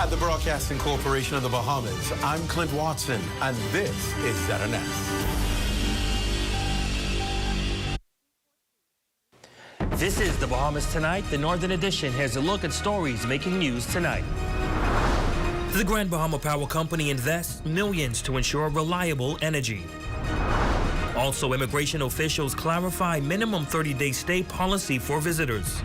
At the Broadcasting Corporation of the Bahamas, I'm Clint Watson, and this is ZNS. This is the Bahamas Tonight, the Northern Edition. Here's a look at stories making news tonight. The Grand Bahama Power Company invests millions to ensure reliable energy. Also, immigration officials clarify minimum 30-day stay policy for visitors.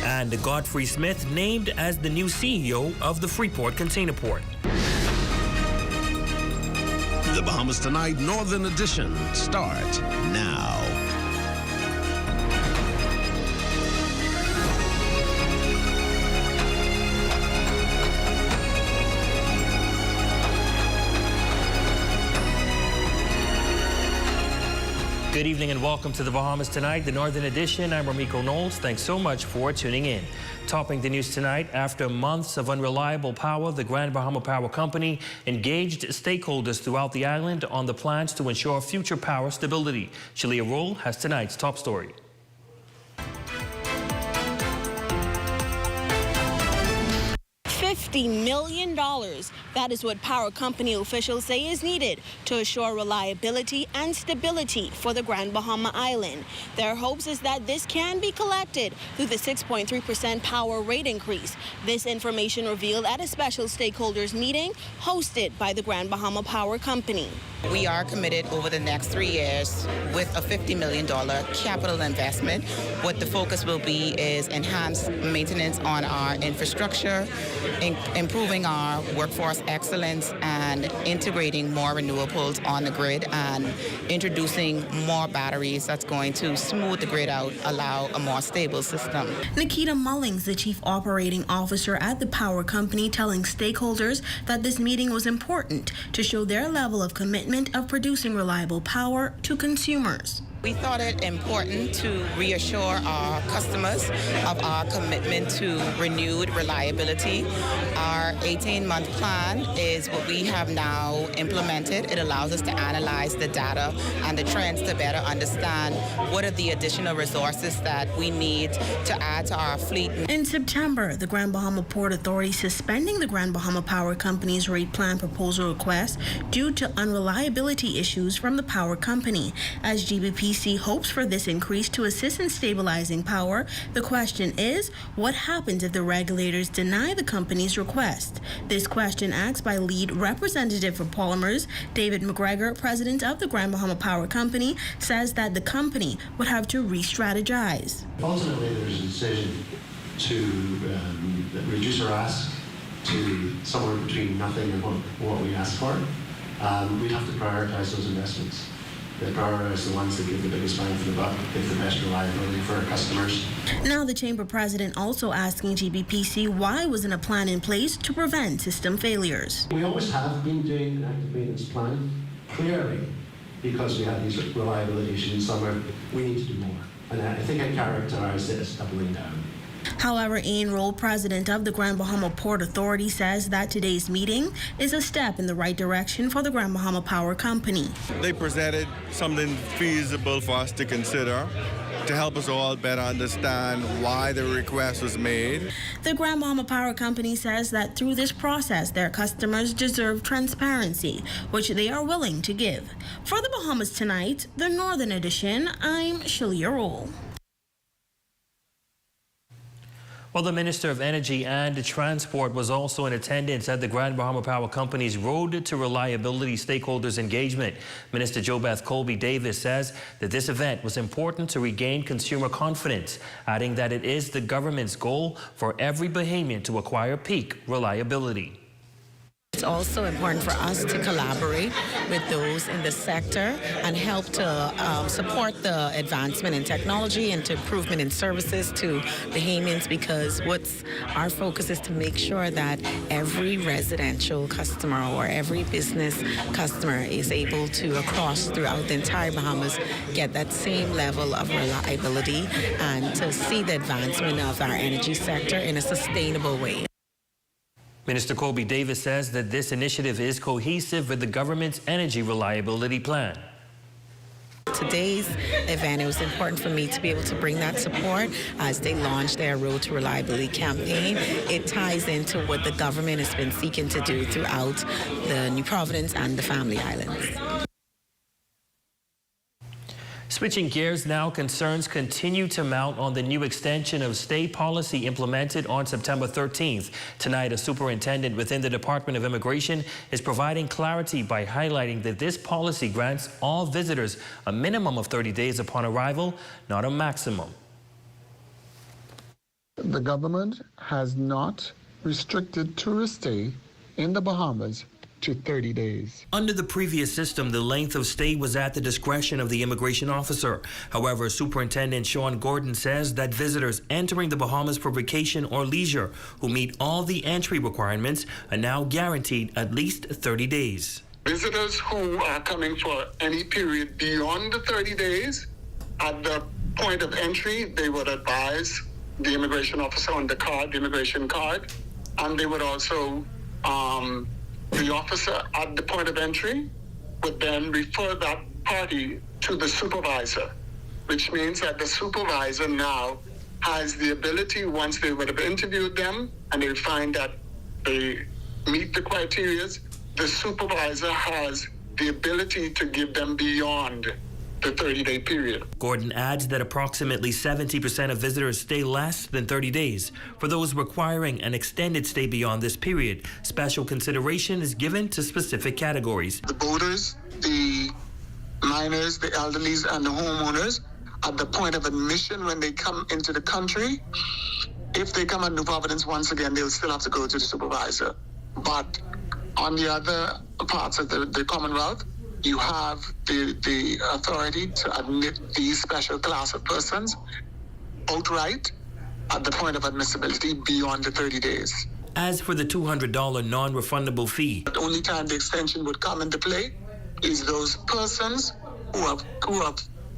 And Godfrey Smith named as the new CEO of the Freeport Container Port. The Bahamas Tonight Northern Edition starts now. Good evening and welcome to the Bahamas Tonight, the Northern Edition. I'm Ramiko Knowles. Thanks so much for tuning in. Topping the news tonight, after months of unreliable power, the Grand Bahama Power Company engaged stakeholders throughout the island on the plans to ensure future power stability. Shalia Roll has tonight's top story. $50 million. That is what power company officials say is needed to assure reliability and stability for the Grand Bahama Island. Their hopes is that this can be collected through the 6.3% power rate increase. This information revealed at a special stakeholders meeting hosted by the Grand Bahama Power Company. We are committed over the next 3 years with a $50 million capital investment. What the focus will be is enhanced maintenance on our infrastructure, improving our workforce excellence, and integrating more renewables on the grid and introducing more batteries that's going to smooth the grid out, allow a more stable system. Nikita Mullings, the chief operating officer at the power company, telling stakeholders that this meeting was important to show their level of commitment of producing reliable power to consumers. We thought it important to reassure our customers of our commitment to renewed reliability. Our 18-month plan is what we have now implemented. It allows us to analyze the data and the trends to better understand what are the additional resources that we need to add to our fleet. In September, the Grand Bahama Port Authority suspending the Grand Bahama Power Company's rate plan proposal request due to unreliability issues from the power company. As GBP hopes for this increase to assist in stabilizing power, the question is, what happens if the regulators deny the company's request? This question asked by lead representative for polymers, David McGregor, president of the Grand Bahama Power Company, says that the company would have to re-strategize. Ultimately, there's a decision to reduce our ask to somewhere between nothing and what we ask for. We have to prioritize those investments. They prioritize the ones that give the biggest bang for the buck, give the best reliability for our customers. Now the chamber president also asking GBPC why wasn't a plan in place to prevent system failures. We always have been doing an active maintenance plan, clearly, because we had these reliability issues in summer. We need to do more. And I think I characterized it as doubling down. However, Ian Roll, president of the Grand Bahama Port Authority, says that today's meeting is a step in the right direction for the Grand Bahama Power Company. They presented something feasible for us to consider to help us all better understand why the request was made. The Grand Bahama Power Company says that through this process, their customers deserve transparency, which they are willing to give. For the Bahamas Tonight, the Northern Edition, I'm Shalia Roll. Well, the Minister of Energy and Transport was also in attendance at the Grand Bahama Power Company's Road to Reliability Stakeholders Engagement. Minister JoBeth Colby Davis says that this event was important to regain consumer confidence, adding that it is the government's goal for every Bahamian to acquire peak reliability. It's also important for us to collaborate with those in the sector and help to support the advancement in technology and to improvement in services to Bahamians, because our focus is to make sure that every residential customer or every business customer is able to, across throughout the entire Bahamas, get that same level of reliability and to see the advancement of our energy sector in a sustainable way. Minister Colby Davis says that this initiative is cohesive with the government's energy reliability plan. Today's event, it was important for me to be able to bring that support as they launch their Road to Reliability campaign. It ties into what the government has been seeking to do throughout the New Providence and the Family Islands. Switching gears now, concerns continue to mount on the new extension of state policy implemented on September 13th. Tonight, a superintendent within the Department of Immigration is providing clarity by highlighting that this policy grants all visitors a minimum of 30 days upon arrival, not a maximum. The government has not restricted tourist stay in the Bahamas to 30 days. Under the previous system, the length of stay was at the discretion of the immigration officer. However, Superintendent Sean Gordon says that visitors entering the Bahamas for vacation or leisure who meet all the entry requirements are now guaranteed at least 30 days. Visitors who are coming for any period beyond the 30 days, at the point of entry, they would advise the immigration officer on the card, the immigration card, and they would also the officer at the point of entry would then refer that party to the supervisor, which means that the supervisor now has the ability, once they would have interviewed them and they find that they meet the criteria, the supervisor has the ability to give them beyond the 30-day period. Gordon adds that approximately 70% of visitors stay less than 30 days. For those requiring an extended stay beyond this period, special consideration is given to specific categories. The boaters, the minors, the elderlies, and the homeowners, at the point of admission when they come into the country, if they come at New Providence, once again, they'll still have to go to the supervisor. But on the other parts of the Commonwealth, you have the authority to admit these special class of persons outright at the point of admissibility beyond the 30 days. As for the $200 non-refundable fee, the only time the extension would come into play is those persons who have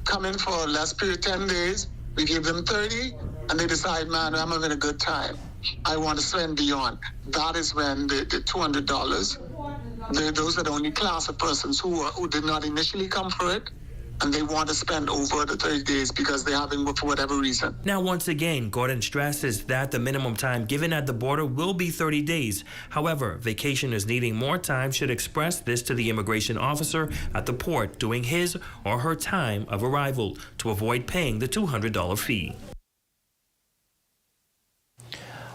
come in for a less period, 10 days, we give them 30, and they decide, man, I'm having a good time, I want to spend beyond. That is when the $200, those are the only class of persons who did not initially come for it, and they want to spend over the 30 days because they're having for whatever reason. Now, once again, Gordon stresses that the minimum time given at the border will be 30 days. However, vacationers needing more time should express this to the immigration officer at the port during his or her time of arrival to avoid paying the $200 fee.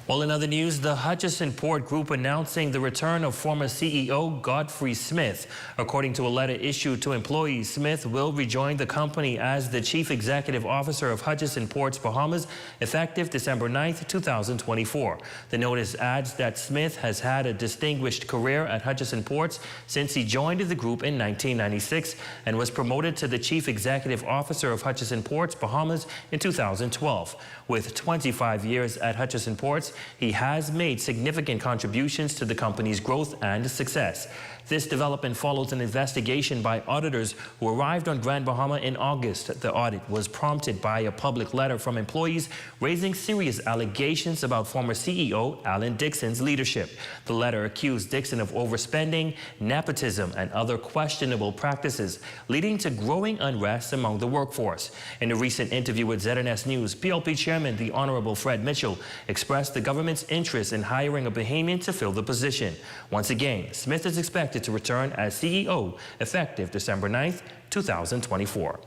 Well, in other news, the Hutchison Port Group announcing the return of former CEO Godfrey Smith. According to a letter issued to employees, Smith will rejoin the company as the Chief Executive Officer of Hutchison Ports Bahamas effective December 9th, 2024. The notice adds that Smith has had a distinguished career at Hutchison Ports since he joined the group in 1996 and was promoted to the Chief Executive Officer of Hutchison Ports Bahamas in 2012. With 25 years at Hutchison Ports, he has made significant contributions to the company's growth and success. This development follows an investigation by auditors who arrived on Grand Bahama in August. The audit was prompted by a public letter from employees raising serious allegations about former CEO Alan Dixon's leadership. The letter accused Dixon of overspending, nepotism, and other questionable practices, leading to growing unrest among the workforce. In a recent interview with ZNS News, PLP Chairman the Honorable Fred Mitchell expressed the government's interest in hiring a Bahamian to fill the position. Once again, Smith is expected to return as CEO effective December 9th, 2024.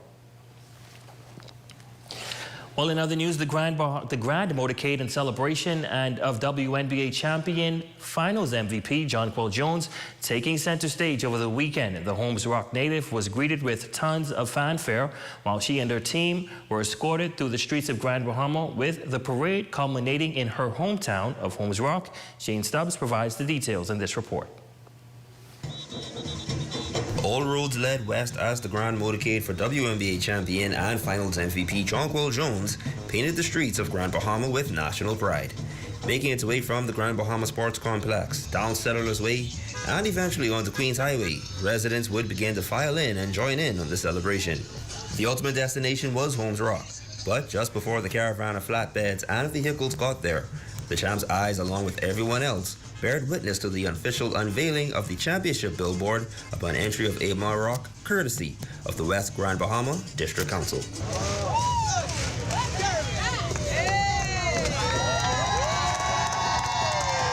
Well, in other news, the Grand Motorcade and Celebration and of WNBA champion finals MVP Jonquel Jones taking center stage over the weekend. The Holmes Rock native was greeted with tons of fanfare while she and her team were escorted through the streets of Grand Bahama, with the parade culminating in her hometown of Holmes Rock. Shane Stubbs provides the details in this report. All roads led west as the Grand Motorcade for WNBA champion and finals MVP Jonquel Jones painted the streets of Grand Bahama with national pride. Making its way from the Grand Bahama Sports Complex, down Settlers Way, and eventually onto Queens Highway, residents would begin to file in and join in on the celebration. The ultimate destination was Holmes Rock, but just before the caravan of flatbeds and vehicles got there, The champ's eyes, along with everyone else, bared witness to the official unveiling of the championship billboard upon entry of Bahamar Rock, courtesy of the West Grand Bahama District Council.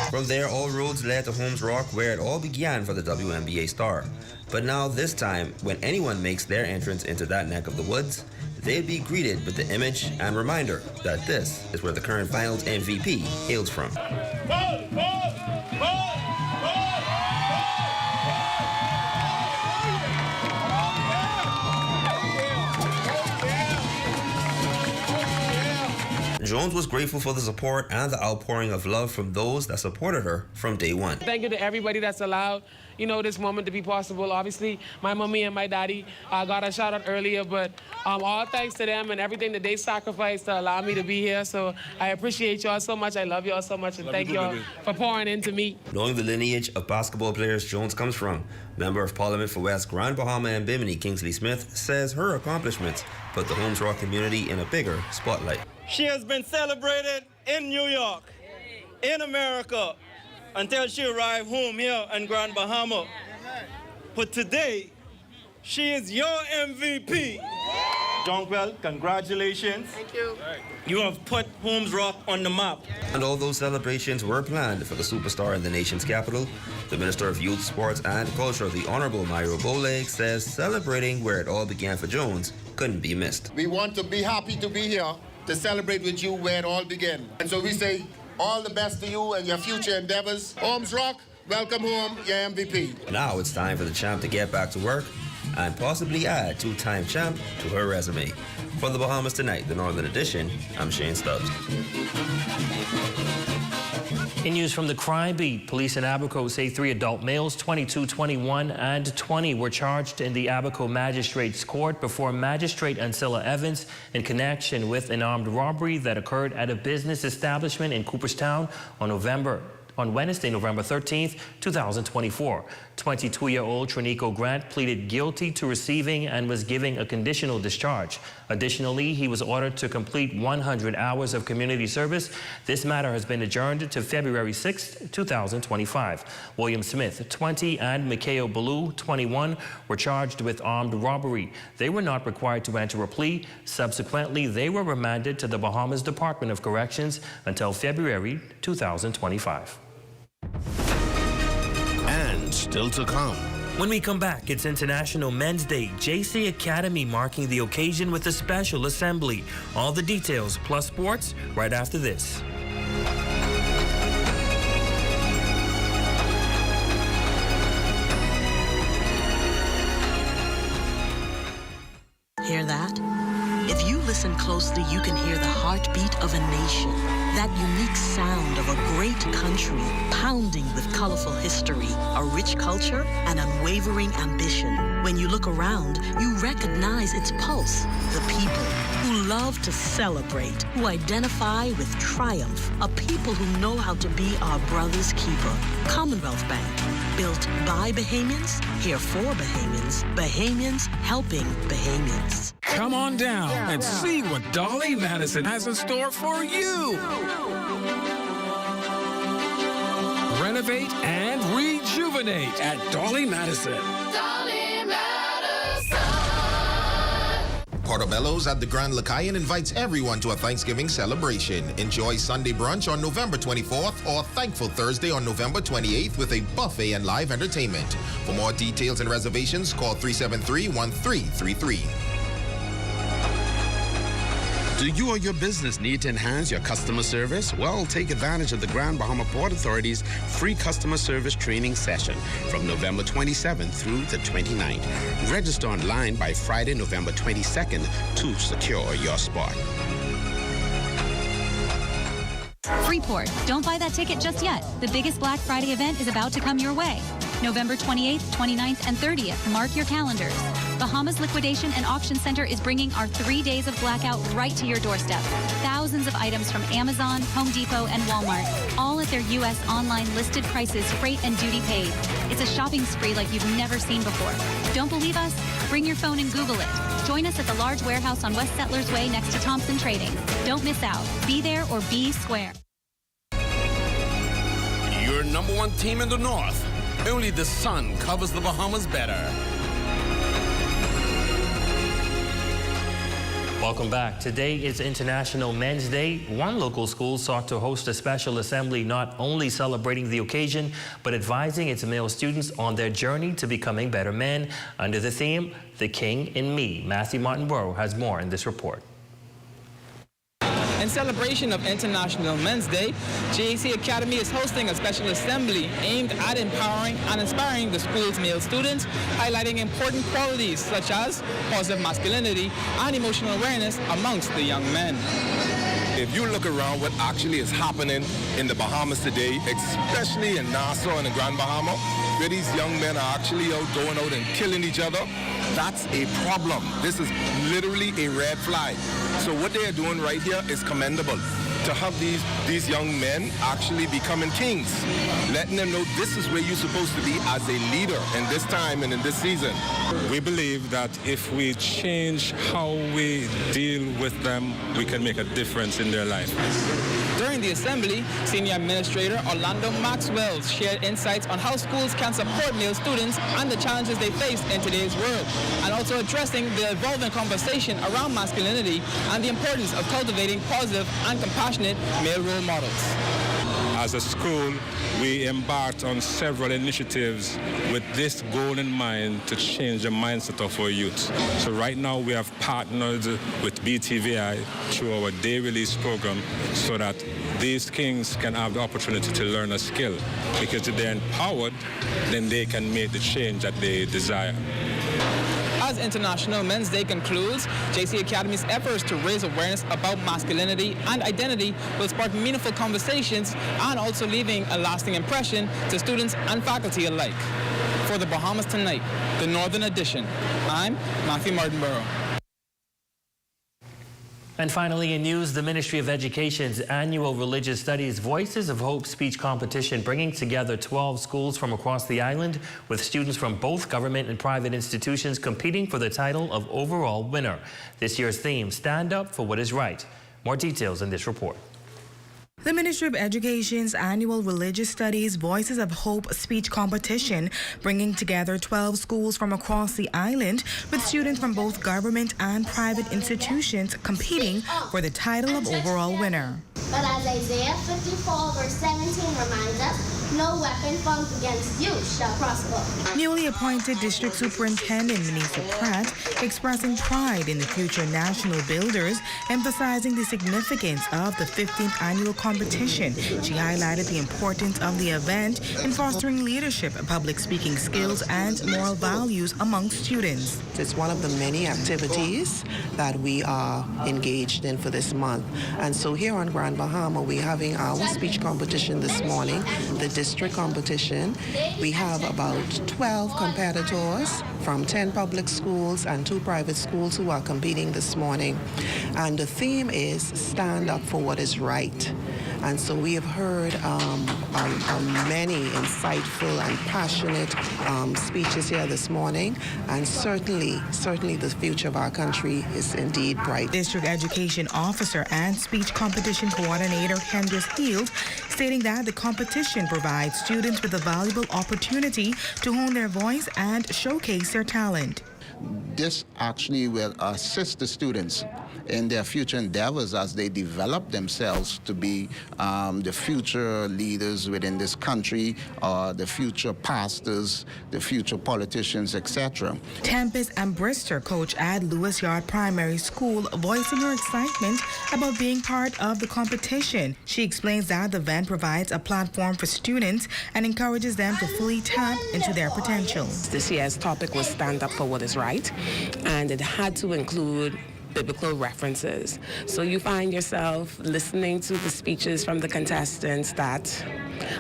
From there, all roads led to Holmes Rock, where it all began for the WNBA star. But now, this time, when anyone makes their entrance into that neck of the woods, they'd be greeted with the image and reminder that this is where the current finals MVP hails from. Jones was grateful for the support and the outpouring of love from those that supported her from day one. Thank you to everybody that's allowed, this moment to be possible. Obviously, my mommy and my daddy got a shout out earlier, but all thanks to them and everything that they sacrificed to allow me to be here. So I appreciate y'all so much. I love y'all so much, and thank y'all for pouring into me. Knowing the lineage of basketball players Jones comes from, Member of Parliament for West Grand Bahama and Bimini, Kingsley Smith, says her accomplishments put the Holmes Rock community in a bigger spotlight. She has been celebrated in New York, in America, until she arrived home here in Grand Bahama. But today, she is your MVP. Jonquel, congratulations. Thank you. You have put Holmes Rock on the map. And although celebrations were planned for the superstar in the nation's capital, the Minister of Youth, Sports and Culture, the Honorable Myro Bowleg, says celebrating where it all began for Jones couldn't be missed. We want to be happy to be here to celebrate with you where it all began. And so we say all the best to you and your future endeavors. Holmes Rock, welcome home, your MVP. Now it's time for the champ to get back to work and possibly add two-time champ to her resume. For the Bahamas Tonight, the Northern Edition, I'm Shane Stubbs. In news from the crime beat, police in Abaco say 3 adult males, 22, 21, and 20, were charged in the Abaco Magistrates Court before Magistrate Ancilla Evans in connection with an armed robbery that occurred at a business establishment in Cooperstown on Wednesday, November 13th, 2024. 22-year-old Trinico Grant pleaded guilty to receiving and was given a conditional discharge. Additionally, he was ordered to complete 100 hours of community service. This matter has been adjourned to February 6, 2025. William Smith, 20, and Mikhail Ballou, 21, were charged with armed robbery. They were not required to enter a plea. Subsequently, they were remanded to the Bahamas Department of Corrections until February 2025. And still to come. When we come back, it's International Men's Day. JC Academy marking the occasion with a special assembly. All the details plus sports right after this. Hear that? If you listen closely, you can hear the heartbeat of a nation. That unique sound of a great country, pounding with colorful history, a rich culture, and unwavering ambition. When you look around, you recognize its pulse. The people who love to celebrate, who identify with triumph, a people who know how to be our brother's keeper. Commonwealth Bank, built by Bahamians, here for Bahamians, Bahamians helping Bahamians. Come on down and see what Dolly Madison has in store for you. Renovate and rejuvenate at Dolly Madison. Dolly Madison. Portobello's at the Grand Lacayan invites everyone to a Thanksgiving celebration. Enjoy Sunday brunch on November 24th or Thankful Thursday on November 28th with a buffet and live entertainment. For more details and reservations, call 373-1333. Do you or your business need to enhance your customer service? Well, take advantage of the Grand Bahama Port Authority's free customer service training session from November 27th through the 29th. Register online by Friday, November 22nd to secure your spot. Freeport, don't buy that ticket just yet. The biggest Black Friday event is about to come your way. November 28th, 29th, and 30th. Mark your calendars. Bahamas Liquidation and Auction Center is bringing our 3 days of blackout right to your doorstep. Thousands of items from Amazon, Home Depot, and Walmart, all at their U.S. online listed prices, freight and duty paid. It's a shopping spree like you've never seen before. Don't believe us? Bring your phone and Google it. Join us at the large warehouse on West Settlers Way next to Thompson Trading. Don't miss out. Be there or be square. your #1 team in the North. Only the sun covers the Bahamas better. Welcome back. Today is International Men's Day. One local school sought to host a special assembly not only celebrating the occasion, but advising its male students on their journey to becoming better men under the theme, The King in Me. Matthew Martinborough has more in this report. In celebration of International Men's Day, JAC Academy is hosting a special assembly aimed at empowering and inspiring the school's male students, highlighting important qualities such as positive masculinity and emotional awareness amongst the young men. If you look around what actually is happening in the Bahamas today, especially in Nassau and the Grand Bahama, where these young men are actually going out and killing each other, that's a problem. This is literally a red flag. So what they are doing right here is commendable. To have these young men actually becoming kings, letting them know this is where you're supposed to be as a leader in this time and in this season. We believe that if we change how we deal with them, we can make a difference in their life. During the assembly, Senior Administrator Orlando Maxwell shared insights on how schools can support male students and the challenges they face in today's world, and also addressing the evolving conversation around masculinity and the importance of cultivating positive and compassionate male role models. As a school, we embarked on several initiatives with this goal in mind to change the mindset of our youth. So right now we have partnered with BTVI through our day release program so that these kings can have the opportunity to learn a skill, because if they're empowered, then they can make the change that they desire. As International Men's Day concludes, JC Academy's efforts to raise awareness about masculinity and identity will spark meaningful conversations and also leaving a lasting impression to students and faculty alike. For the Bahamas Tonight, the Northern Edition, I'm Matthew Martinborough. And finally, in news, the Ministry of Education's annual Religious Studies Voices of Hope speech competition, bringing together 12 schools from across the island with students from both government and private institutions competing for the title of overall winner. This year's theme, Stand Up for What Is Right. More details in this report. The Ministry of Education's annual Religious Studies Voices of Hope speech competition, bringing together 12 schools from across the island with students from both government and private institutions competing for the title of overall winner. But as Isaiah 54 verse 17 reminds us, no weapon formed against you shall prosper. Newly appointed District Superintendent Manisa Pratt expressing pride in the future national builders, emphasizing the significance of the 15th annual competition. She highlighted the importance of the event in fostering leadership, public speaking skills, and moral values among students. It's one of the many activities that we are engaged in for this month. And so here on Grand Bahama, we're having our speech competition this morning, the district competition. We have about 12 competitors from 10 public schools and 2 private schools who are competing this morning. And the theme is Stand Up for What Is Right. And so we have heard many insightful and passionate speeches here this morning, and certainly the future of our country is indeed bright. District Education Officer and Speech Competition Coordinator Hendris Heald stating that the competition provides students with a valuable opportunity to hone their voice and showcase their talent. This actually will assist the students in their future endeavors as they develop themselves to be the future leaders within this country, the future pastors, the future politicians, etc. Tempest and Brister coach at Lewis Yard Primary School voicing her excitement about being part of the competition. She explains that the event provides a platform for students and encourages them to fully tap into their potential. This year's topic was Stand Up for What Is Right, and it had to include biblical references. So you find yourself listening to the speeches from the contestants that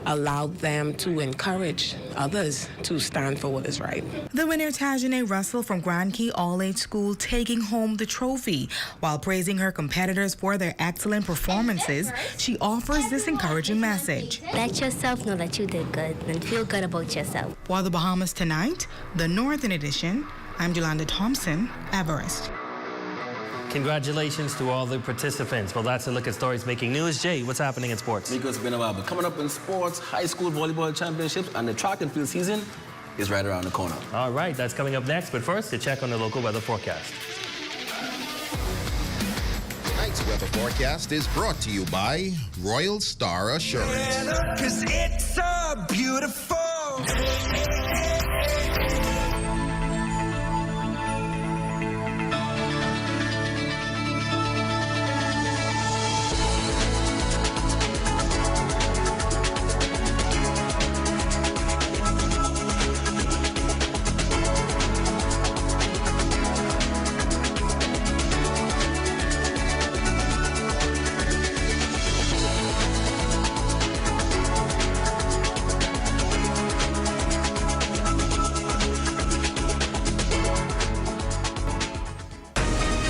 allowed them to encourage others to stand for what is right. The winner, Tajane Russell from Grand Key All-Age School, taking home the trophy. While praising her competitors for their excellent performances, she offers this encouraging message. Let yourself know that you did good and feel good about yourself. For the Bahamas Tonight, the Northern Edition, I'm Yolanda Thompson, Everest. Congratulations to all the participants. Well, that's a look at stories making news. Jay, what's happening in sports? Nico, it's been a while, but coming up in sports, high school volleyball championships and the track and field season is right around the corner. All right, that's coming up next. But first, a check on the local weather forecast. Tonight's weather forecast is brought to you by Royal Star Assurance. 'Cause it's so beautiful.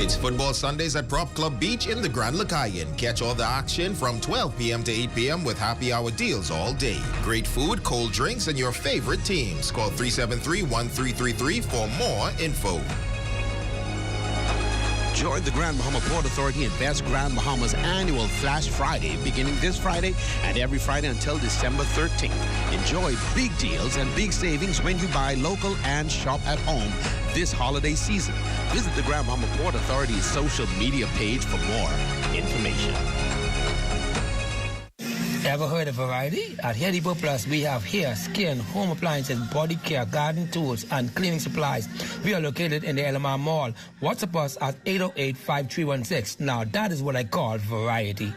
It's Football Sundays at Prop Club Beach in the Grand Lacayan. Catch all the action from 12 p.m. to 8 p.m. with happy hour deals all day. Great food, cold drinks, and your favorite teams. Call 373-1333 for more info. Join the Grand Bahama Port Authority and Best Grand Bahamas annual Flash Friday beginning this Friday and every Friday until December 13th. Enjoy big deals and big savings when you buy local and shop at home this holiday season. Visit the Grand Bahama Port Authority's social media page for more information. Ever heard of variety? At Hair Depot Plus, we have hair, skin, home appliances, body care, garden tools, and cleaning supplies. We are located in the LMR Mall. WhatsApp us at 808-5316. Now, that is what I call variety.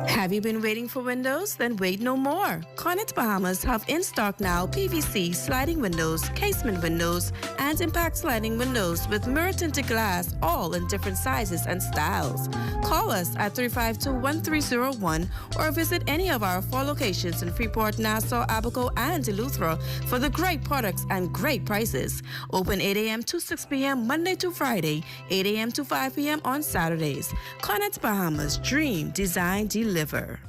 Have you been waiting for windows? Then wait no more. Cornet Bahamas have in stock now PVC sliding windows, casement windows, and impact sliding windows with mirror tinted glass, all in different sizes and styles. Call us at 352-1301 or visit any of our 4 locations in Freeport, Nassau, Abaco, and Eleuthera for the great products and great prices. Open 8 a.m. to 6 p.m. Monday to Friday, 8 a.m. to 5 p.m. on Saturdays. Cornet Bahamas, dream, design, deliver.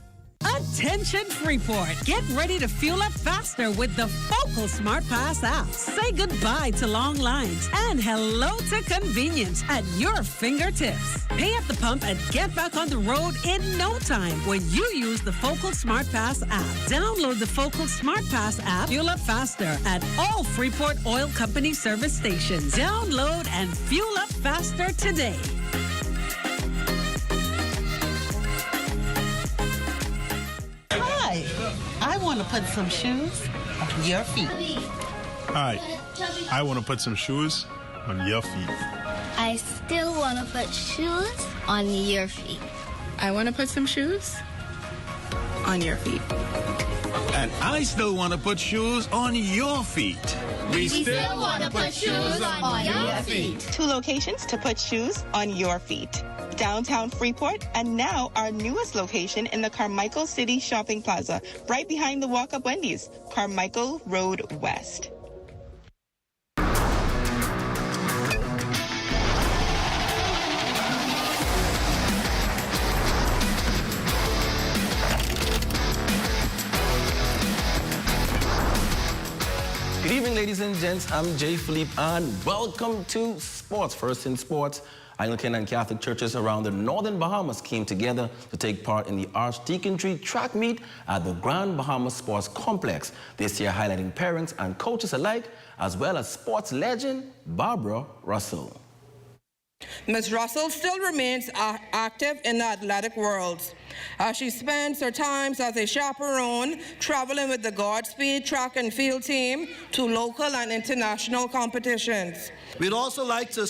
Attention Freeport! Get ready to fuel up faster with the Focal Smart Pass app. Say goodbye to long lines and hello to convenience at your fingertips. Pay at the pump and get back on the road in no time when you use the Focal Smart Pass app. Download the Focal Smart Pass app. Fuel up faster at all Freeport Oil Company service stations. Download and fuel up faster today. Hi, I want to put some shoes on your feet. Hi, I want to put some shoes on your feet. I still want to put shoes on your feet. I want to put some shoes on your feet. And I still want to put shoes on your feet. We still want to put shoes on your feet. 2 locations to put shoes on your feet. Downtown Freeport, and now our newest location in the Carmichael City Shopping Plaza, right behind the Walk-Up Wendy's, Carmichael Road West. Good evening, ladies and gents. I'm Jay Philippe, and welcome to Sports. First in sports, Anglican and Catholic churches around the northern Bahamas came together to take part in the Archdeaconry track meet at the Grand Bahama Sports Complex, this year highlighting parents and coaches alike, as well as sports legend Barbara Russell. Ms. Russell still remains active in the athletic world. She spends her times as a chaperone, traveling with the Godspeed track and field team to local and international competitions. We'd also like to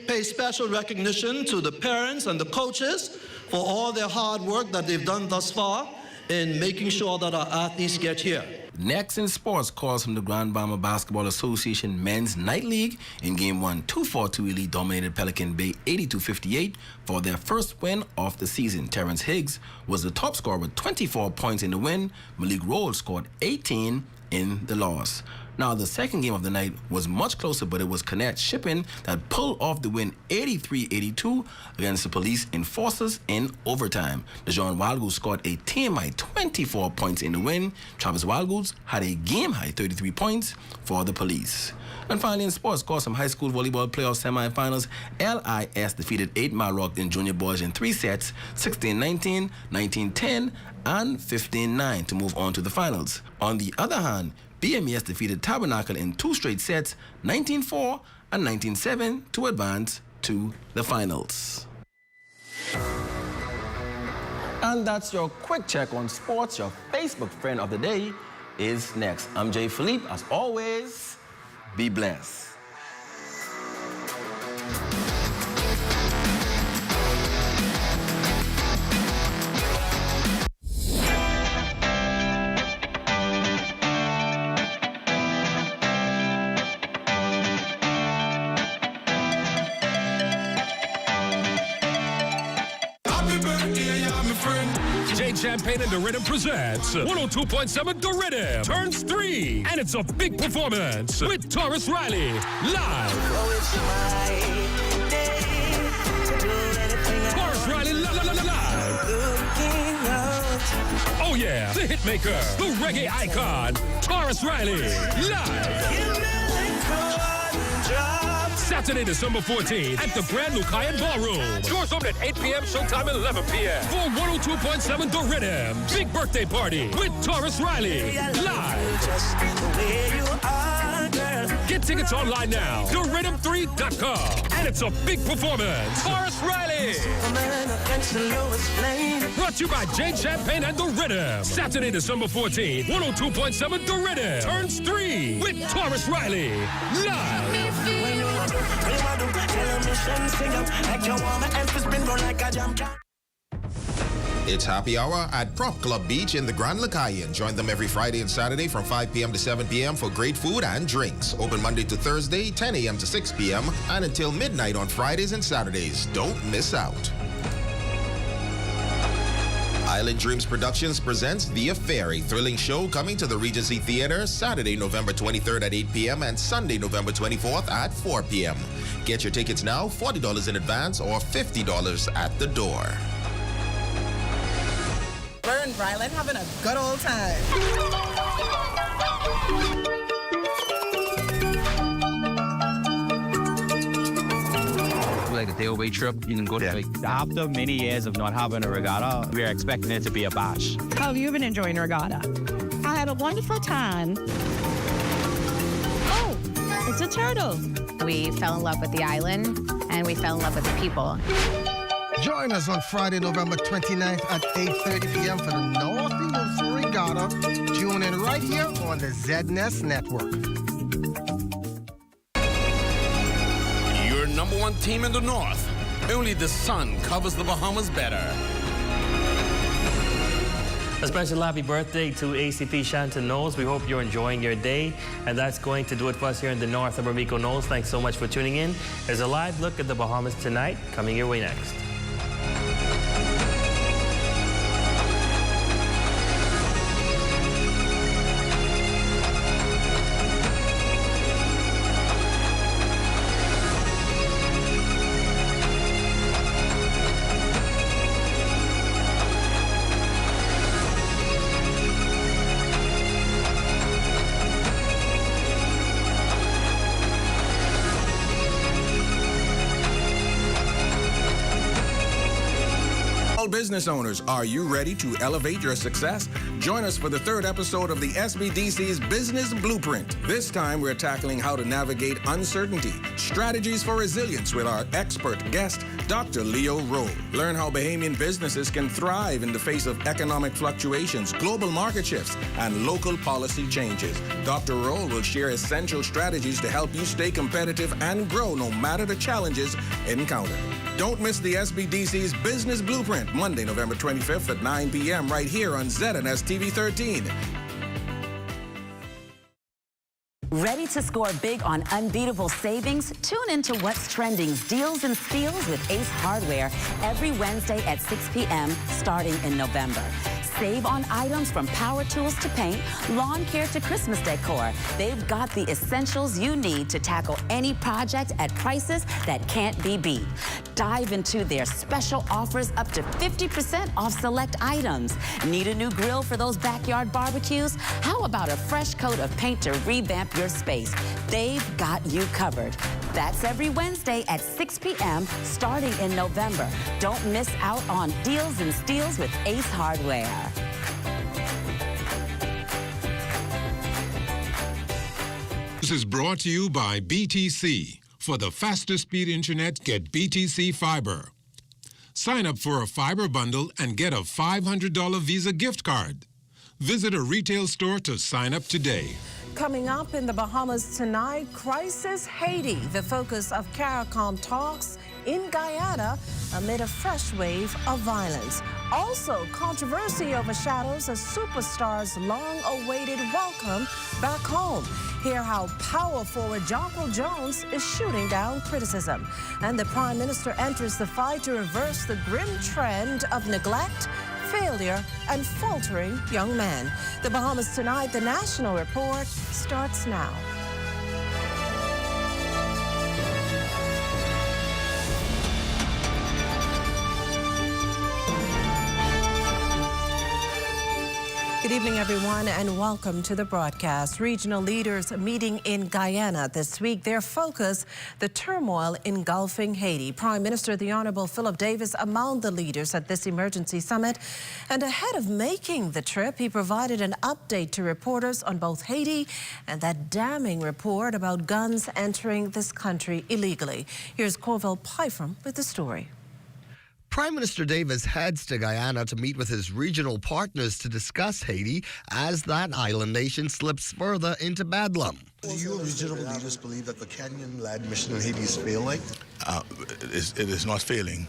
pay special recognition to the parents and the coaches for all their hard work that they've done thus far in making sure that our athletes get here. Next in sports, calls from the Grand Bahama Basketball Association Men's Night League. In Game 1, 2-4-2 Elite dominated Pelican Bay 82-58 for their first win of the season. Terrence Higgs was the top scorer with 24 points in the win. Malik Roll scored 18 in the loss. Now, the second game of the night was much closer, but it was Connect Shipping that pulled off the win 83-82 against the Police Enforcers in overtime. The John Wildgoose scored a team-high 24 points in the win. Travis Wildgoose had a game-high 33 points for the Police. And finally, in sports, scores from high school volleyball playoff semifinals. LIS defeated 8 Mile Rock in junior boys in 3 sets, 16-19, 19-10, and 15-9 to move on to the finals. On the other hand, BMES defeated Tabernacle in 2 straight sets, 19-4 and 19-7, to advance to the finals. And that's your quick check on sports. Your Facebook friend of the day is next. I'm Jay Philippe. As always, be blessed. Champagne and the Rhythm presents 102.7 The Rhythm turns 3, and it's a big performance with Taurus Riley live. Taurus Riley live. Oh yeah, the hitmaker, the reggae icon, Taurus Riley live. Saturday, December 14th at the Grand Lucayan Ballroom. Doors open at 8 p.m., showtime at 11 p.m. For 102.7 The Rhythm big birthday party with Taurus Riley live. Get tickets online now. TheRhythm3.com. And it's a big performance. Taurus Riley. Brought to you by Jade Champagne and The Rhythm. Saturday, December 14th, 102.7 The Rhythm turns 3 with Taurus Riley live. It's happy hour at Prop Club Beach in the Grand Lucayan. Join them every Friday and Saturday from 5 p.m. to 7 p.m. for great food and drinks. Open Monday to Thursday, 10 a.m. to 6 p.m. and until midnight on Fridays and Saturdays. Don't miss out. Island Dreams Productions presents The Affair, a thrilling show coming to the Regency Theater Saturday, November 23rd at 8 p.m. and Sunday, November 24th at 4 p.m. Get your tickets now, $40 in advance or $50 at the door. We're in Ryland having a good old time. Like a day-away trip, you can go to like, after many years of not having a regatta, we are expecting it to be a bash. How have you been enjoying regatta? I had a wonderful time. Oh, it's a turtle. We fell in love with the island and we fell in love with the people. Join us on Friday, November 29th at 8:30 p.m. for the Northeast Regatta. Tune in right here on the ZNS Network. Your number one team in the North. Only the sun covers the Bahamas better. A special happy birthday to ACP Shanton Knowles. We hope you're enjoying your day. And that's going to do it for us here in the north of Bermeco Knowles. Thanks so much for tuning in. There's a live look at the Bahamas tonight coming your way next. Business owners, are you ready to elevate your success? Join us for the 3rd episode of the SBDC's Business Blueprint. This time we're tackling how to navigate uncertainty, strategies for resilience with our expert guest, Dr. Leo Rowe. Learn how Bahamian businesses can thrive in the face of economic fluctuations, global market shifts, and local policy changes. Dr. Rowe will share essential strategies to help you stay competitive and grow no matter the challenges encountered. Don't miss the SBDC's Business Blueprint, Monday, November 25th at 9 p.m. right here on ZNS TV 13. Ready to score big on unbeatable savings? Tune into What's Trending's Deals and Steals with Ace Hardware every Wednesday at 6 p.m. starting in November. Save on items from power tools to paint, lawn care to Christmas decor. They've got the essentials you need to tackle any project at prices that can't be beat. Dive into their special offers up to 50% off select items. Need a new grill for those backyard barbecues? How about a fresh coat of paint to revamp your space? They've got you covered. That's every Wednesday at 6 p.m. starting in November. Don't miss out on deals and steals with Ace Hardware. This is brought to you by BTC. For the fastest speed internet, get BTC Fiber. Sign up for a fiber bundle and get a $500 Visa gift card. Visit a retail store to sign up today. Coming up in the Bahamas tonight, Crisis Haiti, the focus of CARICOM talks in Guyana amid a fresh wave of violence. Also, controversy overshadows a superstar's long-awaited welcome back home. Hear how power forward Jonquel Jones is shooting down criticism. And the Prime Minister enters the fight to reverse the grim trend of neglect, failure, and faltering young men. The Bahamas tonight, the National Report starts now. Good evening, everyone, and welcome to the broadcast. Regional leaders meeting in Guyana this week. Their focus, the turmoil engulfing Haiti. Prime Minister the Honorable Philip Davis among the leaders at this emergency summit. And ahead of making the trip, he provided an update to reporters on both Haiti and that damning report about guns entering this country illegally. Here's Corvell Pyfrom with the story. Prime Minister Davis heads to Guyana to meet with his regional partners to discuss Haiti as that island nation slips further into bedlam. Do you regional leaders believe that the Kenyan-led mission in Haiti is failing? It is not failing.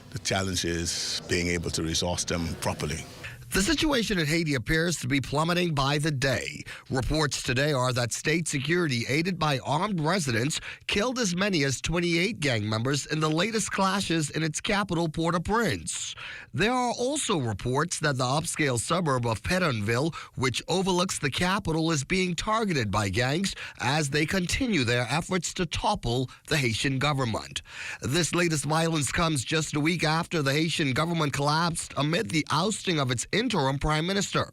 The challenge is being able to resource them properly. The situation in Haiti appears to be plummeting by the day. Reports today are that state security, aided by armed residents, killed as many as 28 gang members in the latest clashes in its capital, Port-au-Prince. There are also reports that the upscale suburb of Pétionville, which overlooks the capital, is being targeted by gangs as they continue their efforts to topple the Haitian government. This latest violence comes just a week after the Haitian government collapsed amid the ousting of its interim prime minister.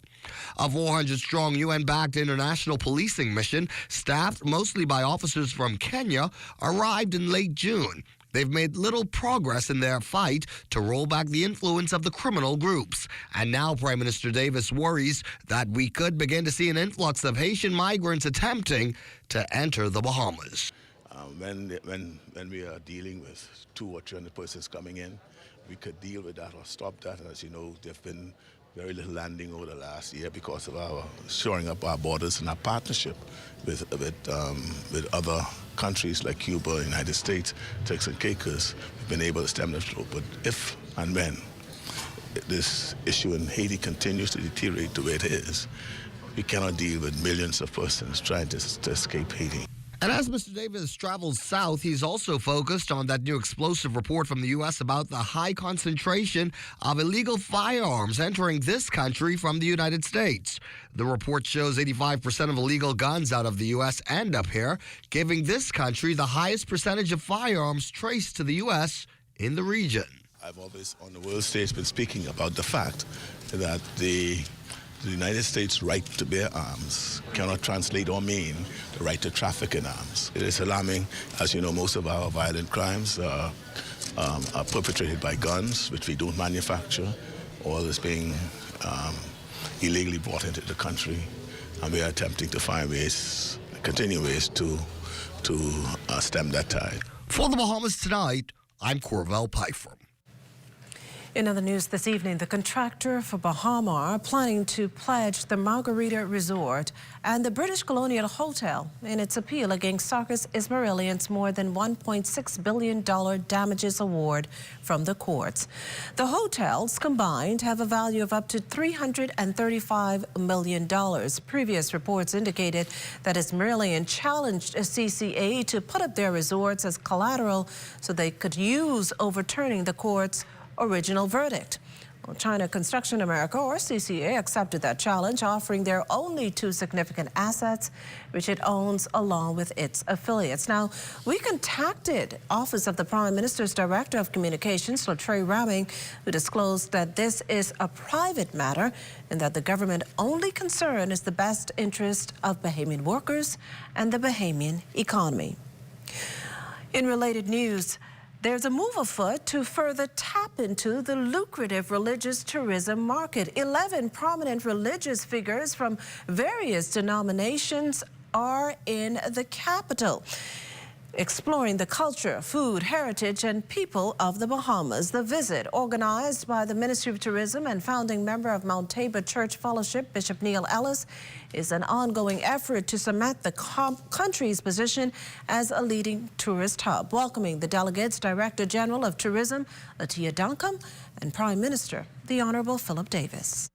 A 400-strong UN-backed international policing mission, staffed mostly by officers from Kenya, arrived in late June. They've made little progress in their fight to roll back the influence of the criminal groups. And now Prime Minister Davis worries that we could begin to see an influx of Haitian migrants attempting to enter the Bahamas. When we are dealing with 200 or 300 persons coming in, we could deal with that or stop that. And as you know, there have been very little landing over the last year because of our shoring up our borders and our partnership with other countries like Cuba, the United States, Turks and Caicos. We've been able to stem the flow. But if and when this issue in Haiti continues to deteriorate the way it is, we cannot deal with millions of persons trying to escape Haiti. And as Mr. Davis travels south, he's also focused on that new explosive report from the U.S. about the high concentration of illegal firearms entering this country from the United States. The report shows 85% of illegal guns out of the U.S. end up here, giving this country the highest percentage of firearms traced to the U.S. in the region. I've always, on the world stage, been speaking about the fact that the United States' right to bear arms cannot translate or mean the right to traffic in arms. It is alarming. As you know, most of our violent crimes are perpetrated by guns, which we don't manufacture. All is being illegally brought into the country, and we are attempting to find ways, continue ways to stem that tide. For the Bahamas Tonight, I'm Corvell Pyfrom. In other news this evening, the contractor for Bahamar planning to pledge the Margarita Resort and the British Colonial Hotel in its appeal against Sarkis Ismailian's more than $1.6 billion damages award from the courts. The hotels combined have a value of up to $335 million. Previous reports indicated that Ismailian challenged CCA to put up their resorts as collateral so they could use overturning the court's original verdict. Well, China Construction America, or CCA, accepted that challenge, offering their only 2 significant assets, which it owns along with its affiliates. Now, we contacted Office of the Prime Minister's Director of Communications, Latrey Ramming, who disclosed that this is a private matter and that the government only concern is the best interest of Bahamian workers and the Bahamian economy. In related news, there's a move afoot to further tap into the lucrative religious tourism market. 11 prominent religious figures from various denominations are in the capital, exploring the culture, food, heritage, and people of the Bahamas. The visit, organized by the Ministry of Tourism and founding member of Mount Tabor Church Fellowship, Bishop Neil Ellis, is an ongoing effort to cement the country's position as a leading tourist hub. Welcoming the delegates, Director General of Tourism, Latia Duncombe, and Prime Minister, the Honorable Philip Davis.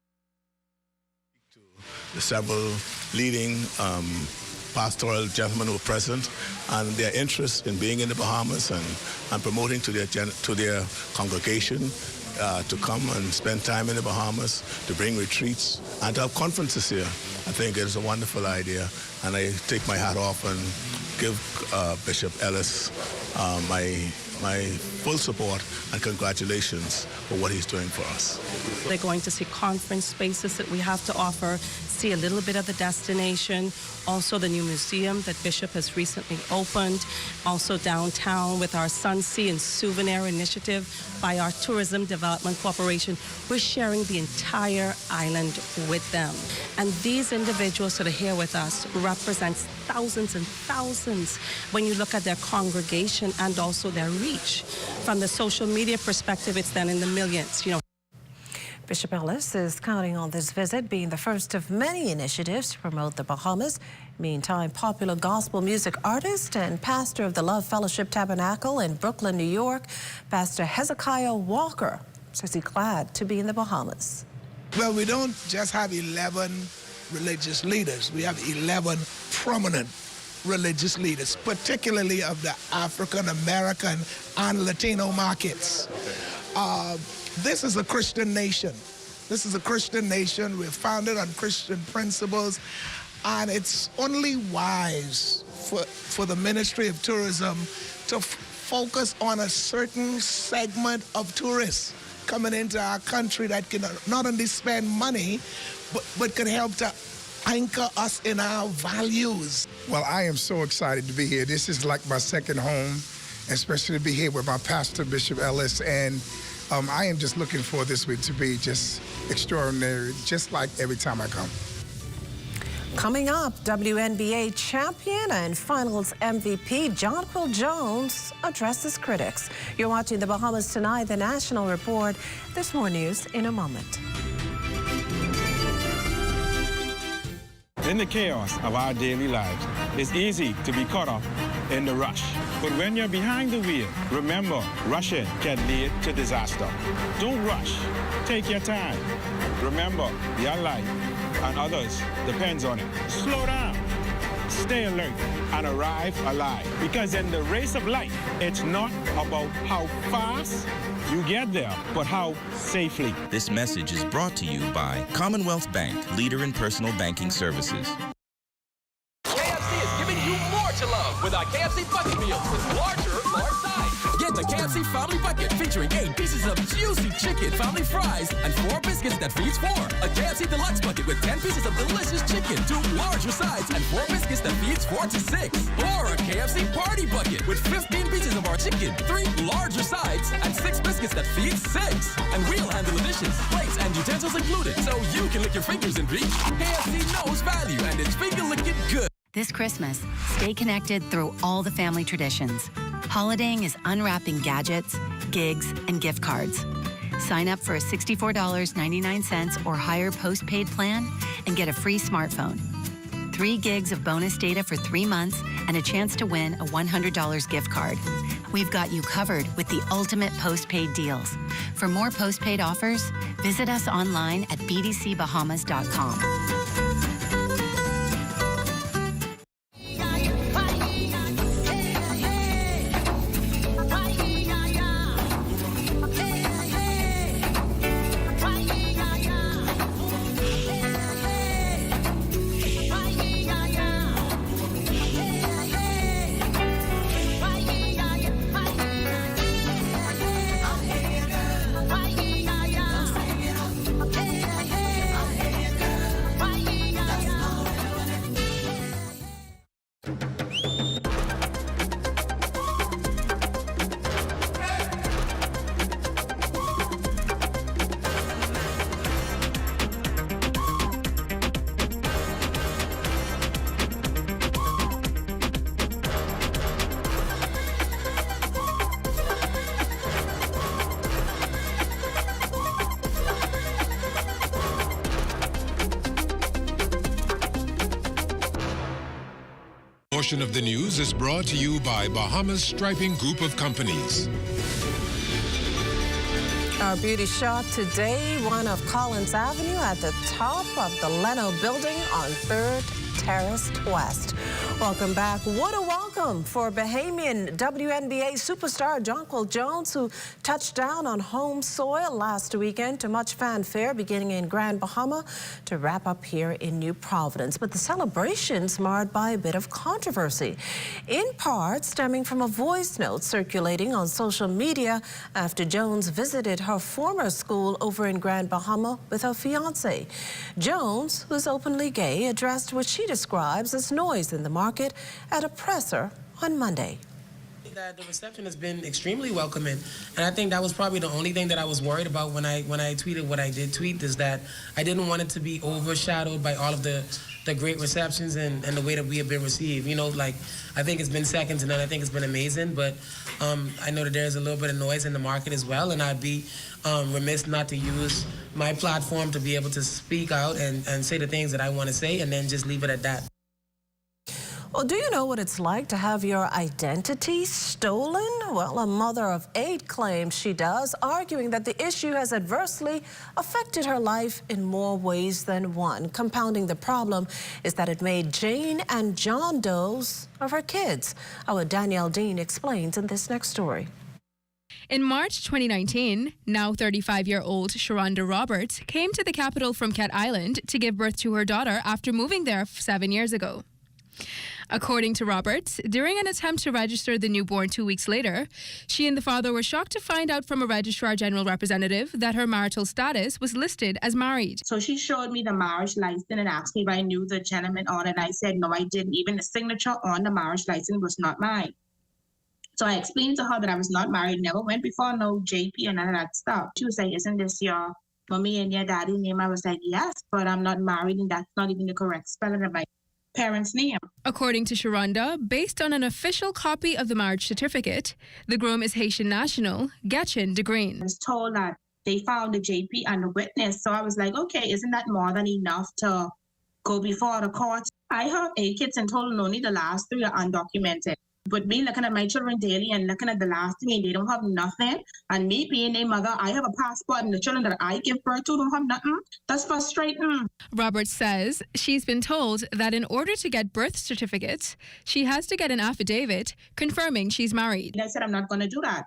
The several leading pastoral gentlemen who are present, and their interest in being in the Bahamas and promoting to their congregation to come and spend time in the Bahamas, to bring retreats and to have conferences here. I think it's a wonderful idea, and I take my hat off and give Bishop Ellis my full support and congratulations for what he's doing for us. They're going to see conference spaces that we have to offer, see a little bit of the destination, also the new museum that Bishop has recently opened, also downtown with our Sunsea and Souvenir Initiative by our Tourism Development Corporation. We're sharing the entire island with them. And these individuals that are here with us represents thousands and thousands when you look at their congregation and also their reach. From the social media perspective, it's then in the millions, you know. Bishop Ellis is counting on this visit being the first of many initiatives to promote the Bahamas. Meantime, popular gospel music artist and pastor of the Love Fellowship Tabernacle in Brooklyn, New York, Pastor Hezekiah Walker, says he's glad to be in the Bahamas. Well, we don't just have 11 religious leaders. We have 11 prominent religious leaders, particularly of the African American and Latino markets. This is a Christian nation. This is a Christian nation. We're founded on Christian principles, and it's only wise for the Ministry of Tourism to focus on a certain segment of tourists coming into our country that can not only spend money, but can help to anchor us in our values. Well, I am so excited to be here. This is like my second home, especially to be here with my pastor, Bishop Ellis, and I am just looking for this week to be just extraordinary, just like every time I come. Coming up, WNBA champion and finals MVP Jonquel Jones addresses critics. You're watching the Bahamas Tonight, the National Report. There's more news in a moment. In the chaos of our daily lives, it's easy to be caught up in the rush. But when you're behind the wheel, remember, rushing can lead to disaster. Don't rush. Take your time. Remember, your life and others depends on it. Slow down. Stay alert and arrive alive. Because in the race of life, it's not about how fast you get there, but how safely. This message is brought to you by Commonwealth Bank, leader in personal banking services. KFC is giving you more to love with our KFC Bucket Meal with large size. Get the KFC Family Bucket featuring 8 pieces of juicy chicken, family fries, and 4 biscuits that feeds 4. A KFC Deluxe Bucket with 10 pieces of delicious chicken, 2 larger sides, and 4 biscuits that feeds 4 to 6. Or a KFC Party Bucket with 15 pieces of our chicken, 3 larger sides, and 6 biscuits that feeds 6. And we'll handle the dishes, plates, and utensils included, so you can lick your fingers and reach. KFC knows value, and it's finger licking good. This Christmas, stay connected through all the family traditions. Holidaying is unwrapping gadgets, gigs, and gift cards. Sign up for a $64.99 or higher postpaid plan and get a free smartphone. 3 gigs of bonus data for 3 months and a chance to win a $100 gift card. We've got you covered with the ultimate postpaid deals. For more postpaid offers, visit us online at bdcbahamas.com. Portion of the news is brought to you by Bahamas Striping Group of Companies. Our beauty shot today, one of Collins Avenue at the top of the Leno building on 3rd Terrace West. Welcome back. What a welcome for Bahamian WNBA superstar Jonquel Jones, who touched down on home soil last weekend to much fanfare, beginning in Grand Bahama to wrap up here in New Providence. But the celebrations marred by a bit of controversy, in part stemming from a voice note circulating on social media after Jones visited her former school over in Grand Bahama with her fiancé. Jones, who's openly gay, addressed what she describes as noise in the market at a presser on Monday. That the reception has been extremely welcoming, and I think that was probably the only thing that I was worried about when I tweeted what I did tweet, is that I didn't want it to be overshadowed by all of the great receptions and the way that we have been received. You know, like, I think it's been second to none. I think it's been amazing, but I know that there's a little bit of noise in the market as well, and I'd be remiss not to use my platform to be able to speak out and say the things that I want to say, and then just leave it at that. Well, do you know what it's like to have your identity stolen? Well, a mother of 8 claims she does, arguing that the issue has adversely affected her life in more ways than one. Compounding the problem is that it made Jane and John Does of her kids. Our Danielle Dean explains in this next story. In March 2019, now 35-year-old Sharonda Roberts came to the capital from Cat Island to give birth to her daughter after moving there 7 years ago. According to Roberts, during an attempt to register the newborn 2 weeks later, she and the father were shocked to find out from a Registrar General representative that her marital status was listed as married. So she showed me the marriage license and asked me if I knew the gentleman on it. And I said, no, I didn't. Even the signature on the marriage license was not mine. So I explained to her that I was not married, never went before no JP and none of that stuff. She was like, isn't this your mommy and your daddy name? I was like, yes, but I'm not married, and that's not even the correct spelling of my parents' name. According to Sharonda, based on an official copy of the marriage certificate, the groom is Haitian national, Getchin de Green. I was told that they found the JP and the witness, so I was like, okay, isn't that more than enough to go before the court? I have 8 kids in total, only the last 3 are undocumented. But me looking at my children daily and looking at the last thing, and they don't have nothing. And me being a mother, I have a passport, and the children that I give birth to don't have nothing. That's frustrating. Roberts says she's been told that in order to get birth certificates, she has to get an affidavit confirming she's married. And I said, I'm not going to do that.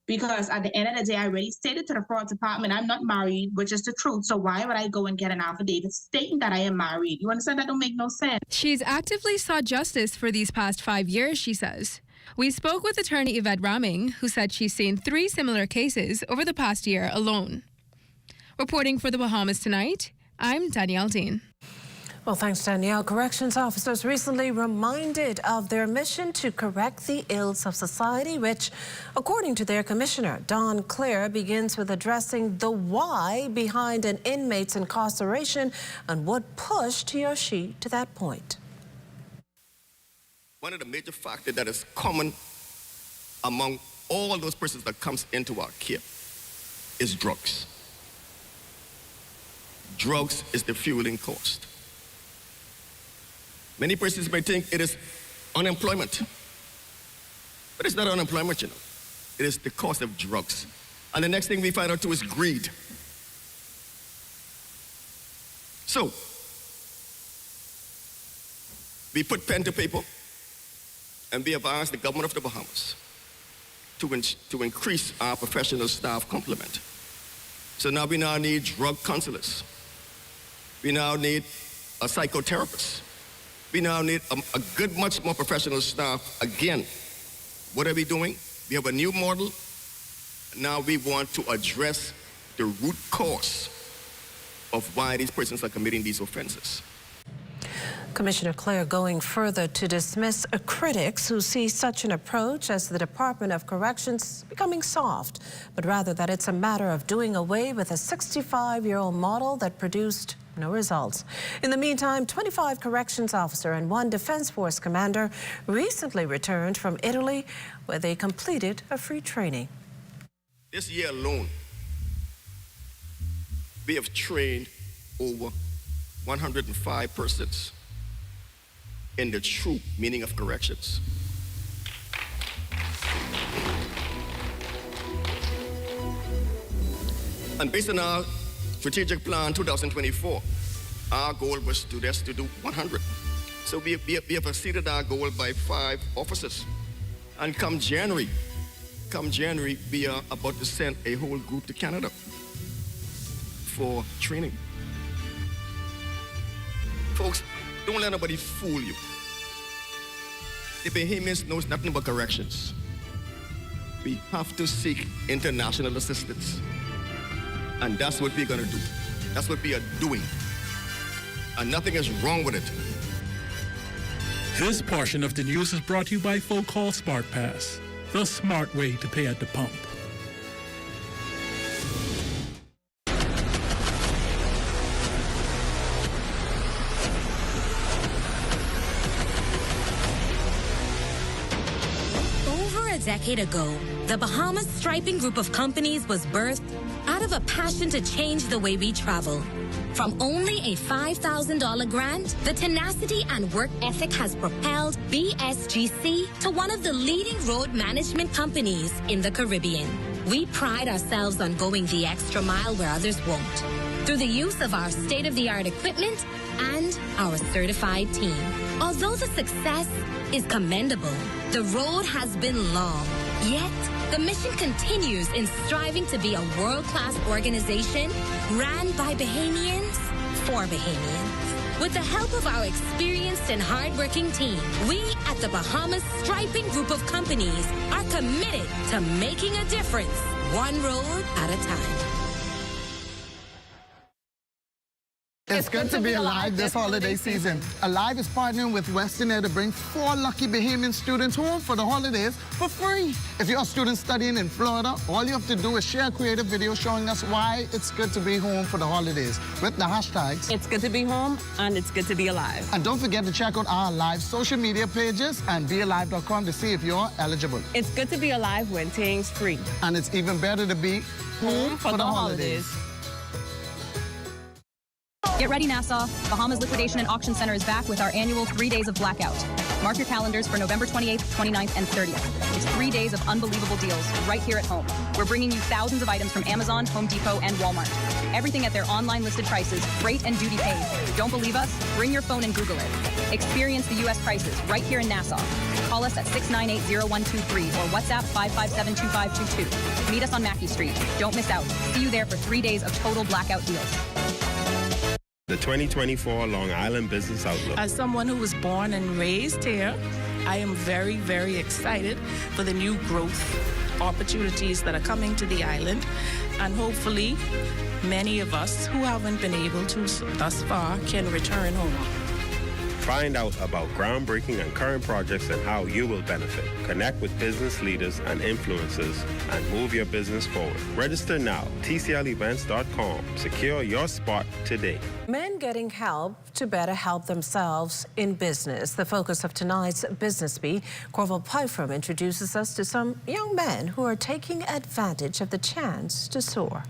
Because at the end of the day, I already stated to the fraud department, I'm not married, which is the truth. So why would I go and get an affidavit stating that I am married? You understand? That don't make no sense. She's actively sought justice for these past 5 years, she says. We spoke with attorney Yvette Ramming, who said she's seen 3 similar cases over the past year alone. Reporting for the Bahamas Tonight, I'm Danielle Dean. Well, thanks, Danielle. Corrections officers recently reminded of their mission to correct the ills of society, which, according to their commissioner, Don Clare, begins with addressing the why behind an inmate's incarceration and what pushed he or she to that point. One of the major factors that is common among all those persons that comes into our care is drugs. Drugs is the fueling cost. Many persons may think it is unemployment, but it's not unemployment, you know. It is the cost of drugs. And the next thing we find out too is greed. So, we put pen to paper, and we have asked the government of the Bahamas to increase our professional staff complement. So now we need drug counselors. We now need a psychotherapist. We now need a good, much more professional staff. Again, what are we doing? We have a new model. Now we want to address the root cause of why these persons are committing these offenses. Commissioner Clare going further to dismiss critics who see such an approach as the Department of Corrections becoming soft, but rather that it's a matter of doing away with a 65-year-old model that produced no results. In the meantime, 25 corrections officer and 1 Defense Force commander recently returned from Italy, where they completed a free training. This year alone, we have trained over 105 persons in the true meaning of corrections. And based on our strategic plan 2024, our goal was to do 100. So we have exceeded our goal by 5 officers. And come January, we are about to send a whole group to Canada for training. Folks, don't let nobody fool you. The Bahamians knows nothing but corrections. We have to seek international assistance. And that's what we're gonna do. That's what we are doing. And nothing is wrong with it. This portion of the news is brought to you by Folk Call Smart Pass, the smart way to pay at the pump. Over a decade ago, the Bahamas Striping Group of companies was birthed out of a passion to change the way we travel. From only a $5,000 grant, the tenacity and work ethic has propelled BSGC to one of the leading road management companies in the Caribbean. We pride ourselves on going the extra mile where others won't, through the use of our state-of-the-art equipment and our certified team. Although the success is commendable, the road has been long. Yet, the mission continues in striving to be a world-class organization ran by Bahamians for Bahamians. With the help of our experienced and hardworking team, we at the Bahamas Striping Group of companies are committed to making a difference, one road at a time. It's good to be alive this holiday season. Alive is partnering with Western Air to bring 4 lucky Bahamian students home for the holidays for free. If you're a student studying in Florida, all you have to do is share a creative video showing us why it's good to be home for the holidays with the hashtags. It's good to be home and it's good to be alive. And don't forget to check out our live social media pages and bealive.com to see if you're eligible. It's good to be alive when things free. And it's even better to be home for the holidays. Get ready, Nassau. Bahamas Liquidation and Auction Center is back with our annual 3 days of blackout. Mark your calendars for November 28th, 29th, and 30th. It's 3 days of unbelievable deals right here at home. We're bringing you thousands of items from Amazon, Home Depot, and Walmart. Everything at their online listed prices, freight and duty paid. Don't believe us? Bring your phone and Google it. Experience the U.S. prices right here in Nassau. Call us at 698-0123 or WhatsApp 557-2522. Meet us on Mackey Street. Don't miss out. See you there for 3 days of total blackout deals. The 2024 Long Island Business Outlook. As someone who was born and raised here, I am very, very excited for the new growth opportunities that are coming to the island. And hopefully, many of us who haven't been able to thus far can return home. Find out about groundbreaking and current projects and how you will benefit. Connect with business leaders and influencers and move your business forward. Register now, tclevents.com. Secure your spot today. Men getting help to better help themselves in business. The focus of tonight's Business Beat. Corval Pyfrom introduces us to some young men who are taking advantage of the chance to soar.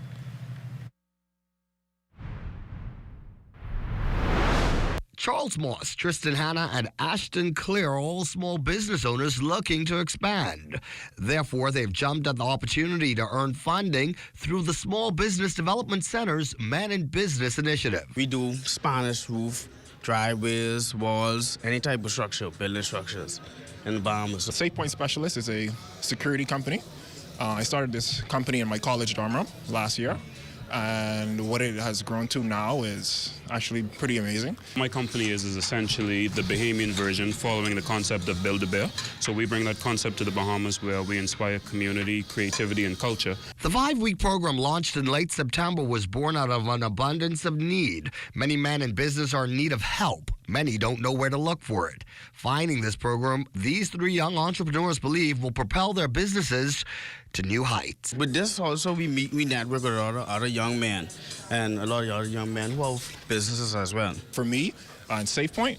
Charles Moss, Tristan Hanna, and Ashton Clear are all small business owners looking to expand. Therefore, they've jumped at the opportunity to earn funding through the Small Business Development Center's Men in Business initiative. We do Spanish roof, driveways, walls, any type of structure, building structures in the Bahamas. Safe Point Specialist is a security company. I started this company in my college dorm room last year. And what it has grown to now is actually pretty amazing. My company is essentially the Bahamian version following the concept of Build-A-Bear. So we bring that concept to the Bahamas where we inspire community, creativity, and culture. The 5-week program launched in late September was born out of an abundance of need. Many men in business are in need of help. Many don't know where to look for it. Finding this program, these 3 young entrepreneurs believe will propel their businesses to new heights. With this also, we network with other young men and a lot of other young men who have businesses as well. For me, in Safe Point,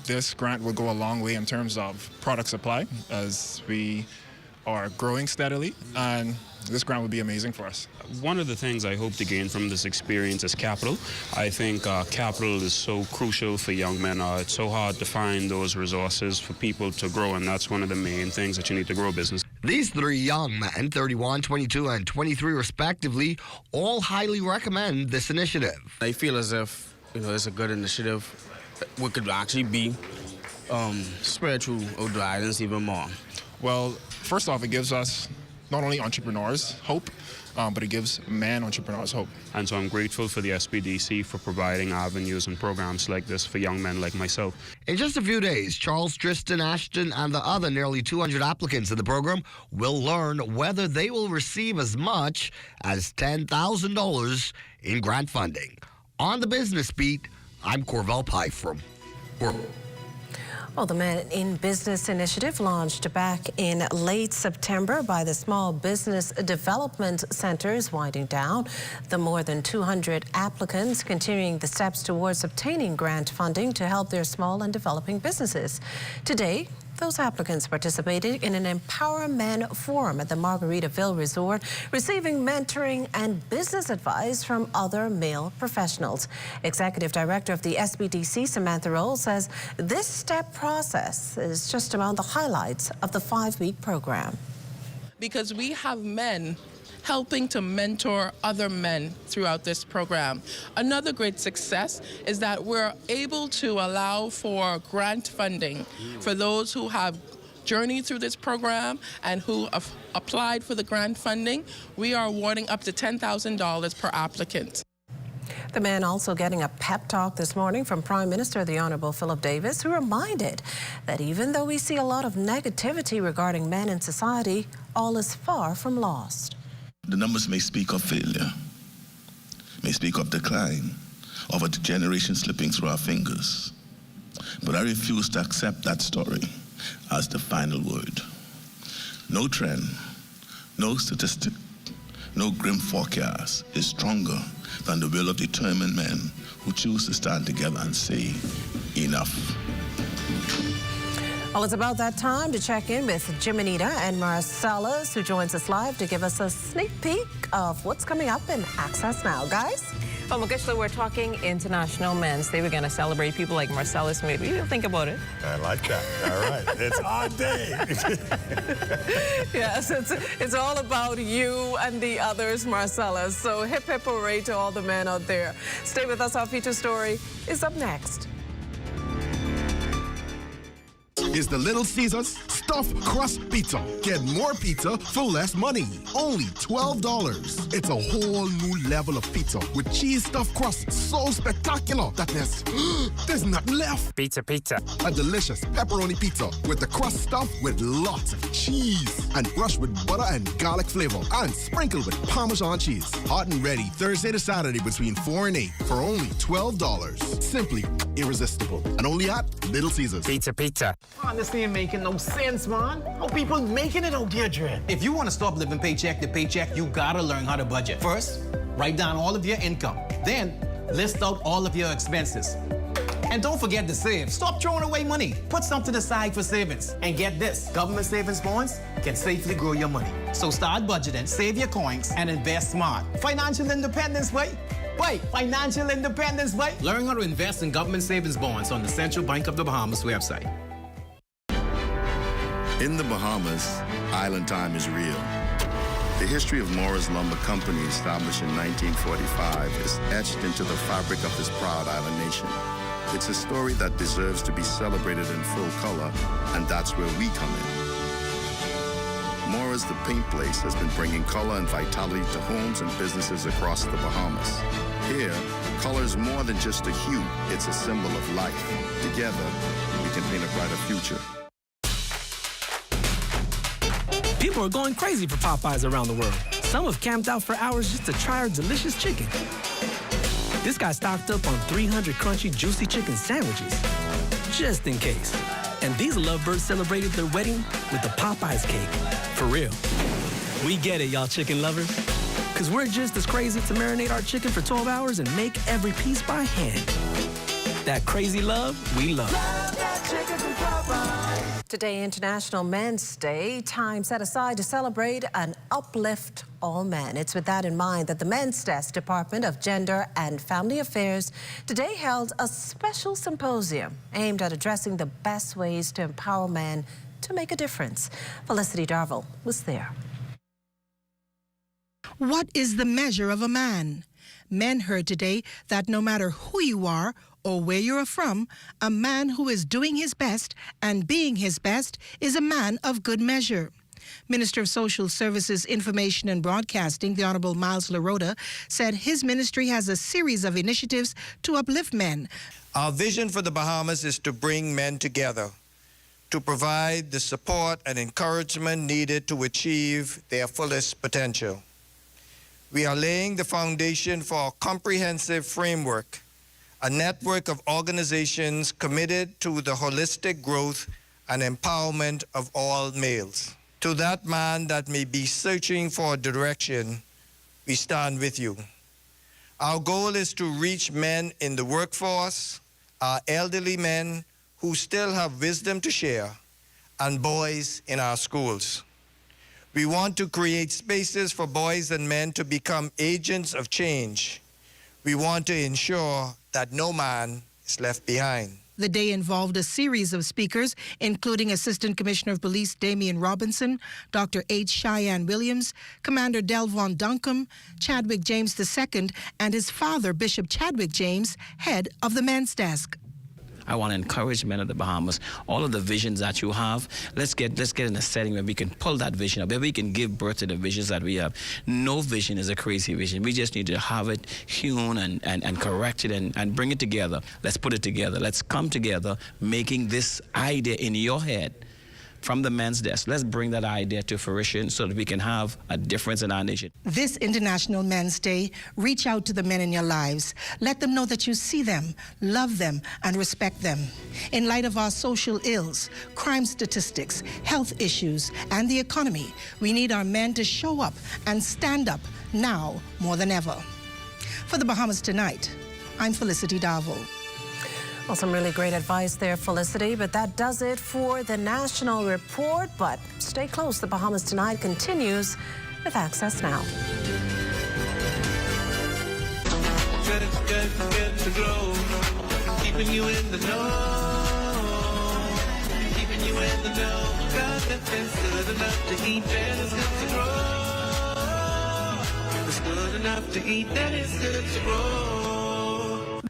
this grant will go a long way in terms of product supply, as we are growing steadily, and this grant would be amazing for us. One of the things I hope to gain from this experience is capital. I think capital is so crucial for young men. It's so hard to find those resources for people to grow, and that's one of the main things that you need to grow a business. These three young men, 31, 22, and 23 respectively, all highly recommend this initiative. I feel as if, it's a good initiative. We could actually be spread through the islands even more. Well, first off, it gives us not only entrepreneurs hope, but it gives man entrepreneurs hope. And so I'm grateful for the SBDC for providing avenues and programs like this for young men like myself. In just a few days, Charles, Tristan, Ashton, and the other nearly 200 applicants in the program will learn whether they will receive as much as $10,000 in grant funding. On the Business Beat, I'm Corvell Pye from Well, the Men in Business initiative launched back in late September by the Small Business Development Center is winding down. The more than 200 applicants continuing the steps towards obtaining grant funding to help their small and developing businesses. Today, those applicants participated in an Empower Men Forum at the Margaritaville Resort, receiving mentoring and business advice from other male professionals. Executive Director of the SBDC, Samantha Roll, says this step process is just among the highlights of the 5-week program. Because we have men helping to mentor other men throughout this program. Another great success is that we're able to allow for grant funding for those who have journeyed through this program and who have applied for the grant funding. We are awarding up to $10,000 per applicant. The man also getting a pep talk this morning from Prime Minister the Honourable Philip Davis, who reminded that even though we see a lot of negativity regarding men in society, all is far from lost. The numbers may speak of failure, may speak of decline, of a generation slipping through our fingers. But I refuse to accept that story as the final word. No trend, no statistic, no grim forecast is stronger than the will of determined men who choose to stand together and say, enough. Well, it's about that time to check in with Jiminita and Marcellus, who joins us live to give us a sneak peek of what's coming up in Access Now. Guys? Well, Magishla, we're talking International Men's Day. We're going to celebrate people like Marcellus. Maybe you'll think about it. I like that. All right. It's our day. Yes, it's all about you and the others, Marcellus. So hip, hip, hooray to all the men out there. Stay with us. Our feature story is up next. Is the Little Caesars Stuffed Crust Pizza. Get more pizza for less money. Only $12. It's a whole new level of pizza with cheese stuffed crust so spectacular that there's nothing left. Pizza. A delicious pepperoni pizza with the crust stuffed with lots of cheese and brushed with butter and garlic flavor and sprinkled with Parmesan cheese. Hot and ready Thursday to Saturday between 4 and 8 for only $12. Simply irresistible. And only at Little Caesars. Pizza. Oh, this ain't making no sense, man. How people making it out there, Dred? If you want to stop living paycheck to paycheck, you gotta learn how to budget. First, write down all of your income. Then, list out all of your expenses. And don't forget to save. Stop throwing away money. Put something aside for savings. And get this, government savings bonds can safely grow your money. So start budgeting, save your coins, and invest smart. Financial independence, wait. Financial independence, wait. Learn how to invest in government savings bonds on the Central Bank of the Bahamas website. In the Bahamas, island time is real. The history of Morris Lumber Company, established in 1945, is etched into the fabric of this proud island nation. It's a story that deserves to be celebrated in full color, and that's where we come in. Morris, the paint place, has been bringing color and vitality to homes and businesses across the Bahamas. Here, color is more than just a hue, it's a symbol of life. Together, we can paint a brighter future. People are going crazy for Popeyes around the world. Some have camped out for hours just to try our delicious chicken. This guy stocked up on 300 crunchy, juicy chicken sandwiches, just in case. And these lovebirds celebrated their wedding with the Popeyes cake. For real. We get it, y'all chicken lovers. Because we're just as crazy to marinate our chicken for 12 hours and make every piece by hand. That crazy love, we love. Love that chicken from Popeyes. Today, International Men's Day, time set aside to celebrate and uplift all men. It's with that in mind that the Men's Desk Department of Gender and Family Affairs today held a special symposium aimed at addressing the best ways to empower men to make a difference. Felicity Darville was there. What is the measure of a man? Men heard today that no matter who you are or where you are from, a man who is doing his best and being his best is a man of good measure. Minister of Social Services, Information and Broadcasting, the Honorable Miles LaRota, said his ministry has a series of initiatives to uplift men. Our vision for the Bahamas is to bring men together, to provide the support and encouragement needed to achieve their fullest potential. We are laying the foundation for a comprehensive framework, a network of organizations committed to the holistic growth and empowerment of all males. To that man that may be searching for direction, we stand with you. Our goal is to reach men in the workforce, our elderly men who still have wisdom to share, and boys in our schools. We want to create spaces for boys and men to become agents of change. We want to ensure that no man is left behind. The day involved a series of speakers, including Assistant Commissioner of Police Damian Robinson, Dr. H. Cheyenne Williams, Commander Delvon Duncombe, Chadwick James II, and his father, Bishop Chadwick James, head of the Men's Desk. I want to encourage men of the Bahamas, all of the visions that you have, let's get in a setting where we can pull that vision up, where we can give birth to the visions that we have. No vision is a crazy vision. We just need to have it hewn and corrected and bring it together. Let's put it together. Let's come together, making this idea in your head from the Men's Desk. Let's bring that idea to fruition so that we can have a difference in our nation. This International Men's Day, reach out to the men in your lives. Let them know that you see them, love them, and respect them. In light of our social ills, crime statistics, health issues, and the economy, we need our men to show up and stand up now more than ever. For the Bahamas Tonight, I'm Felicity Darville. Well, some really great advice there, Felicity, but that does it for the National Report. But stay close. The Bahamas Tonight continues with Access Now. Good to grow, keeping you in the know, keeping you in the know. God, it's good enough to eat, then it's good to grow. It's good enough to eat, then it's good to grow.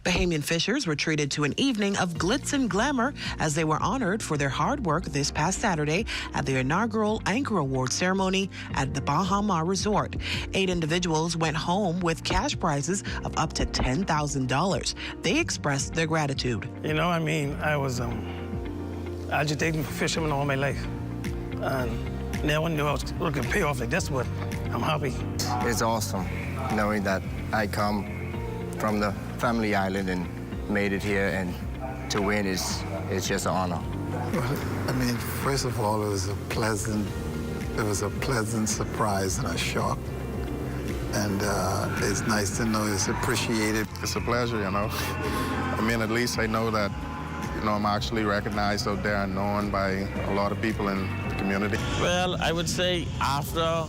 Bahamian fishers were treated to an evening of glitz and glamour as they were honored for their hard work this past Saturday at the inaugural Anchor Award ceremony at the Bahamar Resort. 8 individuals went home with cash prizes of up to $10,000. They expressed their gratitude. You know, I mean, I was agitating for fishermen all my life. And no one knew I was going to pay off like this, but I'm happy. It's awesome knowing that I come from the family island and made it here, and to win is just an honor. Well, I mean, first of all, it was a pleasant surprise and a shock. And it's nice to know it's appreciated. It's a pleasure, you know. I mean, at least I know that, you know, I'm actually recognized out there and known by a lot of people in the community. Well, I would say after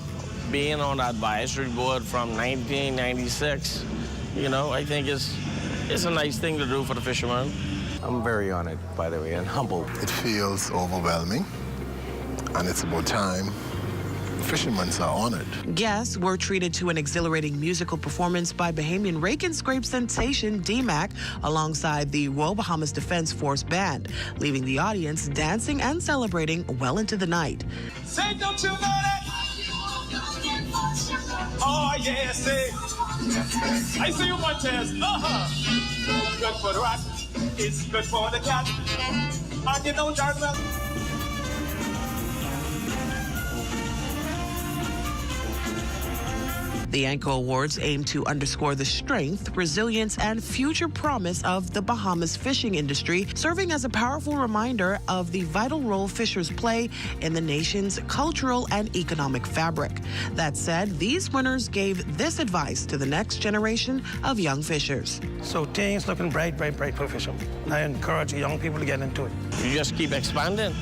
being on the advisory board from 1996, you know, I think it's a nice thing to do for the fishermen. I'm very honored, by the way, and humbled. It feels overwhelming, and it's about time. Fishermen are honored. Guests were treated to an exhilarating musical performance by Bahamian rake and scrape sensation D-Mac alongside the Royal Bahamas Defense Force Band, leaving the audience dancing and celebrating well into the night. Say, don't you know that? Oh, yeah, say. I see you, Montez. Good for the rat. It's good for the cat. And you know, Jarwell. The Anchor Awards aim to underscore the strength, resilience, and future promise of the Bahamas fishing industry, serving as a powerful reminder of the vital role fishers play in the nation's cultural and economic fabric. That said, these winners gave this advice to the next generation of young fishers. So things looking bright, bright, bright for fishermen. I encourage young people to get into it. You just keep expanding.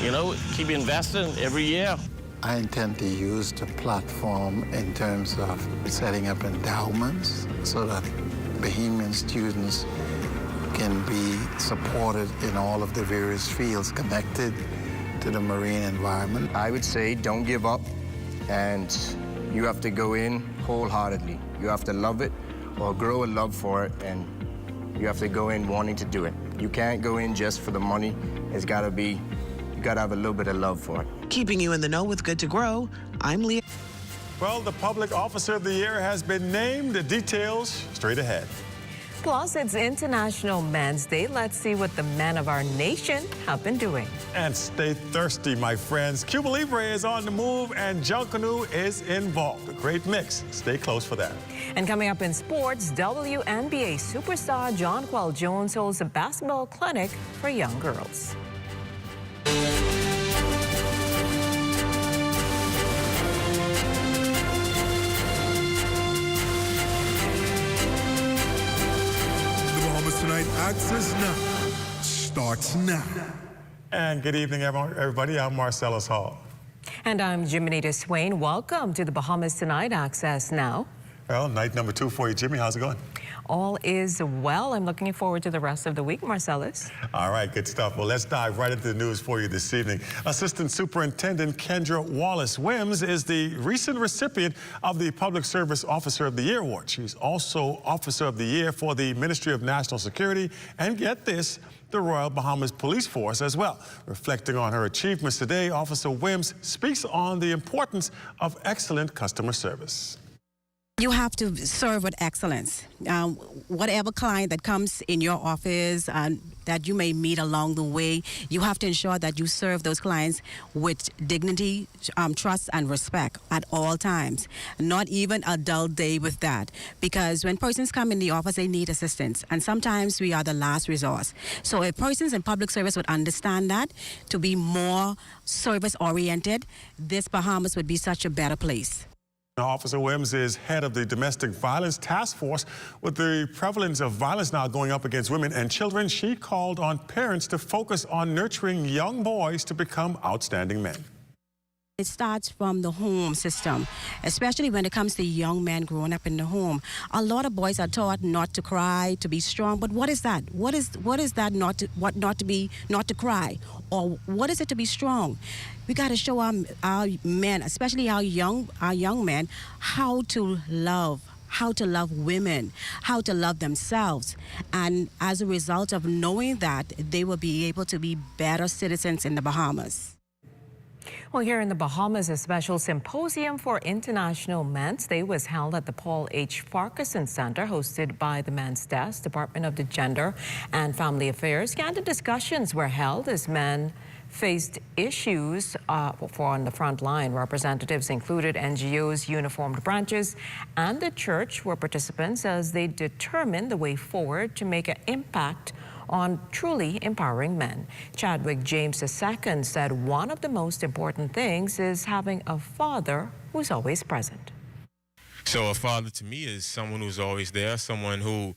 you know, keep investing every year. I intend to use the platform in terms of setting up endowments so that Bahamian students can be supported in all of the various fields connected to the marine environment. I would say don't give up, and you have to go in wholeheartedly. You have to love it or grow a love for it, and you have to go in wanting to do it. You can't go in just for the money. It's got to be, you got to have a little bit of love for it. Keeping you in the know with Good to Grow, I'm Leah. Well, the Public Officer of the Year has been named. The details straight ahead. Plus, it's International Men's Day. Let's see what the men of our nation have been doing. And stay thirsty, my friends. Cuba Libre is on the move, and Junkanno is involved. A great mix. Stay close for that. And coming up in sports, WNBA superstar Jonquel Jones holds a basketball clinic for young girls. Tonight Access Now starts now. And good evening, everybody. I'm Marcellus Hall. And I'm Jiminita Swain. Welcome to the Bahamas Tonight Access Now. Well, night number 2 for you, Jimmy. How's it going? All is well. I'm looking forward to the rest of the week, Marcellus. All right, good stuff. Well, let's dive right into the news for you this evening. Assistant Superintendent Kendra Wallace-Wims is the recent recipient of the Public Service Officer of the Year Award. She's also Officer of the Year for the Ministry of National Security, and get this, the Royal Bahamas Police Force as well. Reflecting on her achievements today, Officer Wims speaks on the importance of excellent customer service. You have to serve with excellence. Whatever client that comes in your office that you may meet along the way, you have to ensure that you serve those clients with dignity, trust, and respect at all times. Not even a dull day with that. Because when persons come in the office, they need assistance. And sometimes we are the last resource. So if persons in public service would understand that, to be more service-oriented, this Bahamas would be such a better place. Officer Wims is head of the Domestic Violence Task Force. With the prevalence of violence now going up against women and children, she called on parents to focus on nurturing young boys to become outstanding men. It starts from the home system, especially when it comes to young men growing up in the home. A lot of boys are taught not to cry, to be strong. But what is that? What is that? Not to cry, or what is it to be strong? We got to show our men, especially our young men, how to love women, how to love themselves. And as a result of knowing that, they will be able to be better citizens in the Bahamas. Well, here in the Bahamas, a special symposium for International Men's Day was held at the Paul H. Farquharson Center, hosted by the Men's Desk, Department of the Gender and Family Affairs. Candid discussions were held as men faced issues on the front line. Representatives included NGOs, uniformed branches, and the church were participants as they determined the way forward to make an impact on truly empowering men. Chadwick James II said one of the most important things is having a father who's always present. So a father to me is someone who's always there, someone who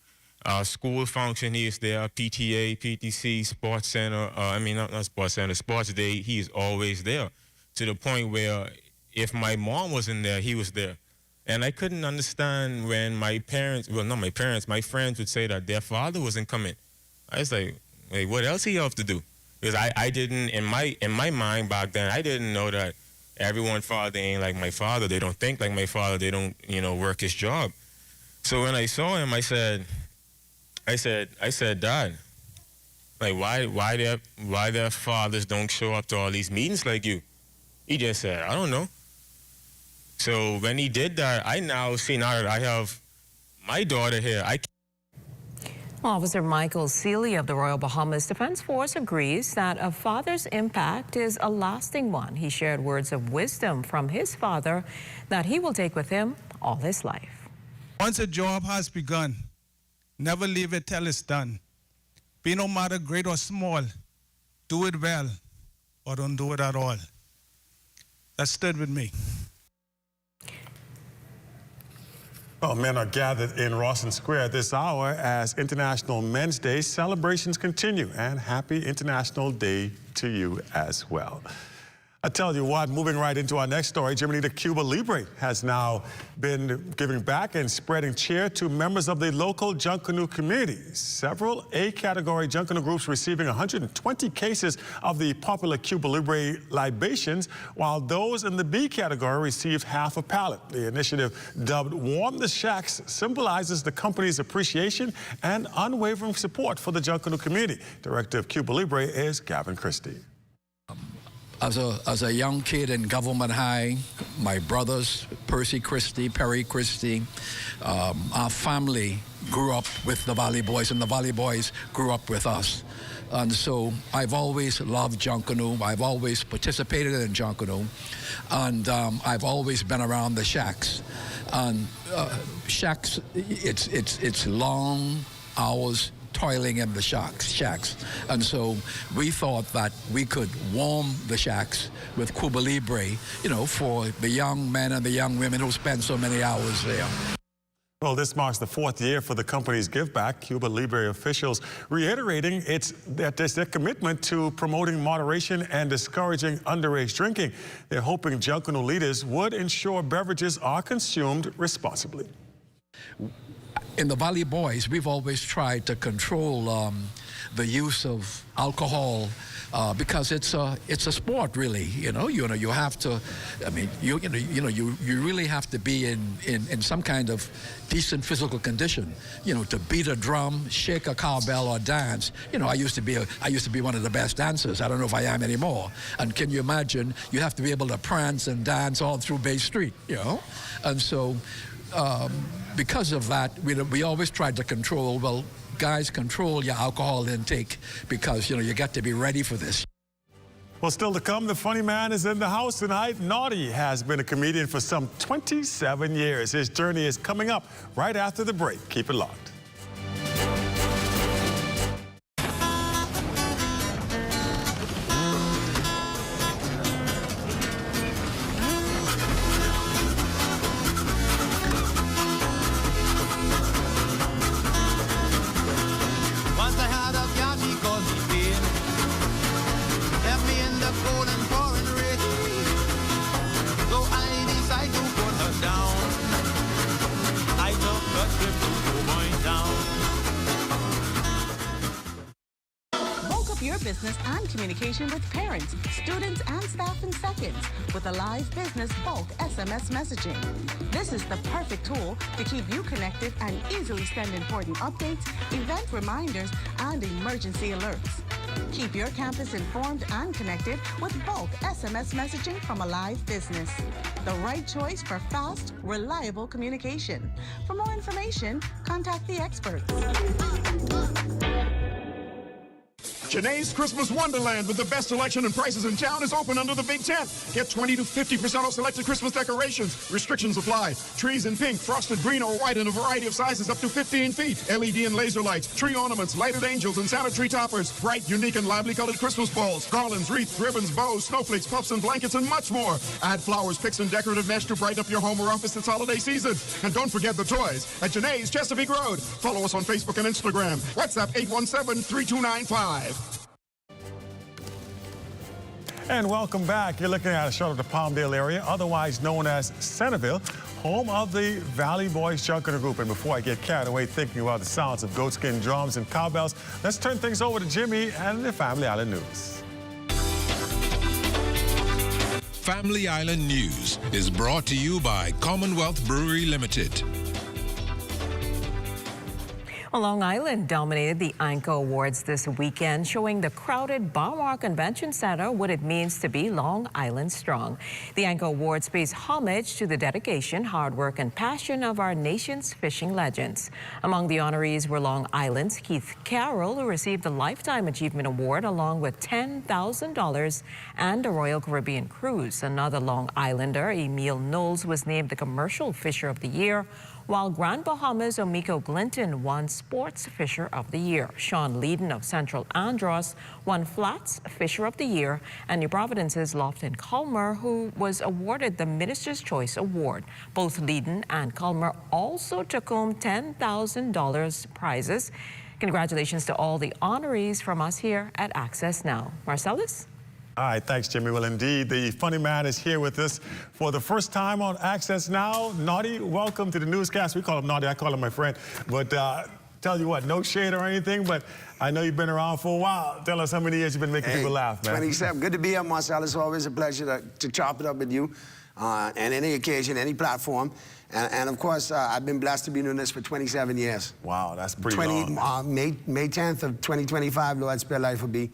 school function, he is there, PTA, PTC, sports center, not sports center, sports day, he's always there. To the point where if my mom wasn't there, he was there. And I couldn't understand when my friends would say that their father wasn't coming. I was like, what else he have to do? Because I didn't, in my mind back then, I didn't know that everyone's father ain't like my father. They don't think like my father. They don't, work his job. So when I saw him, I said, Dad, like why their fathers don't show up to all these meetings like you? He just said, I don't know. So when he did that, I now see, now that I have my daughter here, Officer Michael Seeley of the Royal Bahamas Defense Force agrees that a father's impact is a lasting one. He shared words of wisdom from his father that he will take with him all his life. Once a job has begun, never leave it till it's done. Be no matter great or small, do it well or don't do it at all. That stood with me. Well, men are gathered in Rawson Square this hour as International Men's Day celebrations continue. And happy International Day to you as well. I tell you what, moving right into our next story, Jimmy, the Cuba Libre has now been giving back and spreading cheer to members of the local Junkanno community. Several A-category Junkanno groups receiving 120 cases of the popular Cuba Libre libations, while those in the B category received half a pallet. The initiative, dubbed Warm the Shacks, symbolizes the company's appreciation and unwavering support for the Junkanno community. Director of Cuba Libre is Gavin Christie. As a young kid in Government High, my brothers, Percy Christie, Perry Christie, our family grew up with the Valley Boys, and the Valley Boys grew up with us. And so I've always loved Junkanno. I've always participated in Junkanno, and I've always been around the shacks. And shacks, it's long hours toiling in the shacks. And so we thought that we could warm the shacks with Cuba Libre, you know, for the young men and the young women who spend so many hours there. Well, this marks the 4th year for the company's give back. Cuba Libre officials reiterating their commitment to promoting moderation and discouraging underage drinking. They're hoping Junkanno leaders would ensure beverages are consumed responsibly. In the Valley Boys, we've always tried to control the use of alcohol because it's a sport, really. You have to. I mean, you really have to be in some kind of decent physical condition. To beat a drum, shake a cowbell, or dance. I used to be one of the best dancers. I don't know if I am anymore. And can you imagine? You have to be able to prance and dance all through Bay Street. And so. Because of that, we always tried to control, well, guys, control your alcohol intake because, you got to be ready for this. Well, still to come, the funny man is in the house tonight. Naughty has been a comedian for some 27 years. His journey is coming up right after the break. Keep it locked. Business and communication with parents, students, and staff in seconds with a live business bulk SMS messaging. This is the perfect tool to keep you connected and easily send important updates, event reminders, and emergency alerts. Keep your campus informed and connected with bulk SMS messaging from a live business. The right choice for fast, reliable communication. For more information, contact the experts. Janae's Christmas Wonderland with the best selection and prices in town is open under the Big Tent. Get 20 to 50% off selected Christmas decorations. Restrictions apply. Trees in pink, frosted green or white in a variety of sizes up to 15 feet. LED and laser lights, tree ornaments, lighted angels and Santa tree toppers. Bright, unique and lively colored Christmas balls, garlands, wreaths, ribbons, bows, snowflakes, puffs and blankets and much more. Add flowers, picks and decorative mesh to brighten up your home or office this holiday season. And don't forget the toys at Janae's Chesapeake Road. Follow us on Facebook and Instagram. WhatsApp 817-3295. And welcome back. You're looking at a shot of the Palmdale area, otherwise known as Centerville, home of the Valley Boys Junkanno Group. And before I get carried away thinking about the sounds of goatskin drums and cowbells, let's turn things over to Jimmy and the Family Island News. Family Island News is brought to you by Commonwealth Brewery Limited. Well, Long Island dominated the ANCO Awards this weekend, showing the crowded Bahamar Convention Center what it means to be Long Island strong. The ANCO Awards pays homage to the dedication, hard work, and passion of our nation's fishing legends. Among the honorees were Long Island's Keith Carroll, who received the Lifetime Achievement Award along with $10,000 and a Royal Caribbean cruise. Another Long Islander, Emil Knowles, was named the Commercial Fisher of the Year, while Grand Bahamas' Omiko Glinton won Sports Fisher of the Year. Sean Leeden of Central Andros won Flats Fisher of the Year, and New Providence's Lofton Culmer, who was awarded the Minister's Choice Award. Both Leeden and Culmer also took home $10,000 prizes. Congratulations to all the honorees from us here at Access Now. Marcellus? All right, thanks, Jimmy. Well, indeed, the funny man is here with us for the first time on Access Now. Naughty, welcome to the newscast. We call him Naughty. I call him my friend. But tell you what, no shade or anything, but I know you've been around for a while. Tell us how many years you've been making people laugh, man. 27. Good to be here, Marcel. It's always a pleasure to chop it up with you on any occasion, any platform. And of course, I've been blessed to be doing this for 27 years. Wow, that's pretty long. May 10th of 2025, Lord spare life, will be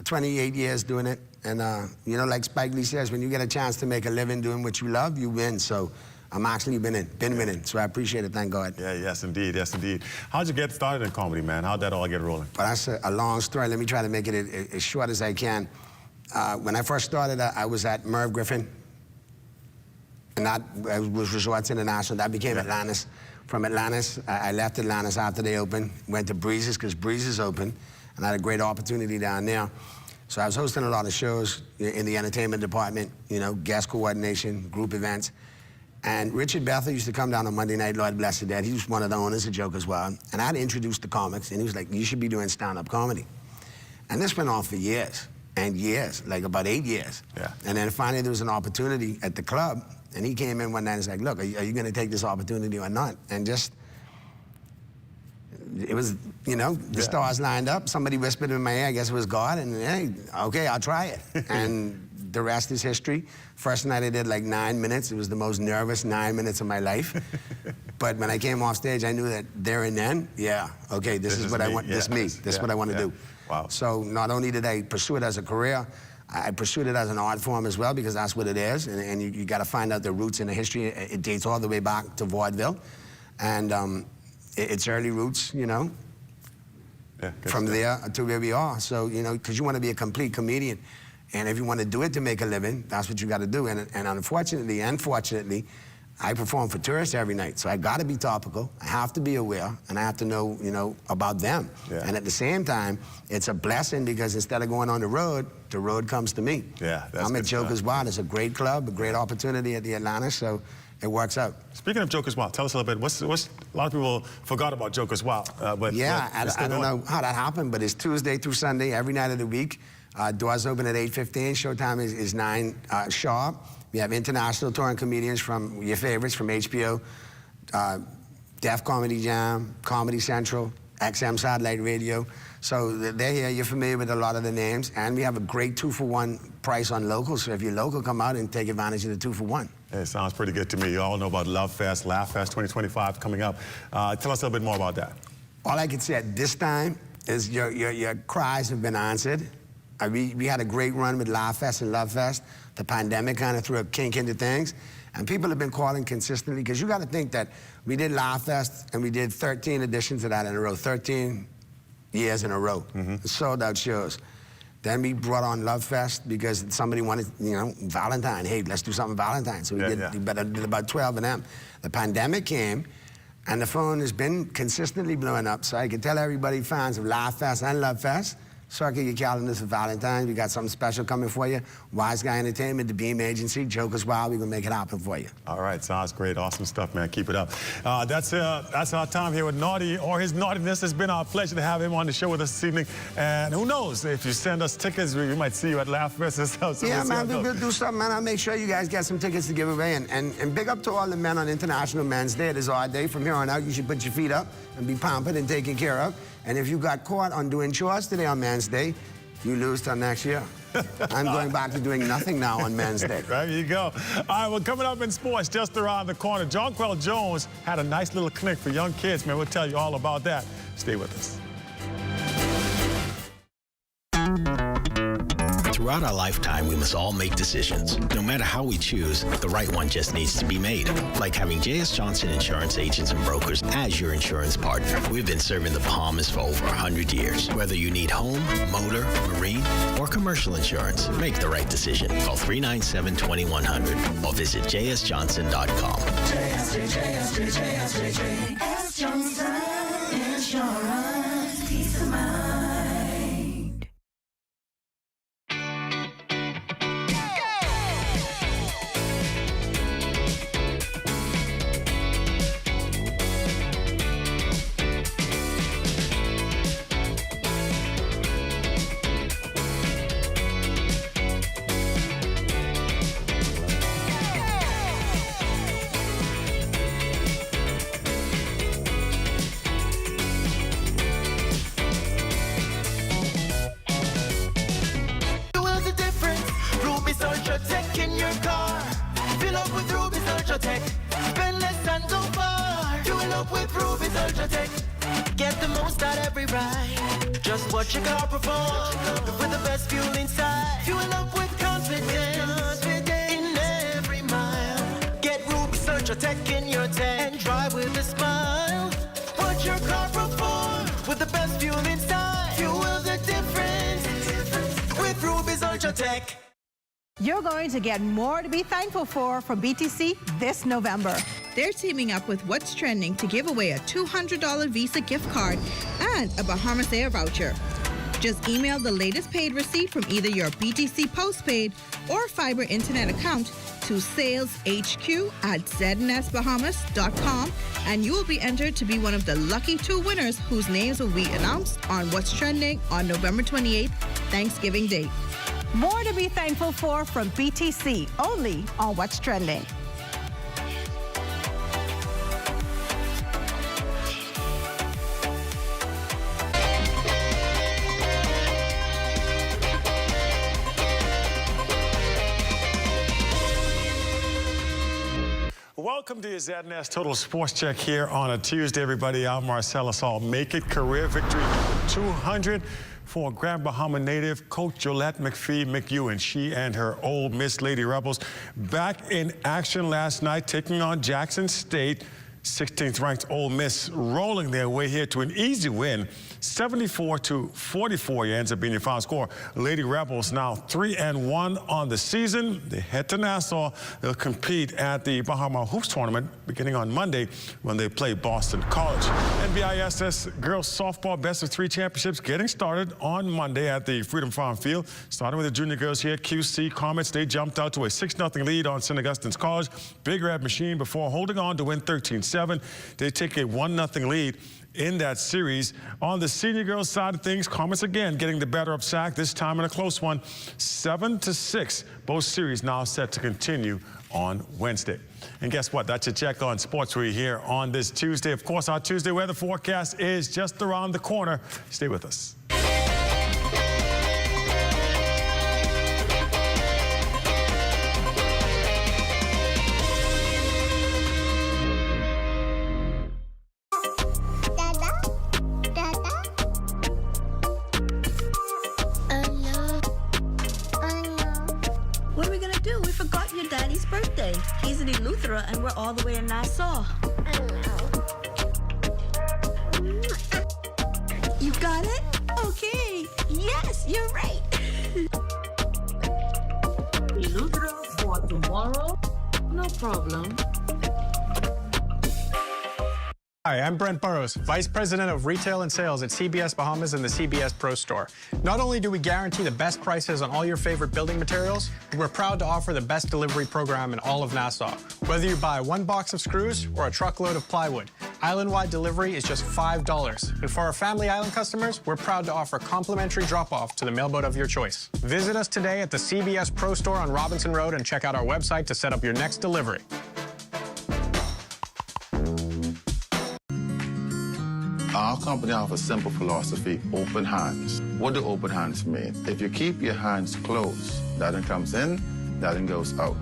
28 years doing it. And, you know, like Spike Lee says, when you get a chance to make a living doing what you love, you win. So I'm actually been winning. So I appreciate it, thank God. Yeah, yes, indeed, yes, indeed. How'd you get started in comedy, man? How'd that all get rolling? Well, that's a long story. Let me try to make it as short as I can. When I first started, I was at Merv Griffin. And that was Resorts International. That became Atlantis. From Atlantis, I left Atlantis after they opened, went to Breezes, because Breezes opened, and I had a great opportunity down there. So I was hosting a lot of shows in the entertainment department, you know, guest coordination, group events. And Richard Bethel used to come down on Monday night, Lord bless his dad. He was one of the owners of Joke as well. And I'd introduced the comics, and he was like, you should be doing stand-up comedy. And this went on for years and years, like about 8 years. Yeah. And then finally there was an opportunity at the club, and he came in one night and was like, look, are you going to take this opportunity or not? And just, it was, you know, the stars lined up. Somebody whispered in my ear, I guess it was God, and hey, okay, I'll try it. And the rest is history. First night I did like 9 minutes. It was the most nervous 9 minutes of my life. But when I came off stage, I knew that there and then, okay, this is what I want, this is what I want to do. Wow. So not only did I pursue it as a career, I pursued it as an art form as well, because that's what it is. And you got to find out the roots and the history. It dates all the way back to vaudeville. And it's early roots, you know, from there to where we are. So, you know, because you want to be a complete comedian. And if you want to do it to make a living, that's what you got to do. And unfortunately and fortunately, I perform for tourists every night. So I got to be topical. I have to be aware, and I have to know, you know, about them. And at the same time, it's a blessing, because instead of going on the road comes to me. Yeah, that's I'm at good Joker's stuff. Wild. It's a great club, a great opportunity at the Atlantis, so it works out. Speaking of Joker's Wild, tell us a little bit. What's a lot of people forgot about Joker's Wild. I don't know how that happened, but it's Tuesday through Sunday, every night of the week. Doors open at 8:15. Showtime is 9 sharp. We have international touring comedians from your favorites, from HBO, Def Comedy Jam, Comedy Central, XM Satellite Radio. So they're here. You're familiar with a lot of the names. And we have a great 2-for-1 price on locals. So if you're local, come out and take advantage of the 2-for-1. It sounds pretty good to me. You all know about Love Fest, Laugh Fest 2025 coming up. Tell us a little bit more about that. All I can say at this time is your cries have been answered. We had a great run with Laugh Fest and Love Fest. The pandemic kind of threw a kink into things. And people have been calling consistently, because you got to think that we did Laugh Fest and we did 13 editions of that in a row, 13 years in a row, sold out shows. Then we brought on Love Fest because somebody wanted, you know, Valentine. Hey, let's do something Valentine. So we did about 12 of them. The pandemic came, and the phone has been consistently blowing up. So I can tell everybody, fans of Laugh Fest and Love Fest, circle your calendars for Valentine's. We got something special coming for you. Wise Guy Entertainment, the Beam Agency, Joker's Wild. We're going to make it happen for you. All right, sounds great. Awesome stuff, man. Keep it up. That's our time here with Naughty, or his naughtiness. It's been our pleasure to have him on the show with us this evening. And who knows, if you send us tickets, we might see you at Laugh Fest or something. Yeah, man, we'll do something, man. I'll make sure you guys get some tickets to give away. And big up to all the men on International Men's Day. It is our day. From here on out, you should put your feet up and be pampered and taken care of. And if you got caught on doing chores today on Men's Day, you lose till next year. I'm going back to doing nothing now on Men's Day. There you go. All right, well, coming up in sports, just around the corner, Jonquel Jones had a nice little clinic for young kids, man. We'll tell you all about that. Stay with us. Throughout our lifetime, we must all make decisions. No matter how we choose, the right one just needs to be made. Like having J.S. Johnson Insurance Agents and Brokers as your insurance partner. We've been serving the Bahamas for over 100 years. Whether you need home, motor, marine, or commercial insurance, make the right decision. Call 397-2100 or visit jsjohnson.com. JS Johnson Insurance, peace of mind. Get the most out every ride. Just watch your car perform with the best fuel inside. Fuel up with confidence in every mile. Get Ruby Ultra Tech in your tank and drive with a smile. Watch your car perform with the best fuel inside. Fuel the difference with Ruby's Ultra Tech. You're going to get more to be thankful for from BTC this November. They're teaming up with What's Trending to give away a $200 Visa gift card and a Bahamas Air voucher. Just email the latest paid receipt from either your BTC postpaid or fiber internet account to saleshq@znsbahamas.com and you will be entered to be one of the lucky 2 winners whose names will be announced on What's Trending on November 28th, Thanksgiving Day. More to be thankful for from BTC, only on What's Trending. Welcome to your ZNS Total Sports Check here on a Tuesday, everybody. I'm Marcellus All. Make it career victory 200 for Grand Bahama native coach Jolette McPhee-McEwen. She and her Ole Miss Lady Rebels back in action last night, taking on Jackson State. 16th ranked Ole Miss rolling their way here to an easy win, 74-44. Ends up being your final score. Lady Rebels now 3-1 on the season. They head to Nassau. They'll compete at the Bahama Hoops Tournament beginning on Monday when they play Boston College. NBISS Girls Softball Best of 3 Championships getting started on Monday at the Freedom Farm Field. Starting with the junior girls here, QC Comets. They jumped out to a 6-0 lead on St. Augustine's College. Big Red Machine before holding on to win 13-7. They take a 1-0 lead in that series. On the senior girls side of things, Comets again getting the better of SAC, this time in a close one, 7-6. Both series now set to continue on Wednesday. And guess what? That's a check on sports for you here on this Tuesday. Of course, our Tuesday weather forecast is just around the corner. Stay with us. And we're all the way in Nassau. You got it? Okay. Yes, you're right. Eleuthera for tomorrow? No problem. Hi, I'm Brent Burrows, Vice President of Retail and Sales at CBS Bahamas and the CBS Pro Store. Not only do we guarantee the best prices on all your favorite building materials, but we're proud to offer the best delivery program in all of Nassau. Whether you buy 1 box of screws or a truckload of plywood, island-wide delivery is just $5. And for our Family Island customers, we're proud to offer complimentary drop-off to the mailboat of your choice. Visit us today at the CBS Pro Store on Robinson Road and check out our website to set up your next delivery. Our company offers a simple philosophy, open hands. What do open hands mean? If you keep your hands closed, nothing comes in, nothing goes out.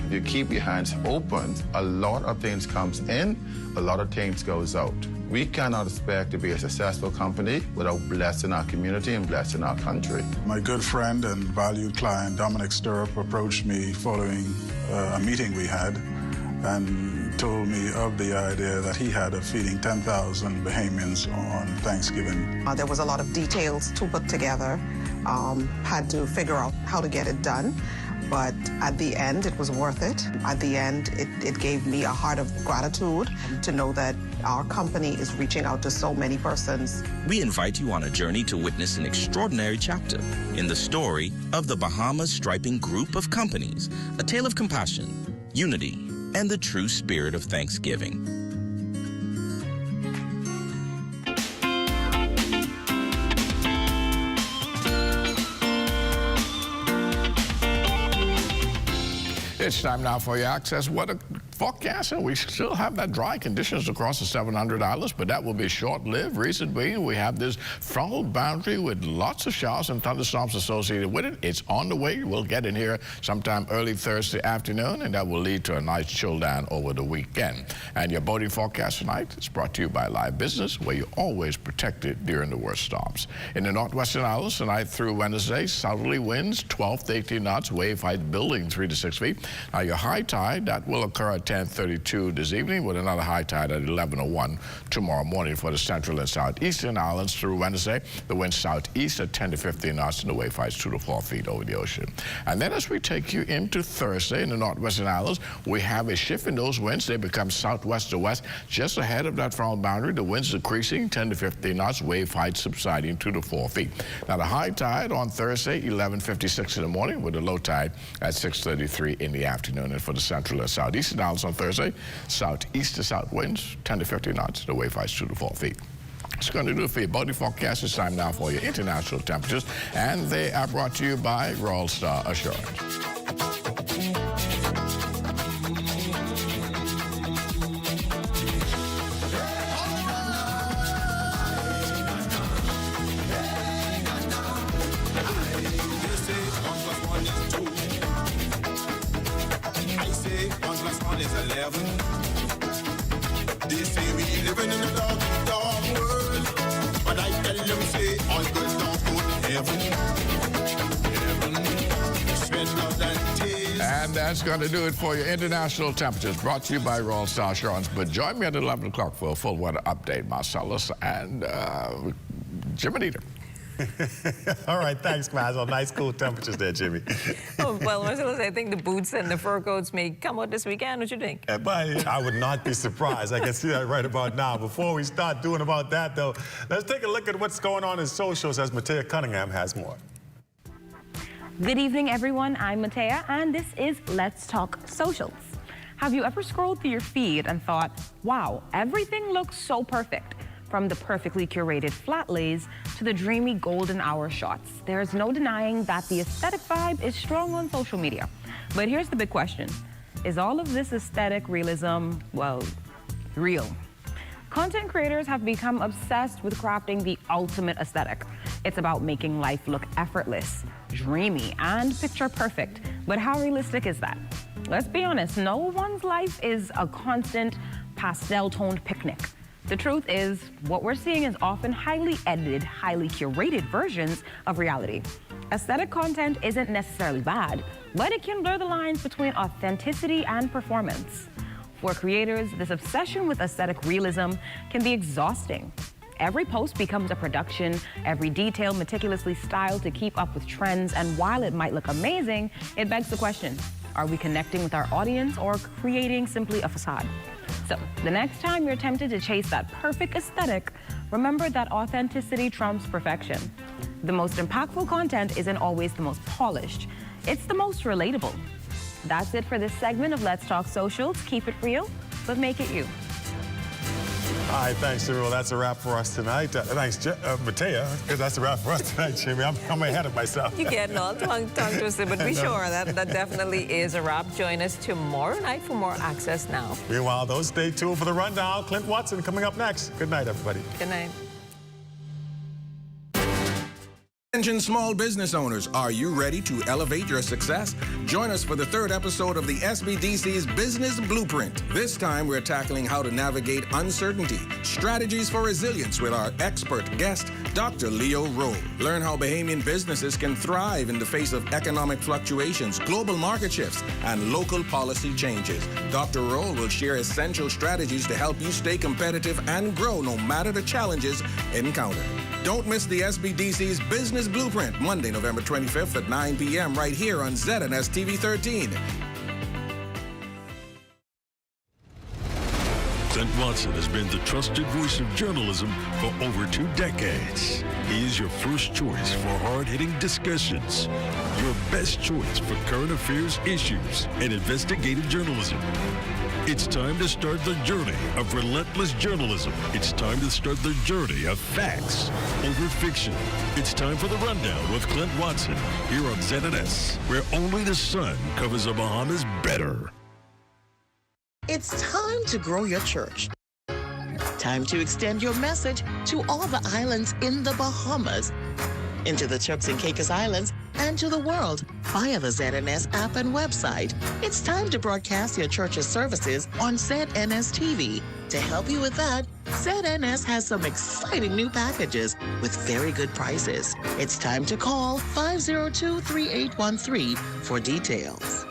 If you keep your hands open, a lot of things comes in, a lot of things goes out. We cannot expect to be a successful company without blessing our community and blessing our country. My good friend and valued client, Dominic Stirrup, approached me following a meeting we had and told me of the idea that he had of feeding 10,000 Bahamians on Thanksgiving. There was a lot of details to put together, had to figure out how to get it done. But at the end, it was worth it. At the end, it gave me a heart of gratitude to know that our company is reaching out to so many persons. We invite you on a journey to witness an extraordinary chapter in the story of the Bahamas Striping Group of Companies, a tale of compassion, unity, and the true spirit of Thanksgiving. It's time now for your access weather forecast, and we still have that dry conditions across the 700 islands, but that will be short-lived. Reason being, we have this frontal boundary with lots of showers and thunderstorms associated with it. It's on the way. We'll get in here sometime early Thursday afternoon, and that will lead to a nice chill down over the weekend. And your boating forecast tonight is brought to you by Live Business, where you're always protected during the worst storms. In the northwestern islands tonight through Wednesday, southerly winds 12 to 18 knots, wave height building 3 to 6 feet. Now your high tide, that will occur at 10:32 this evening, with another high tide at 11:01 tomorrow morning for the central and southeastern islands through Wednesday. The wind southeast at 10 to 15 knots, and the wave heights 2 to 4 feet over the ocean. And then as we take you into Thursday in the northwestern islands, we have a shift in those winds. They become southwest to west just ahead of that frontal boundary. The winds decreasing 10 to 15 knots, wave height subsiding 2 to 4 feet. Now the high tide on Thursday, 11:56 in the morning, with the low tide at 6:33 in the afternoon. And for the central and southeastern islands on Thursday, southeast to south winds 10 to 15 knots, the wave heights 2 to 4 feet. It's going to do it for your boating forecast. It's time now for your international temperatures, and they are brought to you by Royal Star Assurance. They say we living in a dark, dark world, but I tell them, say, all good don't go to heaven. Sweat, blood, and tears. And that's going to do it for your international temperatures, brought to you by Royal Star Assurance. But join me at 11 o'clock for a full weather update, Marcellus and Jiminita. All right, thanks, Mazel. Nice cool temperatures there, Jimmy. Oh, well, Marcellus, I think the boots and the fur coats may come out this weekend. What do you think? But I would not be surprised. I can see that right about now. Before we start doing about that, though, let's take a look at what's going on in socials as Matea Cunningham has more. Good evening, everyone. I'm Matea, and this is Let's Talk Socials. Have you ever scrolled through your feed and thought, wow, everything looks so perfect? From the perfectly curated flat lays to the dreamy golden hour shots, there's no denying that the aesthetic vibe is strong on social media. But here's the big question. Is all of this aesthetic realism, well, real? Content creators have become obsessed with crafting the ultimate aesthetic. It's about making life look effortless, dreamy, and picture perfect. But how realistic is that? Let's be honest, no one's life is a constant pastel-toned picnic. The truth is, what we're seeing is often highly edited, highly curated versions of reality. Aesthetic content isn't necessarily bad, but it can blur the lines between authenticity and performance. For creators, this obsession with aesthetic realism can be exhausting. Every post becomes a production, every detail meticulously styled to keep up with trends, and while it might look amazing, it begs the question, are we connecting with our audience or creating simply a facade? So, the next time you're tempted to chase that perfect aesthetic, remember that authenticity trumps perfection. The most impactful content isn't always the most polished. It's the most relatable. That's it for this segment of Let's Talk Socials. Keep it real, but make it you. All right, thanks, Jimmy. Well, that's a wrap for us tonight. Thanks, Matea, because that's a wrap for us tonight, Jimmy. I'm ahead of myself. You're getting all tongue twisted, but be sure that definitely is a wrap. Join us tomorrow night for more Access Now. Meanwhile, those stay tuned for the rundown. Clint Watson coming up next. Good night, everybody. Good night. Attention small business owners, are you ready to elevate your success? Join us for the 3rd episode of the SBDC's Business Blueprint. This time we're tackling how to navigate uncertainty, strategies for resilience with our expert guest, Dr. Leo Rowe. Learn how Bahamian businesses can thrive in the face of economic fluctuations, global market shifts, and local policy changes. Dr. Rowe will share essential strategies to help you stay competitive and grow no matter the challenges encountered. Don't miss the SBDC's Business Blueprint, Monday, November 25th at 9 p.m. right here on ZNS TV 13. Clint Watson has been the trusted voice of journalism for over 2 decades. He is your first choice for hard-hitting discussions, your best choice for current affairs issues and investigative journalism. It's time to start the journey of relentless journalism. It's time to start the journey of facts over fiction. It's time for the Rundown with Clint Watson here on ZNS, where only the sun covers the Bahamas better. It's time to grow your church. Time to extend your message to all the islands in the Bahamas, into the Turks and Caicos Islands, and to the world via the ZNS app and website. It's time to broadcast your church's services on ZNS TV. To help you with that, ZNS has some exciting new packages with very good prices. It's time to call 502-3813 for details.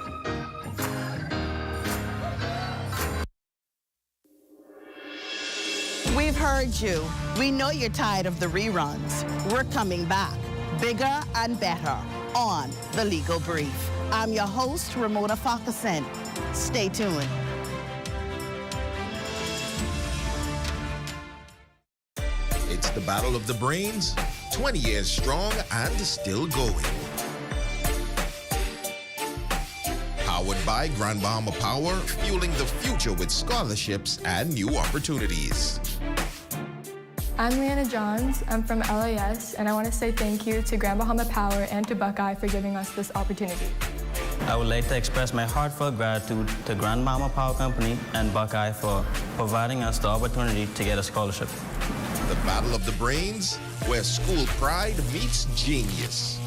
We've heard you. We know you're tired of the reruns. We're coming back, bigger and better, on The Legal Brief. I'm your host, Ramona Farquharson. Stay tuned. It's the Battle of the Brains, 20 years strong and still going. Powered by Grand Bahama Power, fueling the future with scholarships and new opportunities. I'm Leanna Johns. I'm from LAS, and I want to say thank you to Grand Bahama Power and to Buckeye for giving us this opportunity. I would like to express my heartfelt gratitude to Grand Bahama Power Company and Buckeye for providing us the opportunity to get a scholarship. The Battle of the Brains, where school pride meets genius.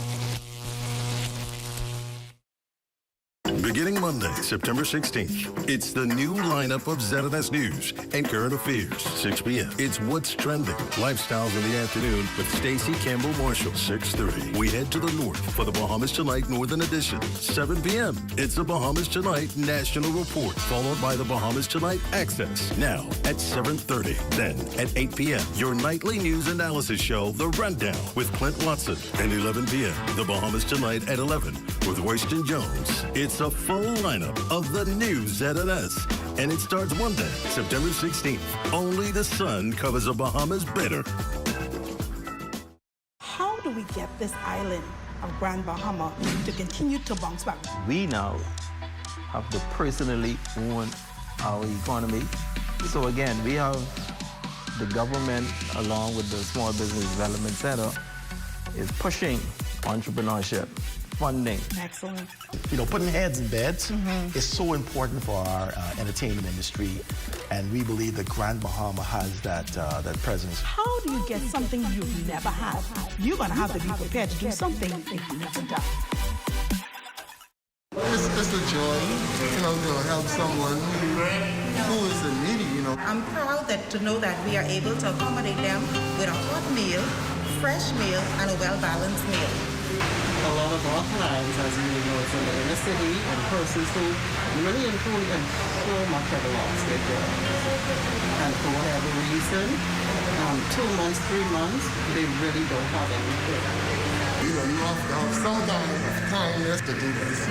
Beginning Monday, September 16th, it's the new lineup of ZNS News and Current Affairs, 6 p.m. It's What's Trending, Lifestyles in the Afternoon with Stacey Campbell Marshall, 6:30. We head to the north for the Bahamas Tonight Northern Edition, 7 p.m. It's the Bahamas Tonight National Report, followed by the Bahamas Tonight Access, now at 7:30. Then at 8 p.m., your nightly news analysis show, The Rundown with Clint Watson, and 11 p.m., the Bahamas Tonight at 11 with Jonquel Jones. It's a full lineup of the new ZNS, and it starts Monday, September 16th. Only the sun covers the Bahamas better. How do we get this island of Grand Bahama to continue to bounce back? We now have to personally own our economy. So again, we have the government along with the Small Business Development Center is pushing entrepreneurship, funding. Excellent. You know, putting heads in beds is so important for our entertainment industry, and we believe that Grand Bahama has that presence. How do you get something you've never had? You're going to have to be prepared to do something that you've never done. It's a joy, you know, to help someone who is in need, you know. I'm proud to know that we are able to accommodate them with a hot meal, fresh meal, and a well-balanced meal. A lot of our clients, as you know, it's in the inner city and persons who really and truly and so much have lost their jobs. And for whatever reason, 2 months, 3 months, they really don't have anything. You know, you have to have some kind of kindness to do this.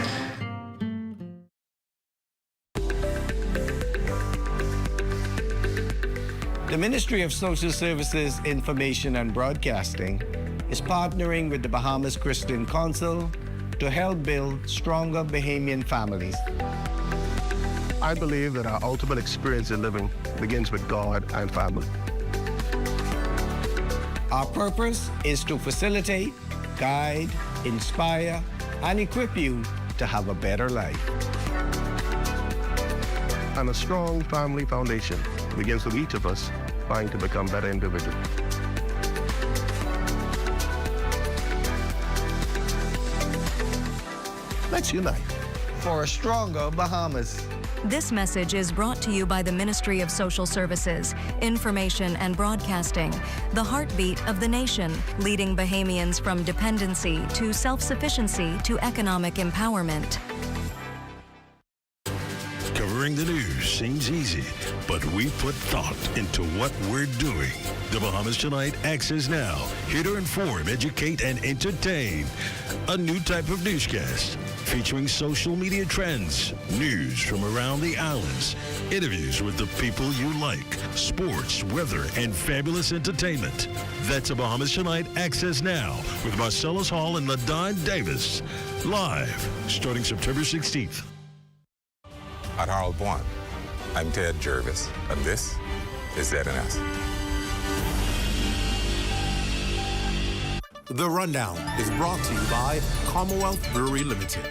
The Ministry of Social Services, Information and Broadcasting is partnering with the Bahamas Christian Council to help build stronger Bahamian families. I believe that our ultimate experience in living begins with God and family. Our purpose is to facilitate, guide, inspire, and equip you to have a better life. And a strong family foundation begins with each of us trying to become better individuals. Let's unite. For a stronger Bahamas. This message is brought to you by the Ministry of Social Services, Information and Broadcasting, the heartbeat of the nation, leading Bahamians from dependency to self-sufficiency to economic empowerment. Covering the news seems easy, but we put thought into what we're doing. The Bahamas Tonight Access Now, here to inform, educate, and entertain. A new type of newscast featuring social media trends, news from around the islands, interviews with the people you like, sports, weather, and fabulous entertainment. That's a Bahamas Tonight Access Now with Marcellus Hall and LaDon Davis. Live, starting September 16th. At Harold One, I'm Ted Jervis, and this is ZNS. The Rundown is brought to you by Commonwealth Brewery Limited.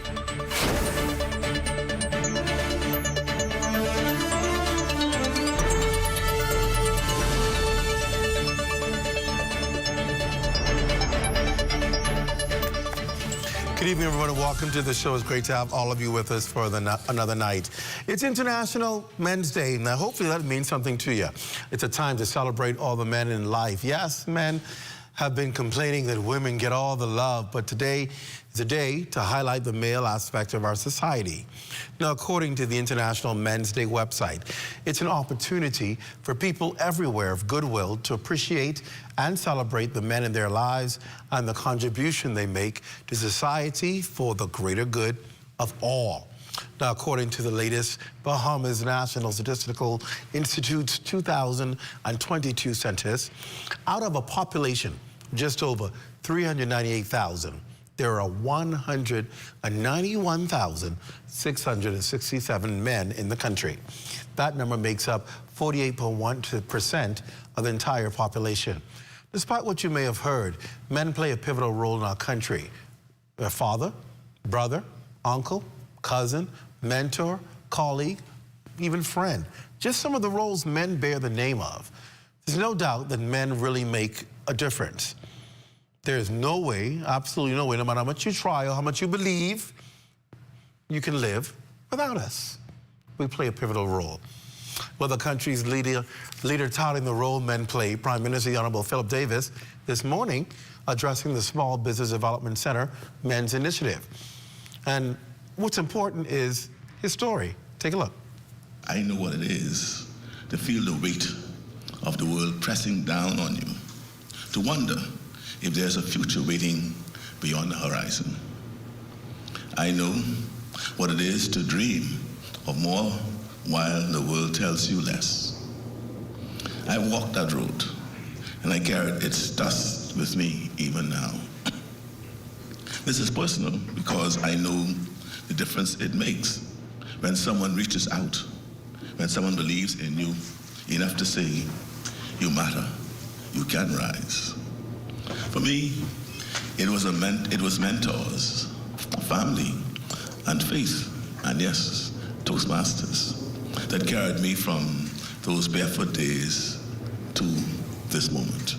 Good evening, everyone, and welcome to the show. It's great to have all of you with us for another night. It's International Men's Day. Now, hopefully that means something to you. It's a time to celebrate all the men in life. Yes, men have been complaining that women get all the love, but today is a day to highlight the male aspect of our society. Now, according to the International Men's Day website, it's an opportunity for people everywhere of goodwill to appreciate and celebrate the men in their lives and the contribution they make to society for the greater good of all. Now, according to the latest Bahamas National Statistical Institute's 2022 census, out of a population just over 398,000, there are 191,667 men in the country. That number makes up 48.1% of the entire population. Despite what you may have heard, men play a pivotal role in our country. A father, brother, uncle, cousin, mentor, colleague, even friend. Just some of the roles men bear the name of. There's no doubt that men really make a difference. There's no way, absolutely no way, no matter how much you try or how much you believe, you can live without us. We play a pivotal role. Well, the country's leader touting the role men play, Prime Minister the Honorable Philip Davis, this morning addressing the Small Business Development Center Men's Initiative. And what's important is his story. Take a look. I know what it is to feel the weight of the world pressing down on you, to wonder if there's a future waiting beyond the horizon. I know what it is to dream of more while the world tells you less. I've walked that road, and I carried its dust with me even now. This is personal because I know the difference it makes when someone reaches out, when someone believes in you enough to say, you matter, you can rise. For me, it was mentors, family, and faith, and yes, Toastmasters, that carried me from those barefoot days to this moment.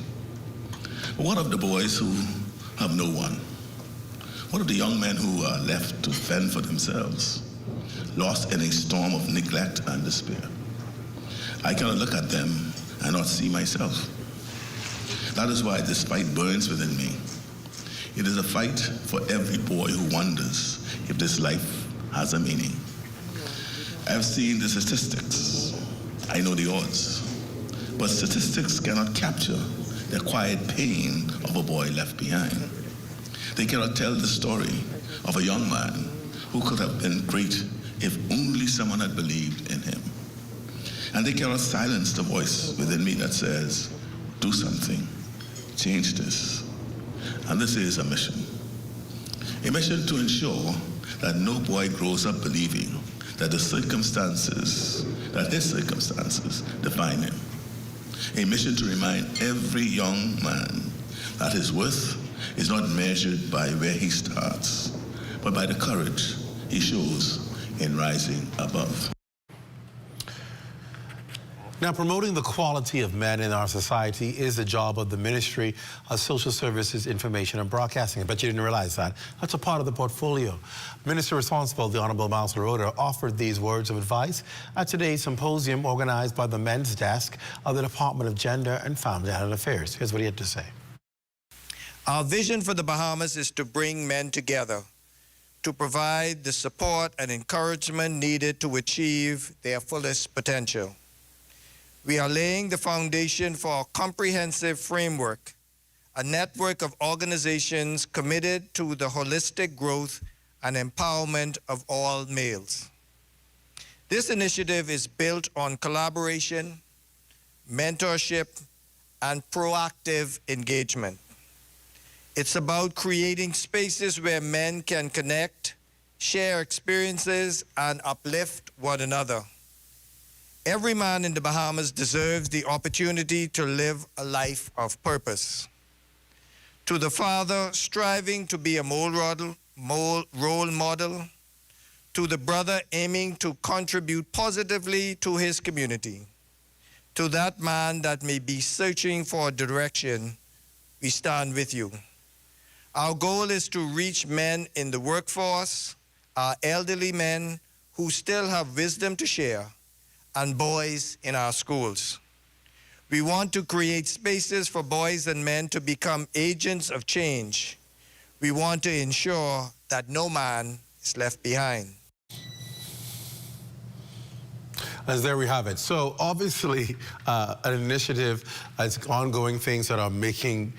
But what of the boys who have no one? What of the young men who are left to fend for themselves, lost in a storm of neglect and despair? I cannot look at them and not see myself. That is why this fight burns within me. It is a fight for every boy who wonders if this life has a meaning. I've seen the statistics. I know the odds. But statistics cannot capture the quiet pain of a boy left behind. They cannot tell the story of a young man who could have been great if only someone had believed in him. And they cannot silence the voice within me that says, do something, change this. And this is a mission to ensure that no boy grows up believing that his circumstances define him. A mission to remind every young man that his worth is not measured by where he starts, but by the courage he shows in rising above. Now, promoting the quality of men in our society is the job of the Ministry of Social Services, Information and Broadcasting. I bet you didn't realize that. That's a part of the portfolio. Minister responsible, the Honorable Miles Roeder, offered these words of advice at today's symposium organized by the Men's Desk of the Department of Gender and Family Affairs. Here's what he had to say. Our vision for the Bahamas is to bring men together, to provide the support and encouragement needed to achieve their fullest potential. We are laying the foundation for a comprehensive framework, a network of organizations committed to the holistic growth and empowerment of all males. This initiative is built on collaboration, mentorship, and proactive engagement. It's about creating spaces where men can connect, share experiences, and uplift one another. Every man in the Bahamas deserves the opportunity to live a life of purpose. To the father striving to be a role model, to the brother aiming to contribute positively to his community, to that man that may be searching for a direction, we stand with you. Our goal is to reach men in the workforce, our elderly men who still have wisdom to share, and boys in our schools. We want to create spaces for boys and men to become agents of change. We want to ensure that no man is left behind. As there we have it. So obviously an initiative, ongoing things that are making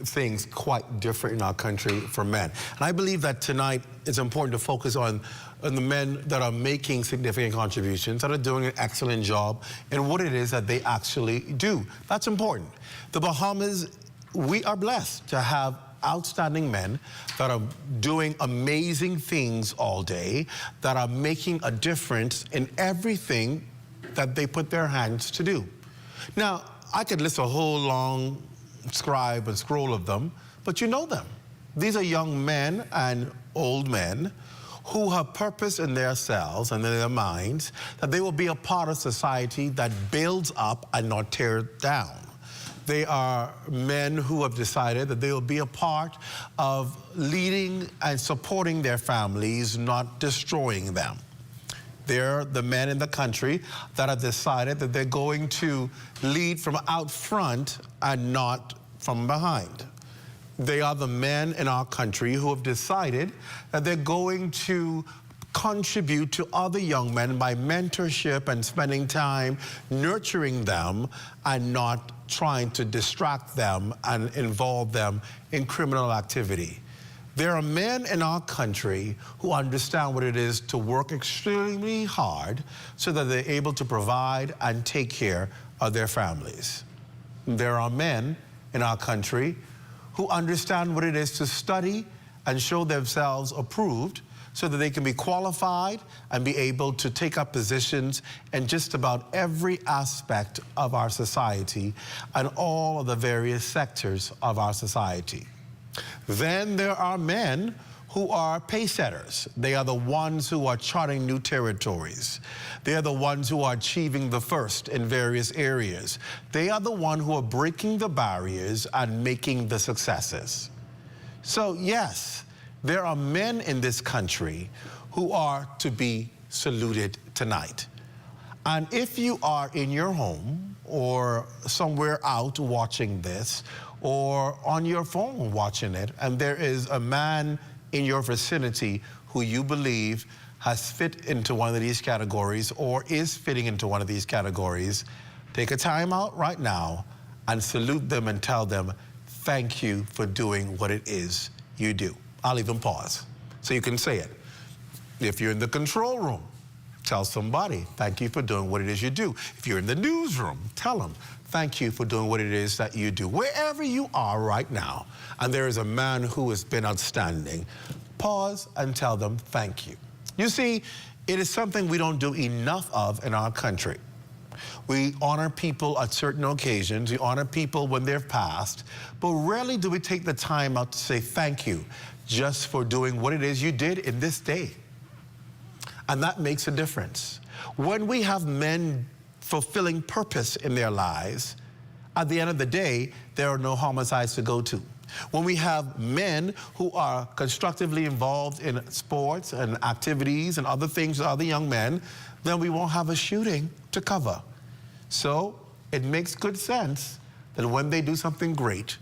things quite different in our country for men. And I believe that tonight it's important to focus on the men that are making significant contributions, that are doing an excellent job in what it is that they actually do. That's important. The Bahamas, we are blessed to have outstanding men that are doing amazing things all day, that are making a difference in everything that they put their hands to do. Now, I could list a whole long scribe and scroll of them, but you know them. These are young men and old men who have purpose in themselves and in their minds that they will be a part of society that builds up and not tear down. They are men who have decided that they will be a part of leading and supporting their families, not destroying them. They're the men in the country that have decided that they're going to lead from out front and not from behind. They are the men in our country who have decided that they're going to contribute to other young men by mentorship and spending time nurturing them and not trying to distract them and involve them in criminal activity. There are men in our country who understand what it is to work extremely hard so that they're able to provide and take care of their families. There are men in our country who understand what it is to study and show themselves approved so that they can be qualified and be able to take up positions in just about every aspect of our society and all of the various sectors of our society. Then there are men who are pace setters. They are the ones who are charting new territories. They are the ones who are achieving the first in various areas. They are the ones who are breaking the barriers and making the successes. So yes, there are men in this country who are to be saluted tonight. And if you are in your home or somewhere out watching this or on your phone watching it, and there is a man in your vicinity who you believe has fit into one of these categories or is fitting into one of these categories, take a time out right now and salute them and tell them, thank you for doing what it is you do. I'll even pause so you can say it. If you're in the control room, tell somebody, thank you for doing what it is you do. If you're in the newsroom, tell them, thank you for doing what it is that you do. Wherever you are right now, and there is a man who has been outstanding, pause and tell them thank you. You see, it is something we don't do enough of in our country. We honor people at certain occasions, we honor people when they've passed, but rarely do we take the time out to say thank you just for doing what it is you did in this day. And that makes a difference. When we have men fulfilling purpose in their lives, at the end of the day, there are no homicides to go to. When we have men who are constructively involved in sports and activities and other things with other young men, then we won't have a shooting to cover. So it makes good sense that when they do something great,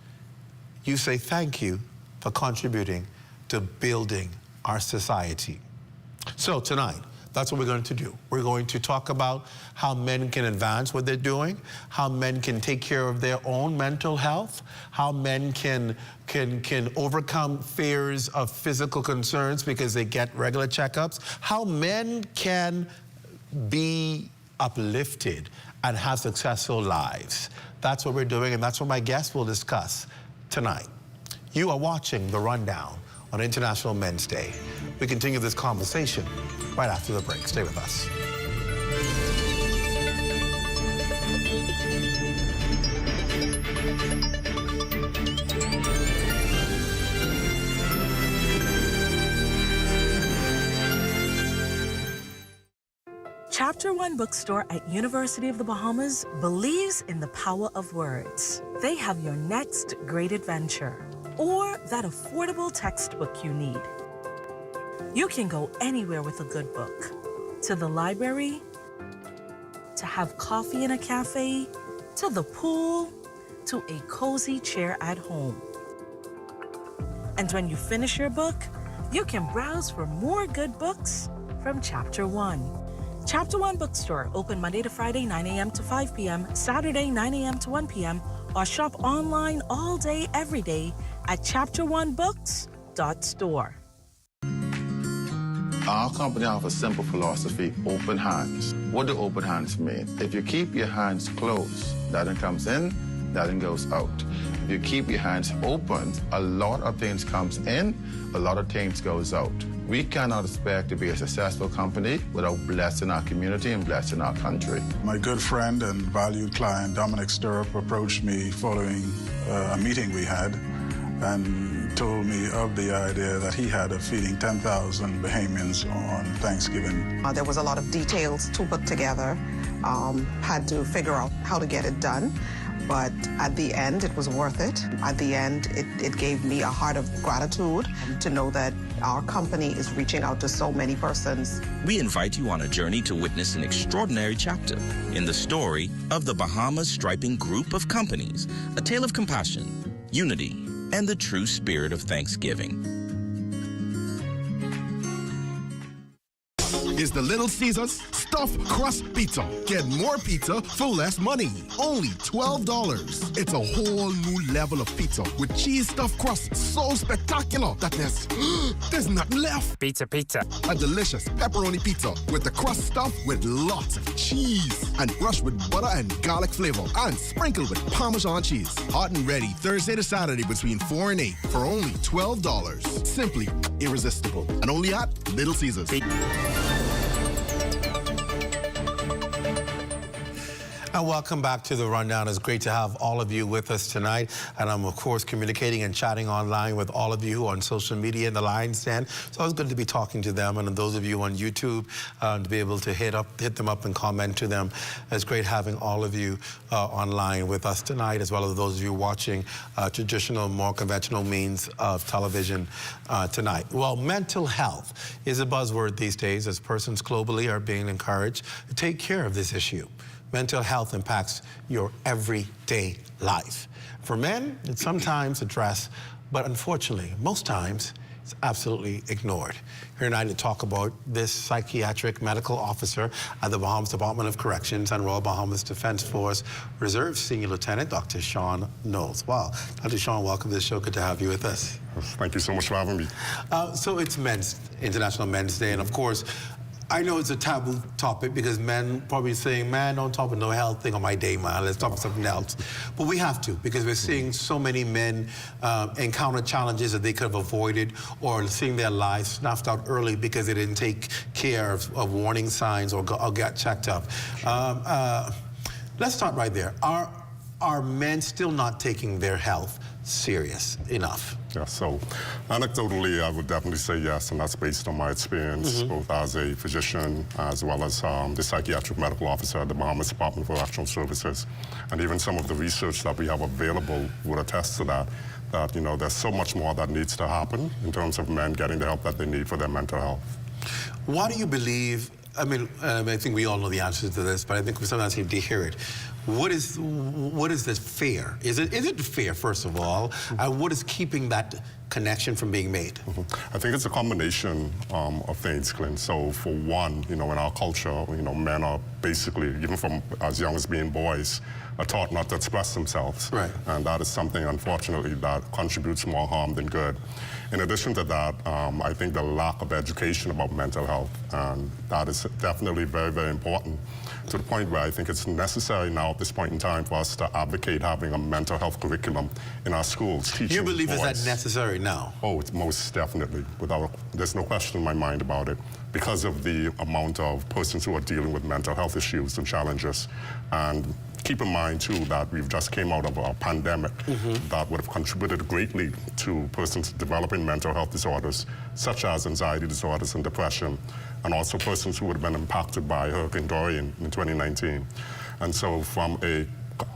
you say thank you for contributing to building our society. So tonight, that's what we're going to do. We're going to talk about how men can advance what they're doing, how men can take care of their own mental health, how men can overcome fears of physical concerns because they get regular checkups, how men can be uplifted and have successful lives. That's what we're doing, and that's what my guests will discuss tonight. You are watching The Rundown on International Men's Day. We continue this conversation right after the break. Stay with us. Chapter 1 Bookstore at University of the Bahamas believes in the power of words. They have your next great adventure or that affordable textbook you need. You can go anywhere with a good book. To the library, to have coffee in a cafe, to the pool, to a cozy chair at home. And when you finish your book, you can browse for more good books from Chapter 1. Chapter 1 Bookstore, open Monday to Friday, 9 a.m. to 5 p.m., Saturday, 9 a.m. to 1 p.m., or shop online all day, every day at chapter1books.store. Our company offers a simple philosophy, open hands. What do open hands mean? If you keep your hands closed, nothing comes in, nothing goes out. If you keep your hands open, a lot of things comes in, a lot of things goes out. We cannot expect to be a successful company without blessing our community and blessing our country. My good friend and valued client, Dominic Stirrup, approached me following a meeting we had and told me of the idea that he had of feeding 10,000 Bahamians on Thanksgiving. There was a lot of details to put together, had to figure out how to get it done. But at the end, it was worth it. At the end, it gave me a heart of gratitude to know that our company is reaching out to so many persons. We invite you on a journey to witness an extraordinary chapter in the story of the Bahamas Striping Group of Companies, a tale of compassion, unity, and the true spirit of Thanksgiving. Is the Little Caesars Stuffed Crust Pizza. Get more pizza for less money. Only $12. It's a whole new level of pizza with cheese stuffed crust so spectacular that there's nothing left. Pizza. A delicious pepperoni pizza with the crust stuffed with lots of cheese and brushed with butter and garlic flavor and sprinkled with Parmesan cheese. Hot and ready Thursday to Saturday between 4 and 8 for only $12. Simply irresistible. And only at Little Caesars. And welcome back to The Rundown. It's great to have all of you with us tonight. And I'm, of course, communicating and chatting online with all of you on social media in the Lions Den. So it's good to be talking to them. And those of you on YouTube, to be able to hit them up and comment to them. It's great having all of you online with us tonight, as well as those of you watching traditional, more conventional means of television tonight. Well, mental health is a buzzword these days as persons globally are being encouraged to take care of this issue. Mental health impacts your everyday life. For men, it's sometimes addressed, but unfortunately, most times, it's absolutely ignored. Here tonight to talk about this psychiatric medical officer at the Bahamas Department of Corrections and Royal Bahamas Defense Force Reserve Senior Lieutenant Dr. Sean Knowles. Wow, Dr. Sean, welcome to the show. Good to have you with us. Thank you so much for having me. So it's International Men's Day, and of course, I know it's a taboo topic because men probably saying, man, don't talk about no health thing on my day, man. Let's talk about something else. But we have to because we're seeing so many men encounter challenges that they could have avoided or seeing their lives snuffed out early because they didn't take care of warning signs or got checked up. Let's start right there. Are men still not taking their health serious enough? Yeah, so anecdotally, I would definitely say yes, and that's based on my experience, both as a physician as well as the psychiatric medical officer at the Bahamas Department of Correctional Services. And even some of the research that we have available would attest to that, you know, there's so much more that needs to happen in terms of men getting the help that they need for their mental health. Why do you believe, I mean, I think we all know the answers to this, but I think we sometimes need to hear it. What is this fear? Is it fear, first of all? And what is keeping that connection from being made? I think it's a combination of things, Clint. So for one, you know, in our culture, you know, men are basically, even from as young as being boys, are taught not to express themselves. Right. And that is something, unfortunately, that contributes more harm than good. In addition to that, I think the lack of education about mental health, and that is definitely very, very important, to the point where I think it's necessary now at this point in time for us to advocate having a mental health curriculum in our schools. You believe is that necessary now? Oh, it's most definitely. There's no question in my mind about it, because of the amount of persons who are dealing with mental health issues and challenges. And keep in mind, too, that we've just came out of a pandemic that would have contributed greatly to persons developing mental health disorders, such as anxiety disorders and depression, and also persons who would have been impacted by Hurricane Dorian in 2019. And so from at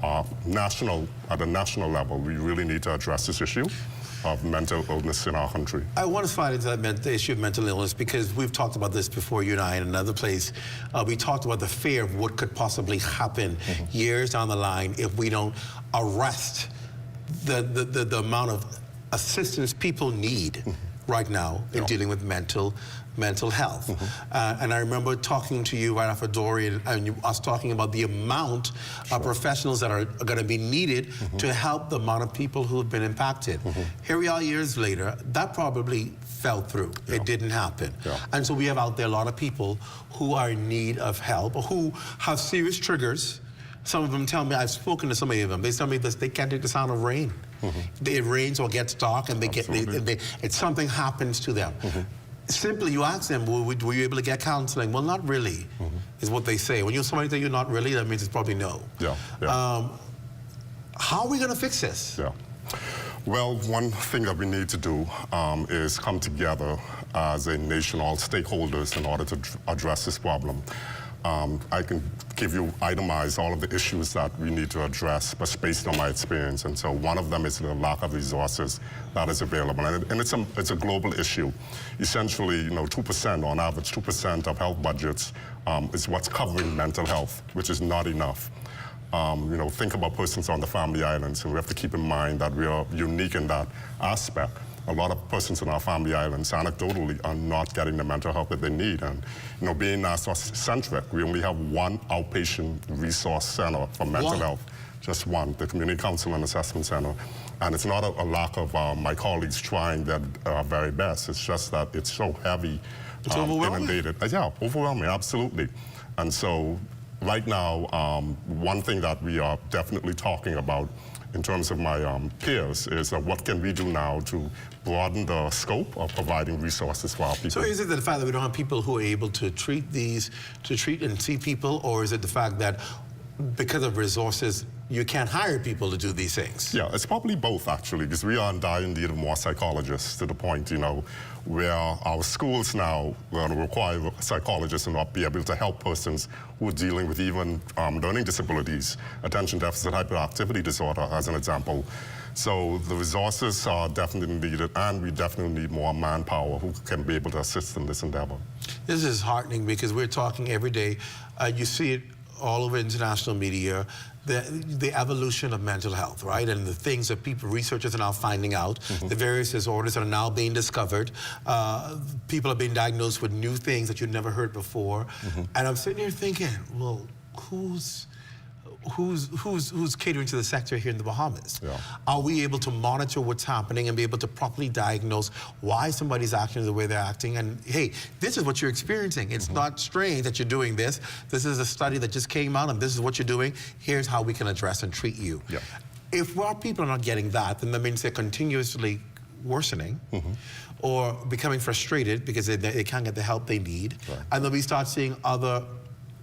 a national level, we really need to address this issue of mental illness in our country. I want to slide into the issue of mental illness, because we've talked about this before, you and I, in another place. We talked about the fear of what could possibly happen years down the line if we don't arrest the amount of assistance people need right now in dealing with mental health. And I remember talking to you right after Dorian, and us talking about the amount of professionals that are going to be needed to help the amount of people who have been impacted. Here we are years later, that probably fell through. It didn't happen. And so we have out there a lot of people who are in need of help, or who have serious triggers. Some of them tell me, I've spoken to so many of them, they tell me this, they can't take the sound of rain. It rains or gets dark, and something happens to them. Simply, you ask them, were you able to get counseling? Well, not really, is what they say. When somebody tell you not really, that means it's probably no. How are we going to fix this? Well, one thing that we need to do is come together as a nation, all stakeholders, in order to address this problem. I can give you, itemize all of the issues that we need to address, but based on my experience. And so one of them is the lack of resources that is available. And it's a global issue. Essentially, you know, 2%, on average, 2% of health budgets is what's covering mental health, which is not enough. You know, think about persons on the Family Islands, and we have to keep in mind that we are unique in that aspect. A lot of persons in our Family Islands, anecdotally, are not getting the mental health that they need. And, you know, being Nassau-centric, we only have one outpatient resource center for mental health. Just one, the Community Counsel and Assessment Center. And it's not a lack of my colleagues trying their very best. It's just that it's so heavy, inundated. Yeah, overwhelming, absolutely. And so right now, one thing that we are definitely talking about in terms of my peers is what can we do now to broaden the scope of providing resources for our people. So is it the fact that we don't have people who are able to treat and see people, or is it the fact that because of resources, you can't hire people to do these things? Yeah, it's probably both, actually, because we are in dire need of more psychologists, to the point, you know, where our schools now require psychologists and not be able to help persons who are dealing with even learning disabilities, attention deficit hyperactivity disorder, as an example. So the resources are definitely needed, and we definitely need more manpower who can be able to assist in this endeavor. This is heartening, because we're talking every day. You see it all over international media, the evolution of mental health, right? And the things that researchers are now finding out, the various disorders that are now being discovered. People are being diagnosed with new things that you'd never heard before. And I'm sitting here thinking, well, who's catering to the sector here in the Bahamas? Are we able to monitor what's happening and be able to properly diagnose why somebody's acting the way they're acting? And hey, this is what you're experiencing. It's not strange that you're doing this. This is a study that just came out, and this is what you're doing. Here's how we can address and treat you. If our people are not getting that, then that means they're continuously worsening or becoming frustrated because they can't get the help they need. And then we start seeing other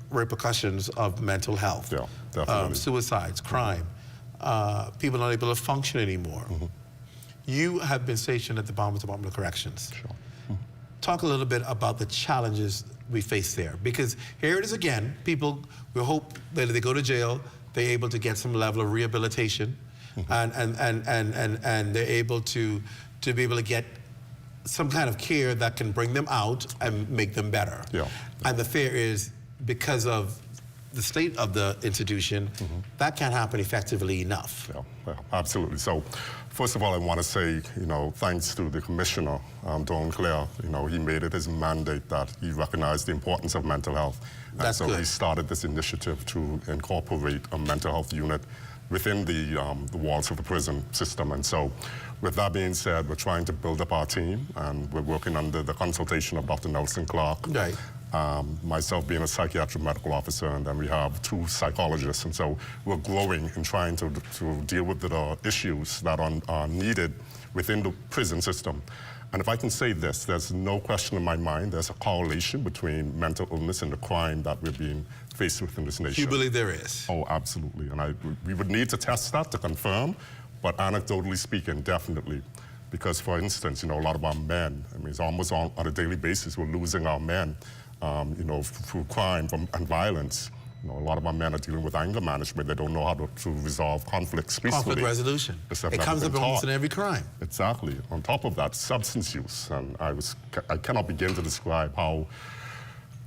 repercussions of mental health. Suicides, crime, people not able to function anymore. You have been stationed at the Bahamas Department of Corrections. Sure. Talk a little bit about the challenges we face there, because here it is again, people, we hope that if they go to jail, they're able to get some level of rehabilitation, and they're able to be able to get some kind of care that can bring them out and make them better. Yeah. And the fear is, because of the state of the institution, that can't happen effectively enough. Yeah, absolutely. So, first of all, I want to say, thanks to the Commissioner, Jonquel, he made it his mandate that he recognized the importance of mental health. And That's so good. he started this initiative to incorporate a mental health unit within the walls of the prison system. And so, with that being said, we're trying to build up our team, and we're working under the consultation of Dr. Nelson Clark. Right. Myself being a psychiatric medical officer, and then we have 2 psychologists. And so we're growing and trying to deal with the issues that are needed within the prison system. And if I can say this, there's no question in my mind, there's a correlation between mental illness and the crime that we're being faced with in this nation. You believe there is? Oh, absolutely. And we would need to test that to confirm, but anecdotally speaking, definitely. Because, for instance, a lot of our men, it's almost on a daily basis, we're losing our men, through crime and violence. A lot of our men are dealing with anger management. They don't know how to resolve conflicts peacefully. Conflict resolution. It comes up almost in every crime. Exactly. On top of that, substance use. And I cannot begin to describe how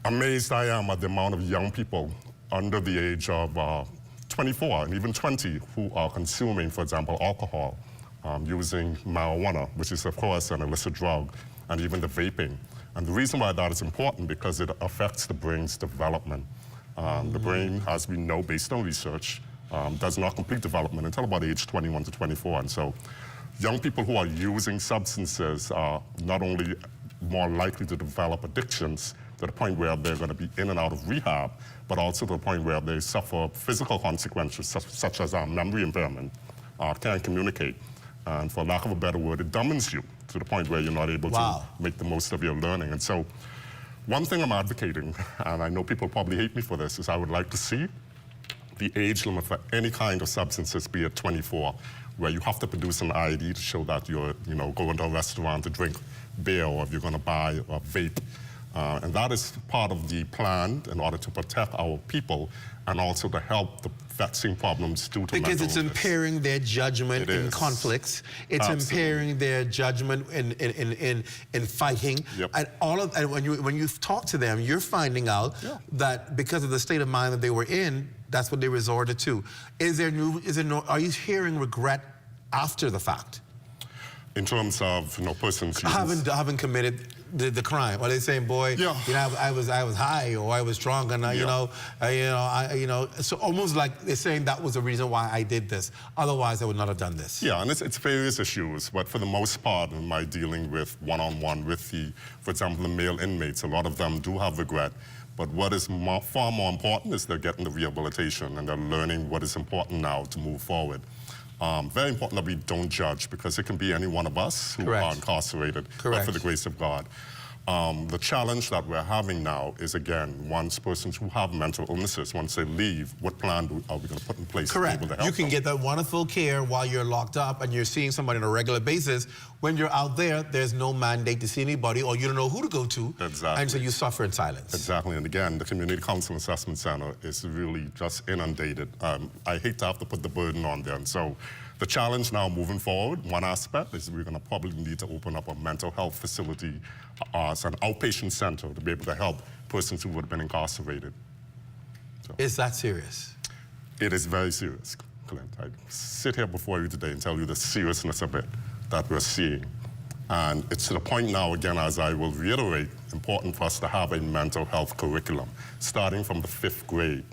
amazed I am at the amount of young people under the age of 24 and even 20 who are consuming, for example, alcohol, using marijuana, which is, of course, an illicit drug, and even the vaping. And the reason why that is important, because it affects the brain's development. The brain, as we know, based on research, does not complete development until about age 21 to 24. And so young people who are using substances are not only more likely to develop addictions to the point where they're going to be in and out of rehab, but also to the point where they suffer physical consequences such as memory impairment, can't communicate. And for lack of a better word, it dumbens you to the point where you're not able to make the most of your learning. And so one thing I'm advocating, and I know people probably hate me for this, is I would like to see the age limit for any kind of substances be at 24, where you have to produce an ID to show that you're, going to a restaurant to drink beer, or if you're going to buy a vape. And that is part of the plan in order to protect our people and also to help the vexing problems due to mental illness. Because it's impairing their judgment in conflicts. It's impairing their judgment in fighting. Yep. And when you talk to them, you're finding out that because of the state of mind that they were in, that's what they resorted to. Are you hearing regret after the fact? In terms of persons haven't committed the crime. Are they saying, boy, I was high, or I was drunk, and so almost like they're saying that was the reason why I did this. Otherwise, I would not have done this. Yeah, and it's various issues, but for the most part, in my dealing with one-on-one with for example, the male inmates, a lot of them do have regret. But what is far more important is they're getting the rehabilitation and they're learning what is important now to move forward. Very important that we don't judge, because it can be any one of us who are incarcerated, but for the grace of God. The challenge that we're having now is, again, once persons who have mental illnesses, once they leave, what plan are we going to put in place to be able to help You can them? get that wonderful care while you're locked up and you're seeing somebody on a regular basis. When you're out there, there's no mandate to see anybody, or you don't know who to go to. Exactly. And so you suffer in silence. Exactly. And again, the Community Counseling Assessment Center is really just inundated. I hate to have to put the burden on them. So the challenge now moving forward, one aspect is we're going to probably need to open up a mental health facility as an outpatient center to be able to help persons who would have been incarcerated. So, is that serious? It is very serious, Clint. I sit here before you today and tell you the seriousness of it that we're seeing. And it's to the point now, again, as I will reiterate, important for us to have a mental health curriculum, starting from the 5th grade.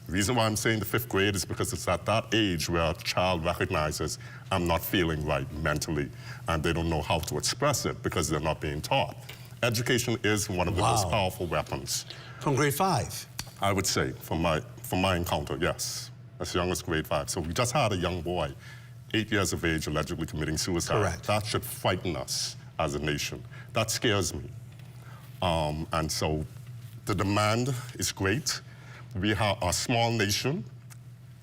The reason why I'm saying the 5th grade is because it's at that age where a child recognizes, I'm not feeling right mentally, and they don't know how to express it because they're not being taught. Education is one of the most powerful weapons. From grade 5? I would say, from my encounter, yes. As young as grade 5. So we just had a young boy, 8 years of age, allegedly committing suicide. Correct. That should frighten us as a nation. That scares me. And so the demand is great. We have a small nation,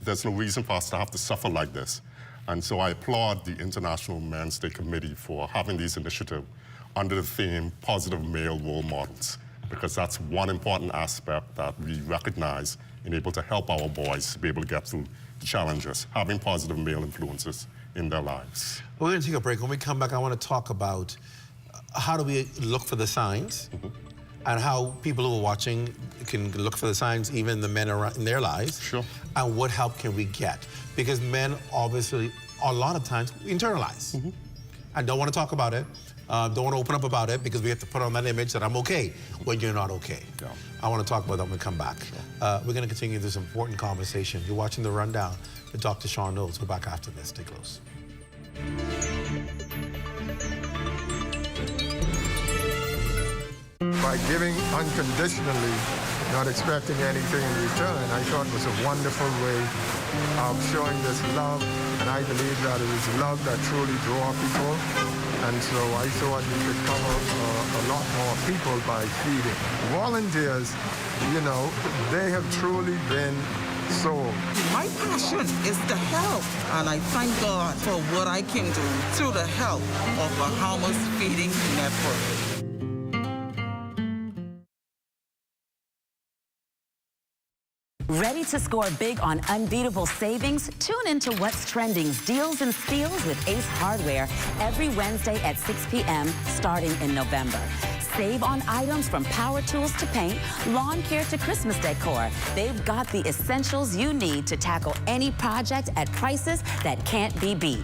there's no reason for us to have to suffer like this. And so I applaud the International Men's Day Committee for having these initiatives under the theme Positive Male Role Models, because that's one important aspect that we recognize in able to help our boys be able to get through the challenges, having positive male influences in their lives. We're going to take a break. When we come back, I want to talk about how do we look for the signs, and how people who are watching can look for the signs, even the men around in their lives. Sure. And what help can we get? Because men obviously, a lot of times, internalize and don't want to talk about it, don't want to open up about it, because we have to put on that image that I'm okay when you're not okay. Yeah. I want to talk about that when we come back. Sure. We're going to continue this important conversation. You're watching The Rundown with Dr. Sean Knowles. We're back after this. Stay close. By giving unconditionally, not expecting anything in return, I thought was a wonderful way of showing this love, and I believe that it is love that truly draws people, and so I thought we could cover a lot more people by feeding. Volunteers, you know, they have truly been sold. My passion is to help, and I thank God for what I can do through the help of Bahamas Feeding Network. Ready to score big on unbeatable savings? Tune into What's Trending's Deals and Steals with Ace Hardware every Wednesday at 6 p.m. starting in November. Save on items from power tools to paint, lawn care to Christmas decor. They've got the essentials you need to tackle any project at prices that can't be beat.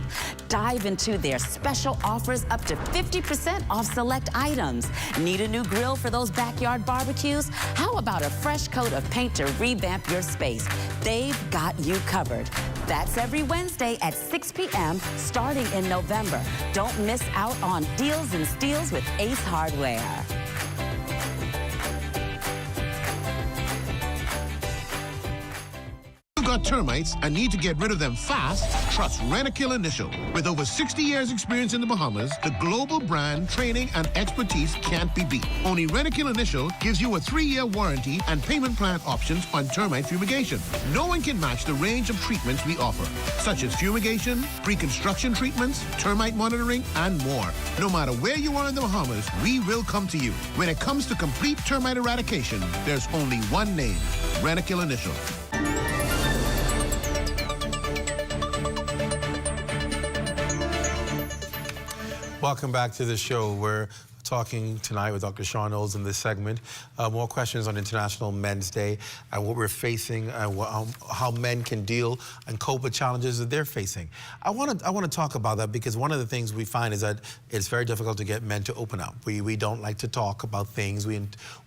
Dive into their special offers up to 50% off select items. Need a new grill for those backyard barbecues? How about a fresh coat of paint to revamp your space? They've got you covered. That's every Wednesday at 6 p.m. starting in November. Don't miss out on Deals and Steals with Ace Hardware. Got termites and need to get rid of them fast? Trust Rentokil Initial. With over 60 years experience in the Bahamas, the global brand, training, and expertise can't be beat. Only Rentokil Initial gives you a 3-year warranty and payment plan options on termite fumigation. No one can match the range of treatments we offer, such as fumigation, pre-construction treatments, termite monitoring, and more. No matter where you are in the Bahamas, we will come to you. When it comes to complete termite eradication, there's only one name, Rentokil Initial. Welcome back to the show. We're talking tonight with Dr. Sean Knowles in this segment. More questions on International Men's Day and what we're facing and how men can deal and cope with challenges that they're facing. I want to talk about that, because one of the things we find is that it's very difficult to get men to open up. We don't like to talk about things. We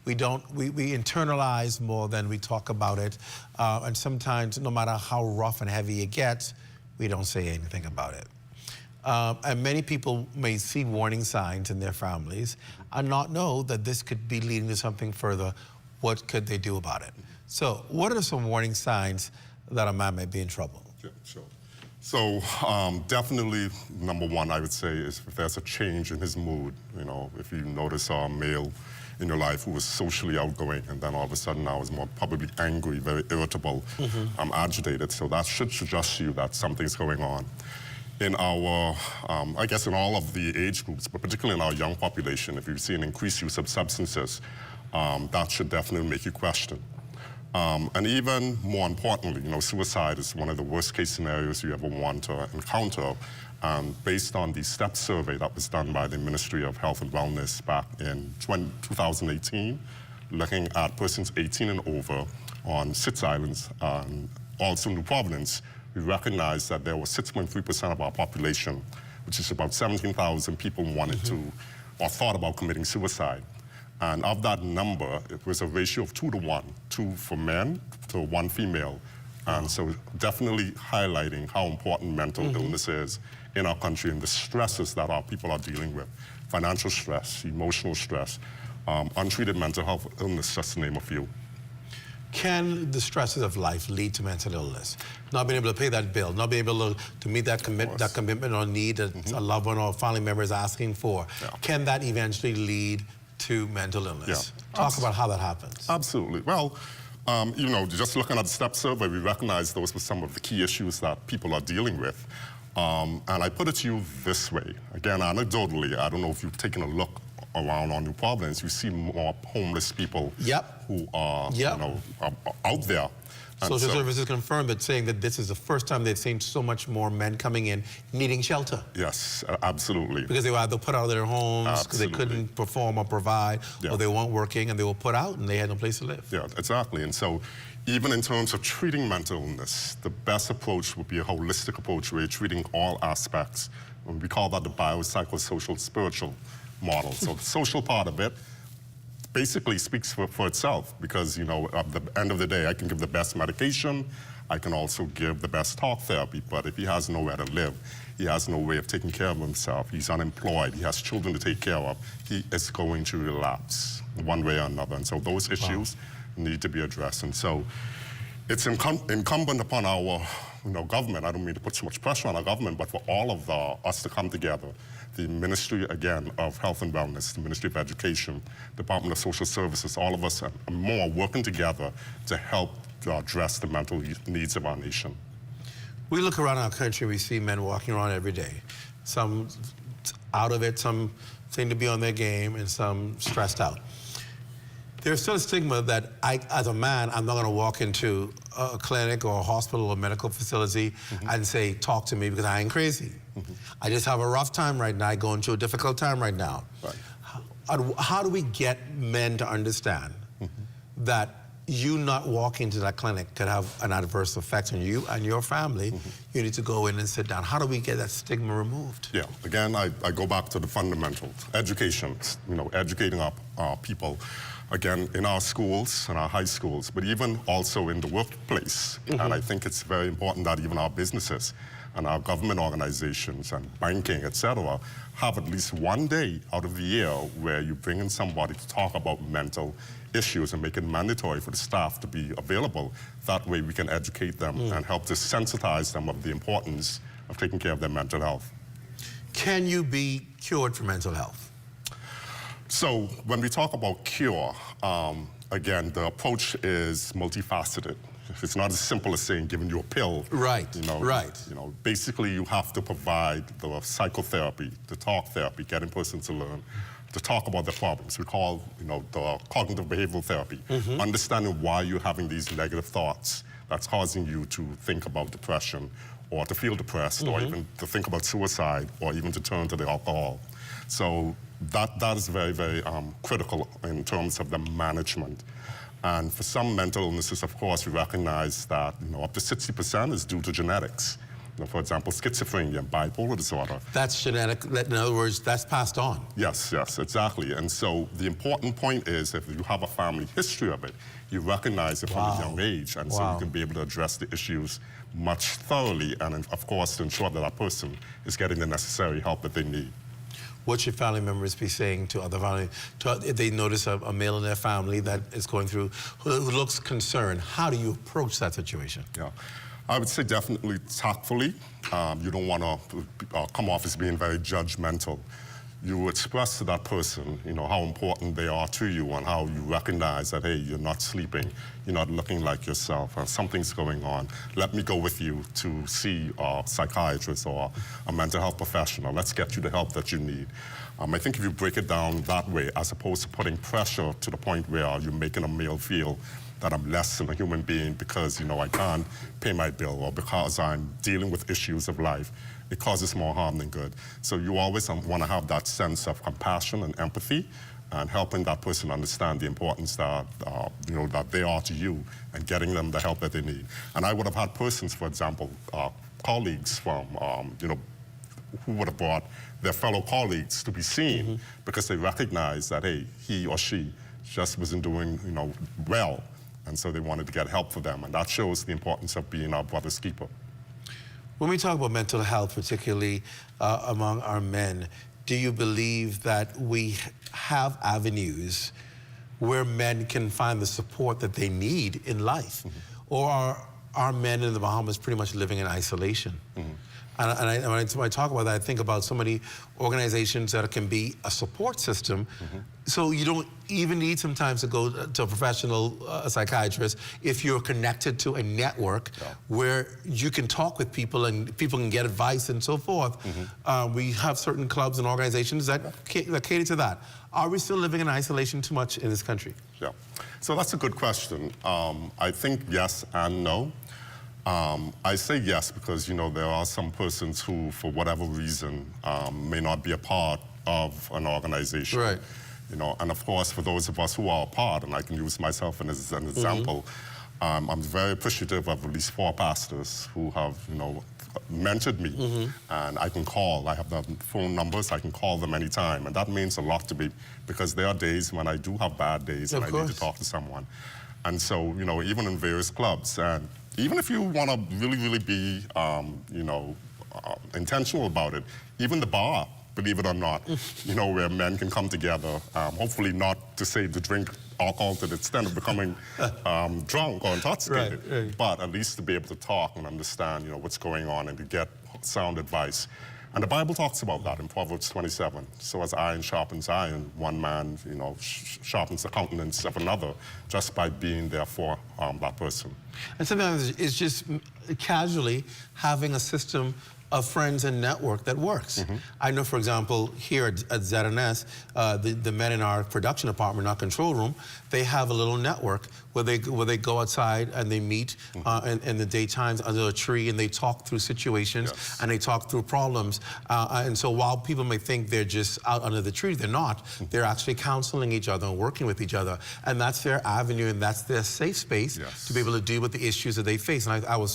internalize more than we talk about it. And sometimes, no matter how rough and heavy it gets, we don't say anything about it. And many people may see warning signs in their families and not know that this could be leading to something further. What could they do about it? So what are some warning signs that a man may be in trouble? Yeah, sure. So definitely, number one, I would say, is if there's a change in his mood. You know, if you notice a male in your life who was socially outgoing, and then all of a sudden now is more probably angry, very irritable, agitated. So that should suggest to you that something's going on. In our, I guess in all of the age groups, but particularly in our young population, if you see an increased use of substances, that should definitely make you question. And even more importantly, you know, suicide is one of the worst case scenarios you ever want to encounter. Based on the STEP survey that was done by the Ministry of Health and Wellness back in 2018, looking at persons 18 and over on 6 islands, also New Providence, we recognized that there was 6.3% of our population, which is about 17,000 people wanted to or thought about committing suicide. And of that number, it was a ratio of 2 to 1, 2 for men to 1 female. And so definitely highlighting how important mental illness is in our country and the stresses that our people are dealing with. Financial stress, emotional stress, untreated mental health illness, just to name a few. Can the stresses of life lead to mental illness? Not being able to pay that bill, not being able to meet that commitment or need that a loved one or a family member is asking for. Can that eventually lead to mental illness? Talk about how that happens. Absolutely. Well, You know, just looking at the STEP survey, we recognize those were some of the key issues that people are dealing with. And I put it to you this way. Again, anecdotally, I don't know if you've taken a look around on New Providence, you see more homeless people who are, you know, out there. And Social Services confirmed it, saying that this is the first time they've seen so much more men coming in needing shelter. Yes, absolutely. Because they were either put out of their homes because they couldn't perform or provide, or they weren't working and they were put out and they had no place to live. Yeah, exactly. And so even in terms of treating mental illness, the best approach would be a holistic approach where you're treating all aspects. And we call that the biopsychosocial spiritual model. So the social part of it basically speaks for itself, because, you know, at the end of the day, I can give the best medication, I can also give the best talk therapy, but if he has nowhere to live, he has no way of taking care of himself, he's unemployed, he has children to take care of, he is going to relapse one way or another. And so those issues need to be addressed. And so it's incumbent upon our government, I don't mean to put so much pressure on our government, but for all of us to come together. The Ministry, again, of Health and Wellness, the Ministry of Education, Department of Social Services, all of us are more working together to help address the mental needs of our nation. We look around our country, we see men walking around every day. Some out of it, some seem to be on their game, and some stressed out. There's still a stigma that as a man, I'm not going to walk into a clinic or a hospital or medical facility and say, talk to me because I ain't crazy. I just have a rough time right now, going through a difficult time right now. How do we get men to understand that you not walking to that clinic could have an adverse effect on you and your family? You need to go in and sit down. How do we get that stigma removed? Yeah, again, I go back to the fundamentals. Education, you know, educating our people. Again, in our schools, in our high schools, but even also in the workplace. And I think it's very important that even our businesses and our government organizations and banking, et cetera, have at least one day out of the year where you bring in somebody to talk about mental issues and make it mandatory for the staff to be available. That way we can educate them and help to sensitize them of the importance of taking care of their mental health. Can you be cured for mental health? So when we talk about cure, again, the approach is multifaceted. It's not as simple as saying giving you a pill. Right, you know, basically you have to provide the psychotherapy, the talk therapy, getting persons to learn to talk about their problems. We call, you know, the cognitive behavioral therapy, understanding why you're having these negative thoughts that's causing you to think about depression or to feel depressed or even to think about suicide or even to turn to the alcohol. So that is very, very critical in terms of the management. And for some mental illnesses, of course, we recognize that, you know, up to 60% is due to genetics. You know, for example, schizophrenia and bipolar disorder. That's genetic, in other words, that's passed on. Yes, yes, exactly. And so the important point is if you have a family history of it, you recognize it from a young age, and so you can be able to address the issues much thoroughly, and of course, to ensure that that person is getting the necessary help that they need. What should family members be saying to other family, if they notice a male in their family that is going through, who looks concerned? How do you approach that situation? Yeah, I would say definitely tactfully. You don't want to come off as being very judgmental. You express to that person, you know, how important they are to you and how you recognize that, hey, you're not sleeping, you're not looking like yourself, and something's going on. Let me go with you to see a psychiatrist or a mental health professional. Let's get you the help that you need. I think if you break it down that way, as opposed to putting pressure to the point where you're making a male feel that I'm less than a human being because, you know, I can't pay my bill or because I'm dealing with issues of life, it causes more harm than good. So you always want to have that sense of compassion and empathy and helping that person understand the importance that, you know, that they are to you and getting them the help that they need. And I would have had persons, for example, colleagues from, you know, who would have brought their fellow colleagues to be seen because they recognize that, hey, he or she just wasn't doing, you know, well. And so they wanted to get help for them. And that shows the importance of being our brother's keeper. When we talk about mental health, particularly among our men, do you believe that we have avenues where men can find the support that they need in life? Or are our men in the Bahamas pretty much living in isolation? And when I talk about that, I think about so many organizations that can be a support system. So you don't even need sometimes to go to a professional psychiatrist if you're connected to a network where you can talk with people and people can get advice and so forth. We have certain clubs and organizations that cater to that. Are we still living in isolation too much in this country? Yeah, so that's a good question. I think yes and no. I say yes because, you know, there are some persons who, for whatever reason, may not be a part of an organization. Right. You know, and of course, for those of us who are a part, and I can use myself as an example, I'm very appreciative of at least 4 pastors who have, you know, mentored me, and I can call. I have their phone numbers. I can call them anytime, and that means a lot to me because there are days when I do have bad days and I need to talk to someone. And so, you know, even in various clubs, and even if you want to really, really be, you know, intentional about it, even the bar, believe it or not, you know, where men can come together, hopefully not to say to drink alcohol to the extent of becoming drunk or intoxicated, but at least to be able to talk and understand, you know, what's going on and to get sound advice. And the Bible talks about that in Proverbs 27. So as iron sharpens iron, one man, you know, sharpens the countenance of another just by being there for that person. And sometimes it's just casually having a system of friends and network that works. I know, for example, here at ZNS, the men in our production department, our control room, they have a little network where they go outside and they meet in the daytimes under a tree and they talk through situations and they talk through problems. And so while people may think they're just out under the tree, they're not. They're actually counseling each other and working with each other. And that's their avenue and that's their safe space to be able to deal with the issues that they face. And it was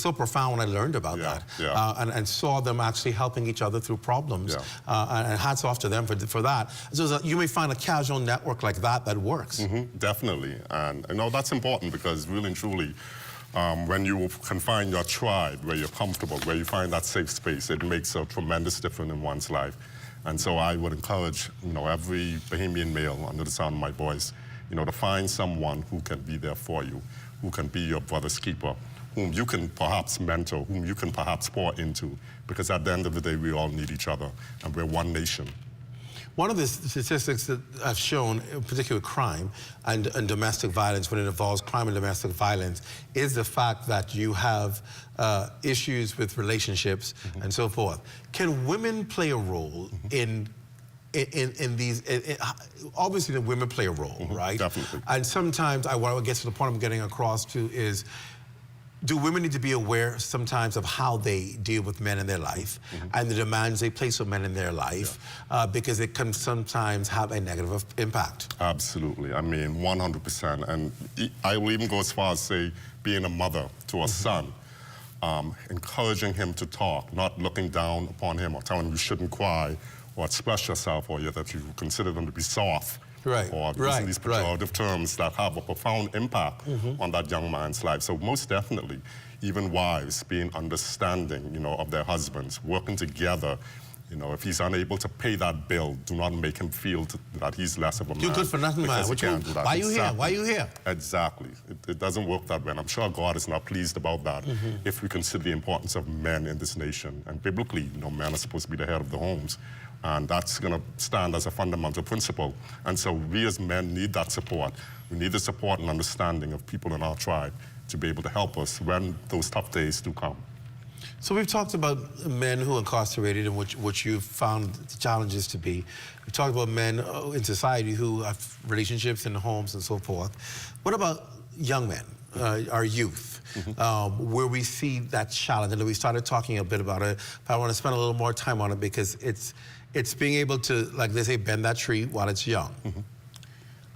so profound when I learned about that. And saw them actually helping each other through problems. And hats off to them for that. So you may find a casual network like that works. Definitely. And I know that's important because really and truly, when you can find your tribe where you're comfortable, where you find that safe space, it makes a tremendous difference in one's life. And so I would encourage, you know, every Bahamian male under the sound of my voice, you know, to find someone who can be there for you, who can be your brother's keeper, whom you can perhaps mentor, whom you can perhaps pour into, because at the end of the day, we all need each other, and we're one nation. One of the statistics that I've shown, particularly crime and domestic violence, when it involves crime and domestic violence, is the fact that you have issues with relationships and so forth. Can women play a role in these? Obviously, the women play a role, right? Definitely. And sometimes, what I get to the point I'm getting across to is, do women need to be aware sometimes of how they deal with men in their life and the demands they place on men in their life because it can sometimes have a negative impact? Absolutely. I mean, 100%. And I will even go as far as say being a mother to a son, encouraging him to talk, not looking down upon him or telling him you shouldn't cry or express yourself or that you consider them to be soft. Or using these pejorative terms that have a profound impact on that young man's life. So most definitely, even wives being understanding, you know, of their husbands, working together. You know, if he's unable to pay that bill, do not make him feel that he's less of a man. You're good for nothing, man. Why are you here? Why are you here? Exactly. It doesn't work that way. And I'm sure God is not pleased about that if we consider the importance of men in this nation. And biblically, you know, men are supposed to be the head of the homes. And that's going to stand as a fundamental principle. And so we as men need that support. We need the support and understanding of people in our tribe to be able to help us when those tough days do come. So we've talked about men who are incarcerated and which you've found the challenges to be. We've talked about men in society who have relationships in homes and so forth. What about young men, our youth, where we see that challenge? And we started talking a bit about it, but I want to spend a little more time on it because it's being able to, like they say, bend that tree while it's young.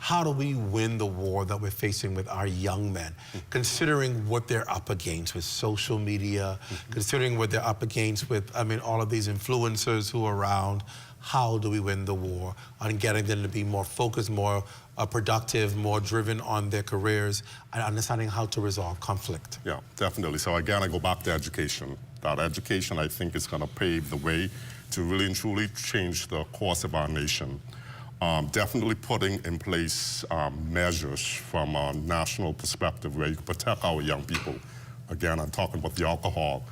How do we win the war that we're facing with our young men, considering what they're up against with social media, considering what they're up against with, I mean, all of these influencers who are around? How do we win the war on getting them to be more focused, more productive, more driven on their careers, and understanding how to resolve conflict? Yeah, definitely. So again, I go back to education. That education, I think, is going to pave the way to really and truly change the course of our nation. Definitely putting in place measures from a national perspective where you can protect our young people. Again, I'm talking about the alcohol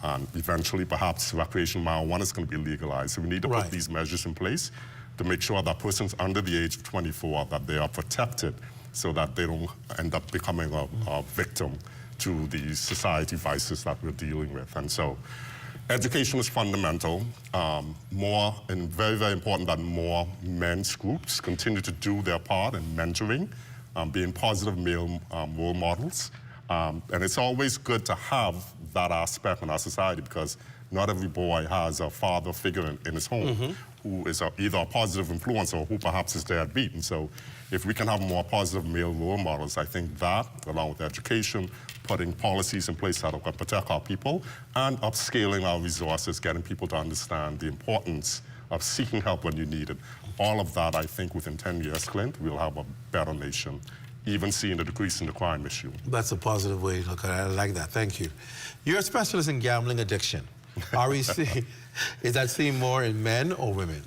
And eventually, perhaps recreational marijuana is going to be legalized. So we need to put these measures in place to make sure that persons under the age of 24, that they are protected so that they don't end up becoming a victim to these society vices that we're dealing with. And so education is fundamental. More, and very, very important that more men's groups continue to do their part in mentoring, being positive male role models. And it's always good to have that aspect in our society, because not every boy has a father figure in his home who is either a positive influence or who perhaps is deadbeat. And so if we can have more positive male role models, I think that, along with education, putting policies in place that will protect our people, and upscaling our resources, getting people to understand the importance of seeking help when you need it. All of that, I think, within 10 years, Clint, we'll have a better nation, even seeing the decrease in the crime issue. That's a positive way to look at it. I like that. Thank you. You're a specialist in gambling addiction. REC, is that seen more in men or women?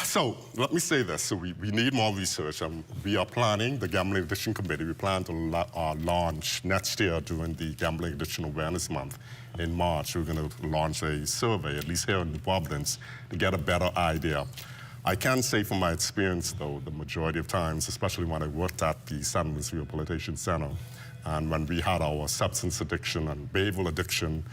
So let me say this. So we need more research. We are planning, the Gambling Addiction Committee, we plan to launch next year during the Gambling Addiction Awareness Month in March. We're going to launch a survey, at least here in New Providence, to get a better idea. I can say from my experience, though, the majority of times, especially when I worked at the Settlements Rehabilitation Center, and when we had our substance addiction and behavioral addiction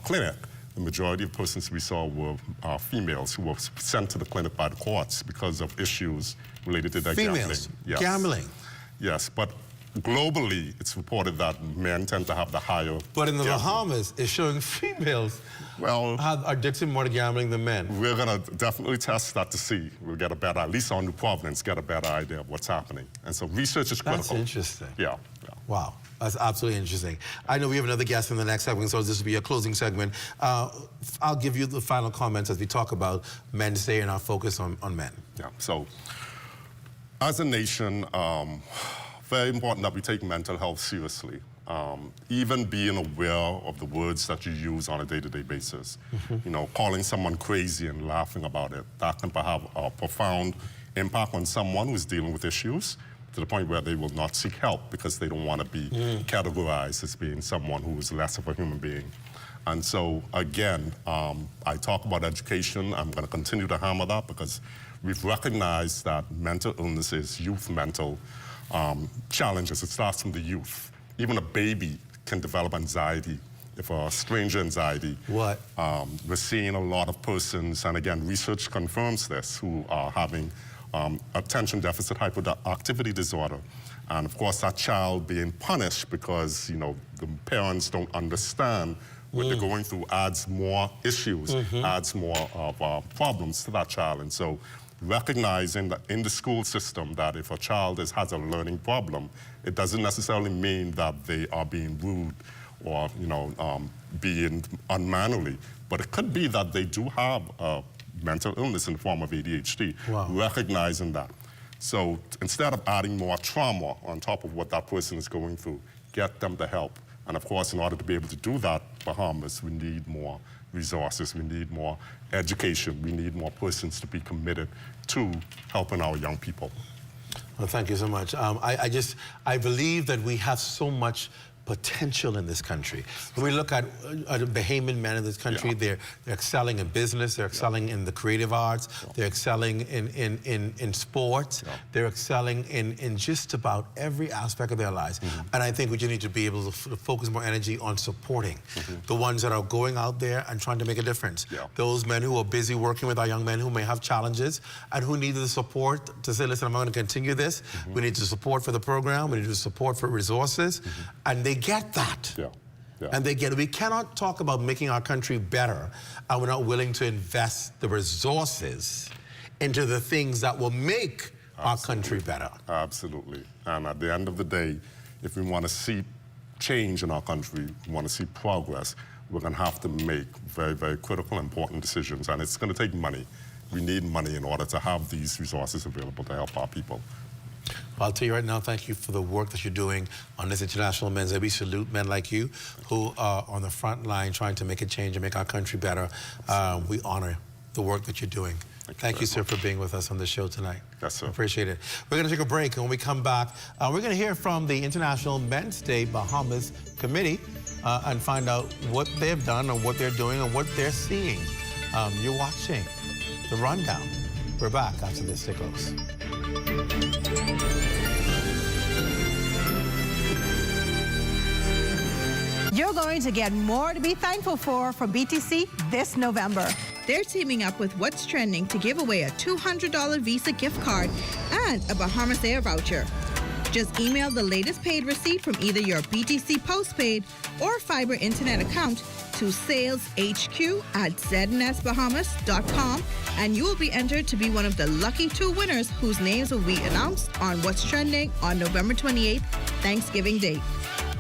clinic, the majority of persons we saw were females who were sent to the clinic by the courts because of issues related to their gambling. Females? Yes. Gambling? Yes, but globally, it's reported that men tend to have the higher... But in the Bahamas, it's showing females are addicted more to gambling than men. We're going to definitely test that to see. We'll get a better, at least on New Providence, get a better idea of what's happening. And so research is critical. That's interesting. Yeah. Wow. That's absolutely interesting. I know we have another guest in the next segment, so this will be a closing segment. I'll give you the final comments as we talk about Men's Day and our focus on men. Yeah, so as a nation, very important that we take mental health seriously. Even being aware of the words that you use on a day-to-day basis. You know, calling someone crazy and laughing about it, that can have a profound impact on someone who's dealing with issues, to the point where they will not seek help because they don't want to be categorized as being someone who is less of a human being. And so, again, I talk about education. I'm going to continue to hammer that because we've recognized that mental illness is youth mental challenges. It starts from the youth. Even a baby can develop anxiety, if a stranger anxiety. What? We're seeing a lot of persons, and again, research confirms this, who are having attention deficit hyperactivity disorder. And of course, that child being punished because, you know, the parents don't understand what they're going through adds more issues, adds more of problems to that child. And so recognizing that in the school system that if a child has a learning problem, it doesn't necessarily mean that they are being rude or, you know, being unmannerly, but it could be that they do have mental illness in the form of ADHD, recognizing that. So instead of adding more trauma on top of what that person is going through, get them the help. And of course, in order to be able to do that, Bahamas, we need more resources, we need more education, we need more persons to be committed to helping our young people. Well, thank you so much. I believe that we have so much potential in this country. When we look at Bahamian men in this country, they're excelling in business, they're excelling in the creative arts, they're excelling in sports, they're excelling in just about every aspect of their lives. And I think we just need to be able to focus more energy on supporting the ones that are going out there and trying to make a difference. Those men who are busy working with our young men who may have challenges and who need the support to say, listen, I'm going to continue this. We need the support for the program, we need the support for resources, and they get that. And they get it. We cannot talk about making our country better and we're not willing to invest the resources into the things that will make our country better. Absolutely. And at the end of the day, if we want to see change in our country, we want to see progress, we're going to have to make very, very critical, important decisions. And it's going to take money. We need money in order to have these resources available to help our people. Well, I'll tell you right now, thank you for the work that you're doing on this International Men's Day. We salute men like you who are on the front line trying to make a change and make our country better. We honor the work that you're doing. Thank you, sir, for being with us on the show tonight. Yes, sir. Appreciate it. We're going to take a break, and when we come back, we're going to hear from the International Men's Day Bahamas Committee. and find out what they've done and what they're doing and what they're seeing. You're watching The Rundown. We're back after this. Stay close. You're going to get more to be thankful for from BTC this November. They're teaming up with What's Trending to give away a $200 Visa gift card and a Bahamas Air voucher. Just email the latest paid receipt from either your BTC postpaid or fiber internet account to saleshq@znsbahamas.com, and you will be entered to be one of the lucky 2 winners whose names will be announced on What's Trending on November 28th, Thanksgiving Day.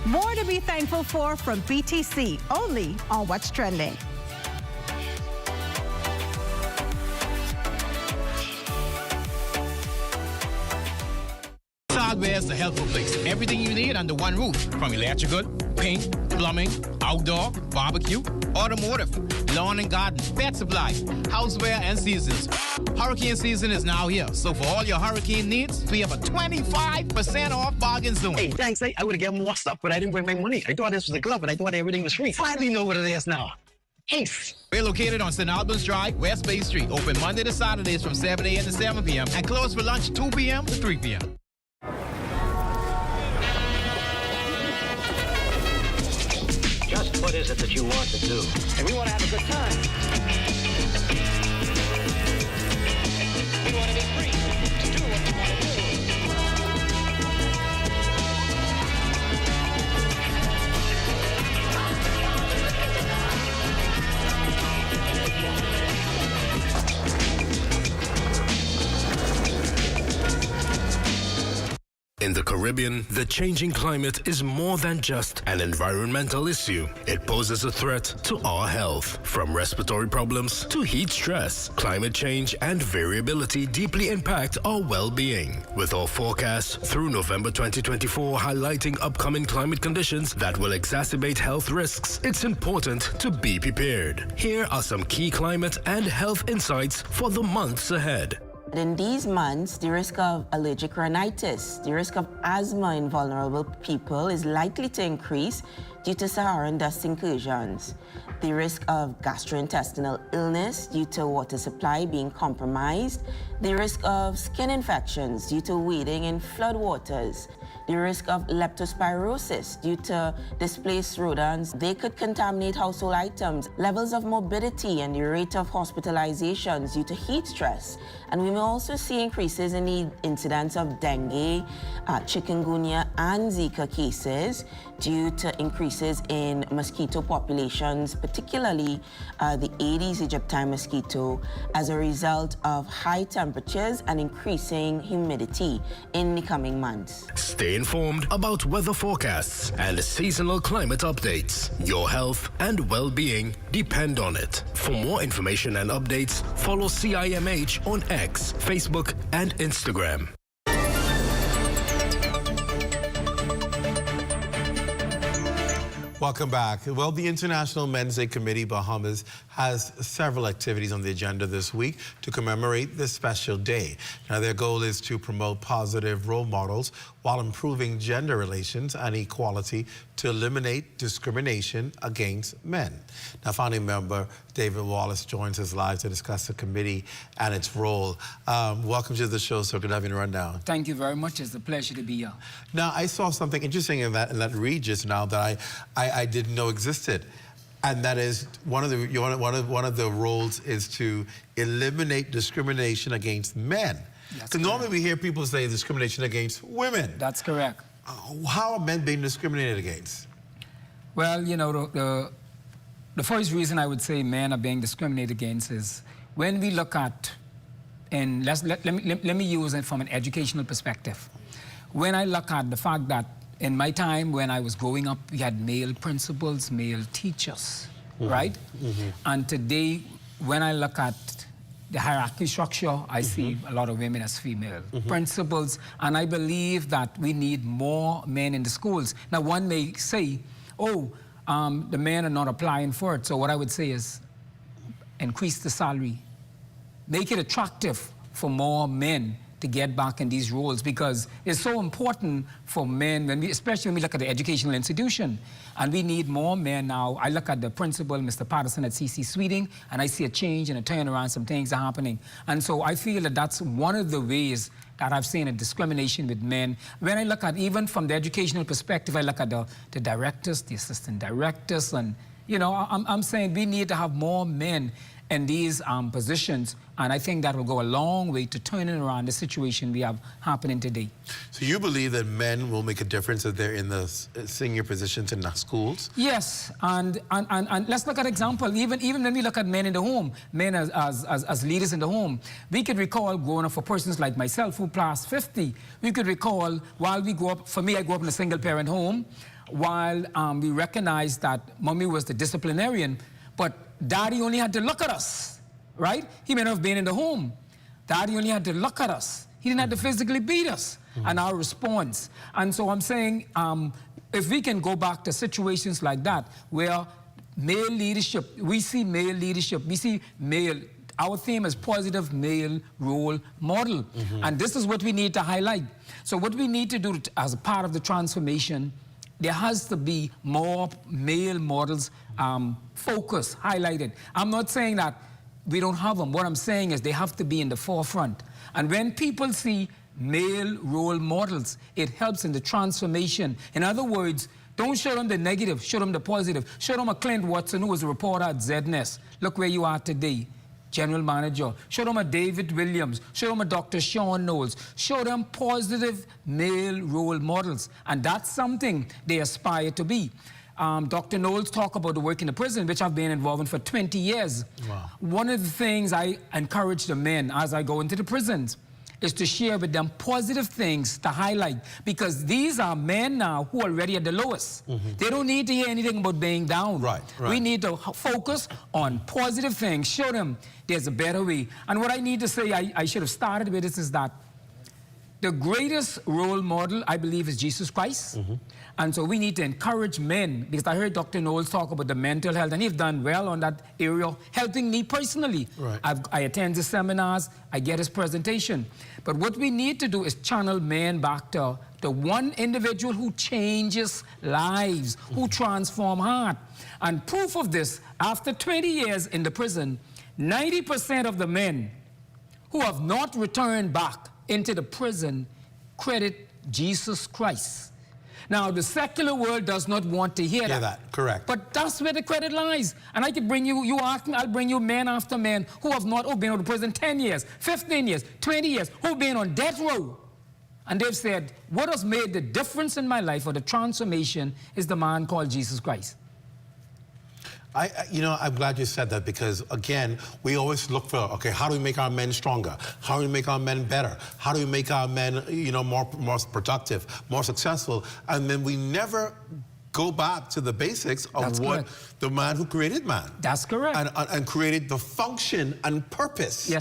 More to be thankful for from BTC, only on What's Trending. Hardware is the helpful place. Everything you need under one roof, from electrical, paint, plumbing, outdoor, barbecue, automotive, lawn and garden, pet supply, houseware, and seasons. Hurricane season is now here, so for all your hurricane needs, we have a 25% off bargain zone. Hey, thanks. I would have given more stuff, but I didn't bring my money. I thought this was a club, and I thought everything was free. Finally know what it is now. Thanks. We're located on St. Albans Drive, West Bay Street, open Monday to Saturdays from 7 a.m. to 7 p.m. and closed for lunch 2 p.m. to 3 p.m. Just what is it that you want to do? And we want to have a good time. We want to be free to do what we want to do. In the Caribbean, the changing climate is more than just an environmental issue. It poses a threat to our health. From respiratory problems to heat stress, climate change and variability deeply impact our well-being. With our forecast through November 2024 highlighting upcoming climate conditions that will exacerbate health risks, it's important to be prepared. Here are some key climate and health insights for the months ahead. In these months, the risk of allergic rhinitis, the risk of asthma in vulnerable people is likely to increase due to Saharan dust incursions. The risk of gastrointestinal illness due to water supply being compromised. The risk of skin infections due to wading in floodwaters. The risk of leptospirosis due to displaced rodents. They could contaminate household items. Levels of morbidity and the rate of hospitalizations due to heat stress. And we may also see increases in the incidence of dengue, chikungunya, and Zika cases due to increases in mosquito populations, particularly the Aedes aegypti mosquito, as a result of high temperatures and increasing humidity in the coming months. Stay informed about weather forecasts and seasonal climate updates. Your health and well-being depend on it. For more information and updates, follow CIMH on X, Facebook, and Instagram. Welcome back. Well, the International Men's Day Committee Bahamas has several activities on the agenda this week to commemorate this special day. Now, their goal is to promote positive role models while improving gender relations and equality to eliminate discrimination against men. Now, founding member David Wallace joins us live to discuss the committee and its role. Welcome to the show, sir. Good having you rundown. Thank you very much. It's a pleasure to be here. Now, I saw something interesting in that read just now that I didn't know existed, and that is one of the roles is to eliminate discrimination against men. Because normally we hear people say discrimination against women. That's correct. How are men being discriminated against? Well, you know, the first reason I would say men are being discriminated against is when we look at, and let me use it from an educational perspective. When I look at the fact that in my time when I was growing up, we had male principals, male teachers, right? And today, when I look at the hierarchy structure, I see a lot of women as female principals, and I believe that we need more men in the schools. Now, one may say, oh, the men are not applying for it. So what I would say is increase the salary. Make it attractive for more men to get back in these roles, because it's so important for men, especially when we look at the educational institution. And we need more men now. I look at the principal, Mr. Patterson at CC Sweeting, and I see a change and a turnaround, some things are happening. And so I feel that that's one of the ways that I've seen a discrimination with men. When I look at, even from the educational perspective, I look at the directors, the assistant directors, and, you know, I'm saying we need to have more men in these positions, and I think that will go a long way to turning around the situation we have happening today. So you believe that men will make a difference if they're in the senior positions in the schools? Yes, and let's look at example. Even when we look at men in the home, men as leaders in the home, we could recall growing up for persons like myself who passed 50. We could recall while we grew up. For me, I grew up in a single-parent home. While we recognized that mommy was the disciplinarian, but daddy only had to look at us, right? He may not have been in the home. Daddy only had to look at us. He didn't have to physically beat us, and our response. And so I'm saying, if we can go back to situations like that, where male leadership, we see male leadership, we see male, our theme is positive male role model. And this is what we need to highlight. So what we need to do as a part of the transformation, there has to be more male models focus, highlighted. I'm not saying that we don't have them. What I'm saying is they have to be in the forefront. And when people see male role models, it helps in the transformation. In other words, don't show them the negative, show them the positive. Show them a Clint Watson who was a reporter at ZNS. Look where you are today, general manager. Show them a David Williams. Show them a Dr. Sean Knowles. Show them positive male role models. And that's something they aspire to be. Dr. Knowles talked about the work in the prison, which I've been involved in for 20 years. Wow. One of the things I encourage the men as I go into the prisons is to share with them positive things to highlight, because these are men now who are already at the lowest. They don't need to hear anything about being down. Right. We need to focus on positive things, show them there's a better way. And what I need to say, I should have started with this, is that the greatest role model, I believe, is Jesus Christ. And so we need to encourage men, because I heard Dr. Knowles talk about the mental health, and he's done well on that area, helping me personally. Right. I attend the seminars, I get his presentation. But what we need to do is channel men back to the one individual who changes lives, who transform heart. And proof of this, after 20 years in the prison, 90% of the men who have not returned back into the prison credit Jesus Christ. Now, the secular world does not want to hear that. Correct. But that's where the credit lies. And I could bring you ask me, I'll bring you man after man who have not been out of prison 10 years, 15 years, 20 years, who've been on death row. And they've said, what has made the difference in my life or the transformation is the man called Jesus Christ. You know, I'm glad you said that, because, again, we always look for, okay, how do we make our men stronger? How do we make our men better? How do we make our men, you know, more productive, more successful? And then we never go back to the basics of the man who created man. That's correct. And created the function and purpose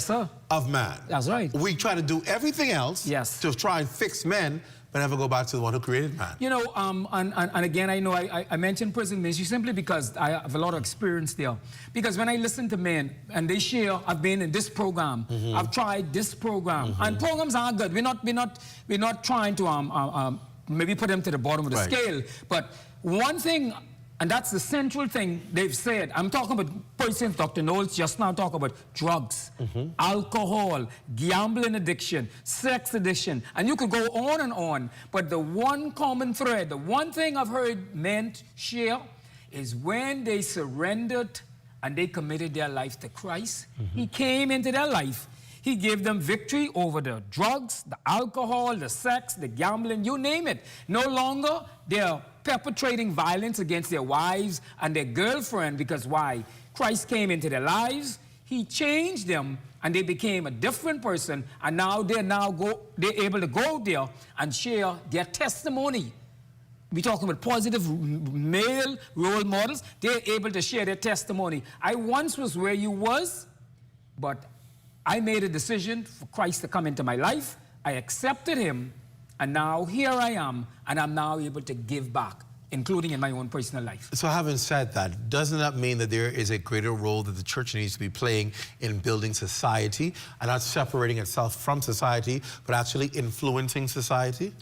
of man. That's right. We try to do everything else to try and fix men, but never go back to the one who created man. You know, and again, I know I mentioned prison ministry simply because I have a lot of experience there. Because when I listen to men and they share, I've been in this program, I've tried this program, and programs are good. We're not trying to maybe put them to the bottom of the scale. But one thing, and that's the central thing they've said. I'm talking about persons, Dr. Knowles just now talk about drugs, alcohol, gambling addiction, sex addiction, and you could go on and on. But the one common thread, the one thing I've heard men share is when they surrendered and they committed their life to Christ, He came into their life. He gave them victory over the drugs, the alcohol, the sex, the gambling, you name it. No longer they're perpetrating violence against their wives and their girlfriend, because why? Christ came into their lives, He changed them, and they became a different person, and now they're able to go there and share their testimony. We're talking about positive male role models. They're able to share their testimony. I once was where you was, but I made a decision for Christ to come into my life. I accepted Him, and now here I am, and I'm now able to give back. including in my own personal life. So having said that, doesn't that mean that there is a greater role that the church needs to be playing in building society and not separating itself from society, but actually influencing society?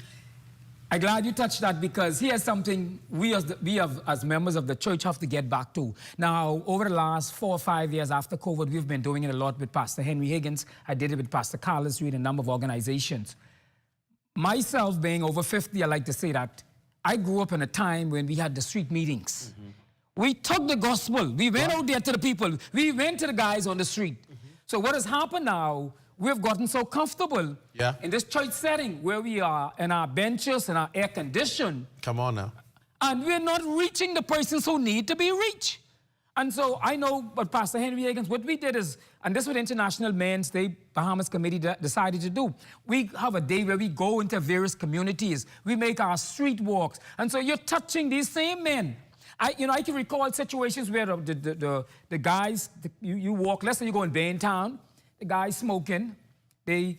I'm glad you touched that, because here's something we as members of the church have to get back to. Now, over the last 4 or 5 years after COVID, we've been doing it a lot with Pastor Henry Higgins. I did it with Pastor Carlos Reed, a number of organizations. Myself being over 50, I like to say that I grew up in a time when we had the street meetings. We took the gospel. We went out there to the people. We went to the guys on the street. So what has happened now, we've gotten so comfortable in this church setting where we are in our benches and our air conditioned. Come on now. And we're not reaching the persons who need to be reached. And so I know, but Pastor Henry Higgins, what we did is, and this is what International Men's Day Bahamas Committee decided to do. We have a day where we go into various communities. We make our street walks. And so you're touching these same men. I can recall situations where the guys, you walk, let's say you go in Baintown, the guys smoking, they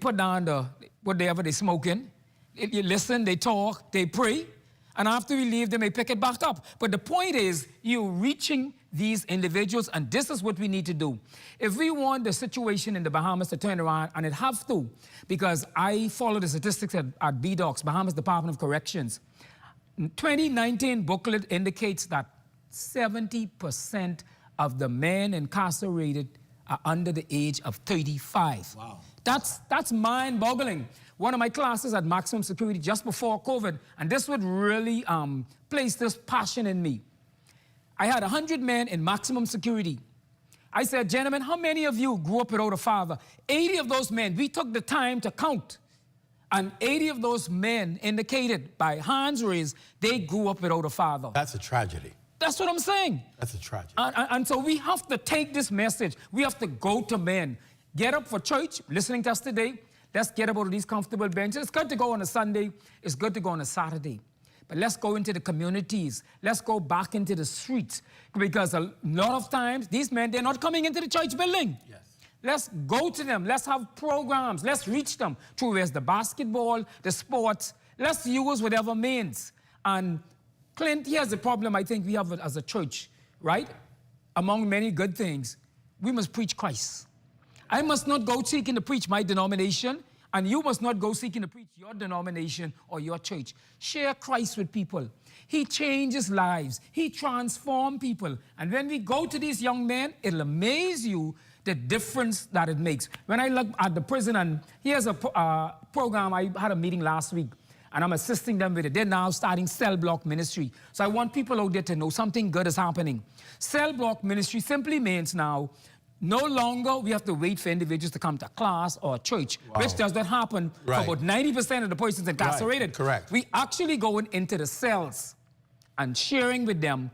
put down whatever they're smoking. You listen, they talk, they pray. And after we leave, they may pick it back up. But the point is, you're reaching these individuals, and this is what we need to do. If we want the situation in the Bahamas to turn around, and it have to, because I follow the statistics at BDOCS, Bahamas Department of Corrections. 2019 booklet indicates that 70% of the men incarcerated are under the age of 35. Wow. That's mind-boggling. One of my classes at maximum security just before COVID, and this would really place this passion in me. I had 100 men in maximum security. I said, gentlemen, how many of you grew up without a father? 80 of those men, we took the time to count. And 80 of those men indicated by hands raised, they grew up without a father. That's a tragedy. That's what I'm saying. That's a tragedy. And so we have to take this message. We have to go to men. Get up for church, listening to us today. Let's get up out of these comfortable benches. It's good to go on a Sunday. It's good to go on a Saturday. But let's go into the communities. Let's go back into the streets. Because a lot of times, these men, they're not coming into the church building. Yes. Let's go to them. Let's have programs. Let's reach them through where's the basketball, the sports. Let's use whatever means. And Clint, here's the problem I think we have as a church, right? Among many good things, we must preach Christ. I must not go seeking to preach my denomination, and you must not go seeking to preach your denomination or your church. Share Christ with people. He changes lives. He transforms people. And when we go to these young men, it'll amaze you the difference that it makes. When I look at the prison, and here's a program, I had a meeting last week, and I'm assisting them with it. They're now starting cell block ministry. So I want people out there to know something good is happening. Cell block ministry simply means now, no longer we have to wait for individuals to come to class or church, which does not happen for about 90% of the persons incarcerated. Correct. We actually going into the cells and sharing with them.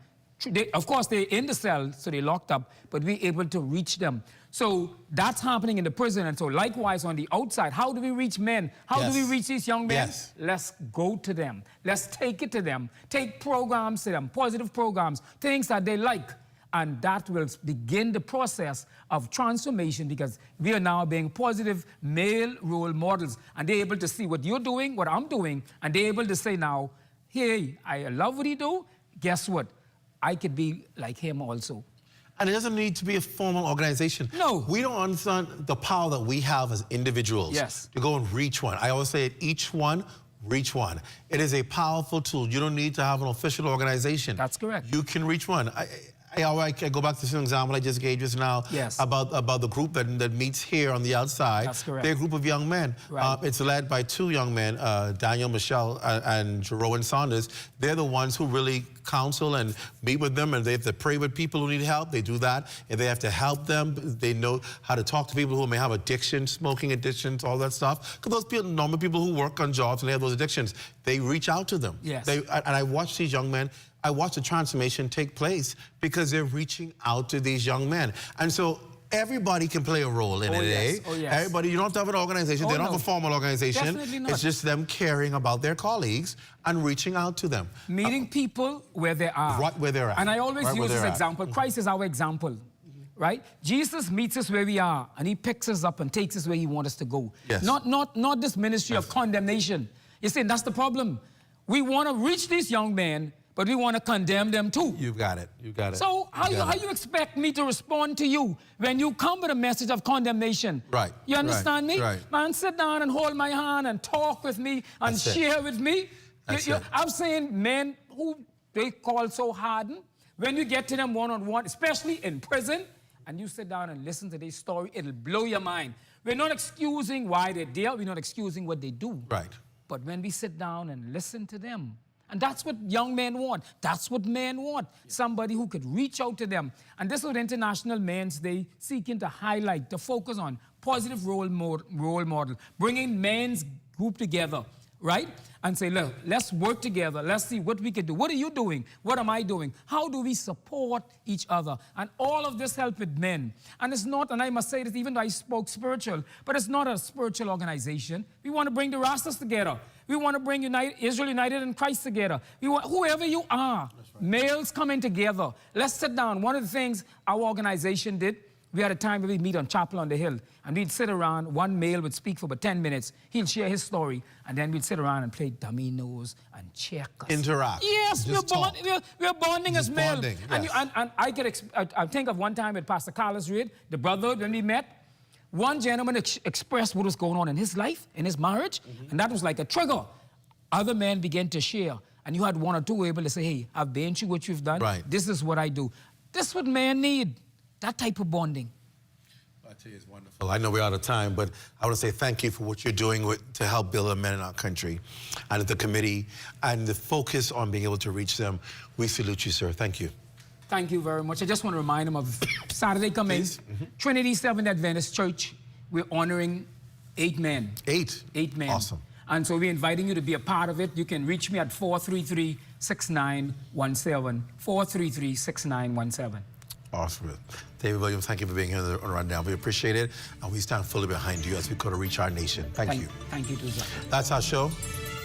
Of course, they're in the cell, so they're locked up, but we're able to reach them. So that's happening in the prison. And so likewise on the outside, how do we reach men? How do we reach these young men? Yes. Let's go to them. Let's take it to them. Take programs to them, positive programs, things that they like. And that will begin the process of transformation, because we are now being positive male role models. And they're able to see what you're doing, what I'm doing, and they're able to say now, hey, I love what he do. Guess what? I could be like him also. And it doesn't need to be a formal organization. No. We don't understand the power that we have as individuals to go and reach one. I always say it, each one, reach one. It is a powerful tool. You don't need to have an official organization. That's correct. You can reach one. I go back to the example I just gave just now about the group that meets here on the outside. That's correct. They're a group of young men. Right. It's led by two young men, Daniel Michelle and Rowan Saunders. They're the ones who really counsel and meet with them, and they have to pray with people who need help. They do that. If they have to help them, they know how to talk to people who may have addiction, smoking addictions, all that stuff. Because those people, normal people who work on jobs and they have those addictions, they reach out to them. Yes. And I watch these young men. I watch the transformation take place because they're reaching out to these young men. And so everybody can play a role in it, Oh, yes. Everybody, you don't have to have an organization. They don't have a formal organization. Definitely not. It's just them caring about their colleagues and reaching out to them. Meeting people where they are. Right where they're at. And I always use this example. Christ is our example, right? Jesus meets us where we are, and he picks us up and takes us where he wants us to go. Yes. Not this ministry of condemnation. You see, that's the problem. We want to reach these young men, but we want to condemn them too. You've got it. You got it. So how you expect me to respond to you when you come with a message of condemnation? Right. You understand me? Right. Man, sit down and hold my hand and talk with me and share with me. I'm saying men who they call so hardened, when you get to them one-on-one, especially in prison, and you sit down and listen to their story, it'll blow your mind. We're not excusing why they're there. We're not excusing what they do. Right. But when we sit down and listen to them, and that's what young men want. That's what men want. Somebody who could reach out to them. And this is International Men's Day, seeking to highlight, to focus on positive role model, bringing men's group together, right? And say, look, let's work together. Let's see what we can do. What are you doing? What am I doing? How do we support each other? And all of this help with men. And it's not, and I must say this, even though I spoke spiritual, but it's not a spiritual organization. We want to bring the Rastas together. We want to bring Israel United in Christ together. We want, whoever you are, males coming together. Let's sit down. One of the things our organization did, we had a time where we'd meet on Chapel on the Hill, and we'd sit around, one male would speak for about 10 minutes, he'll share his story, and then we'd sit around and play dominoes and checkers. Interact. Yes, we're bonding as males. Yes. And I think of one time with Pastor Carlos Reed, the brotherhood, when we met, one gentleman expressed what was going on in his life, in his marriage, and that was like a trigger. Other men began to share, and you had one or two able to say, hey, I've been through what you've done. Right. This is what I do. This is what men need. That type of bonding. I tell you, it's wonderful. I know we're out of time, but I want to say thank you for what you're doing to help build the men in our country, and at the committee, and the focus on being able to reach them. We salute you, sir. Thank you. Thank you very much. I just want to remind them of Saturday coming, Trinity Seventh Adventist Church. We're honoring 8 men. 8 men. Awesome. And so we're inviting you to be a part of it. You can reach me at 433-6917, 433-6917. Awesome. David Williams, thank you for being here on the Rundown. We appreciate it, and we stand fully behind you as we go to reach our nation. Thank you. Thank you, Tuza. That's our show.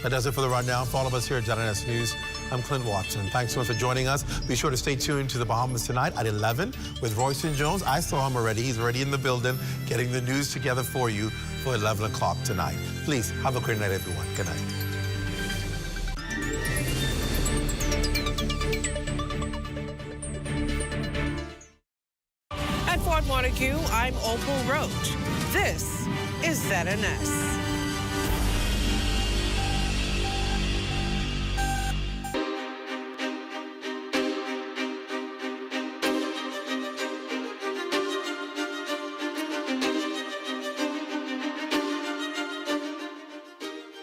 That does it for the Rundown. For all of us here at ZNS News, I'm Clint Watson. Thanks so much for joining us. Be sure to stay tuned to the Bahamas tonight at 11 with Royston Jones. I saw him already. He's already in the building, getting the news together for you for 11 o'clock tonight. Please, have a great night, everyone. Good night. At Fort Montague, I'm Opal Roach. This is ZNS.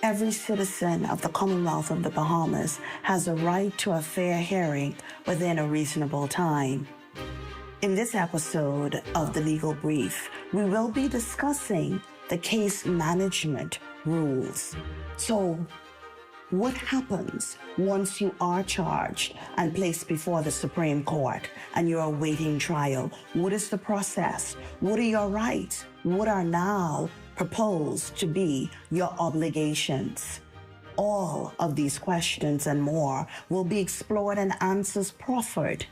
Every citizen of the Commonwealth of the Bahamas has a right to a fair hearing within a reasonable time. In this episode of The Legal Brief, we will be discussing the case management rules. So, what happens once you are charged and placed before the Supreme Court and you're awaiting trial? What is the process? What are your rights? What are now proposed to be your obligations? All of these questions and more will be explored and answers proffered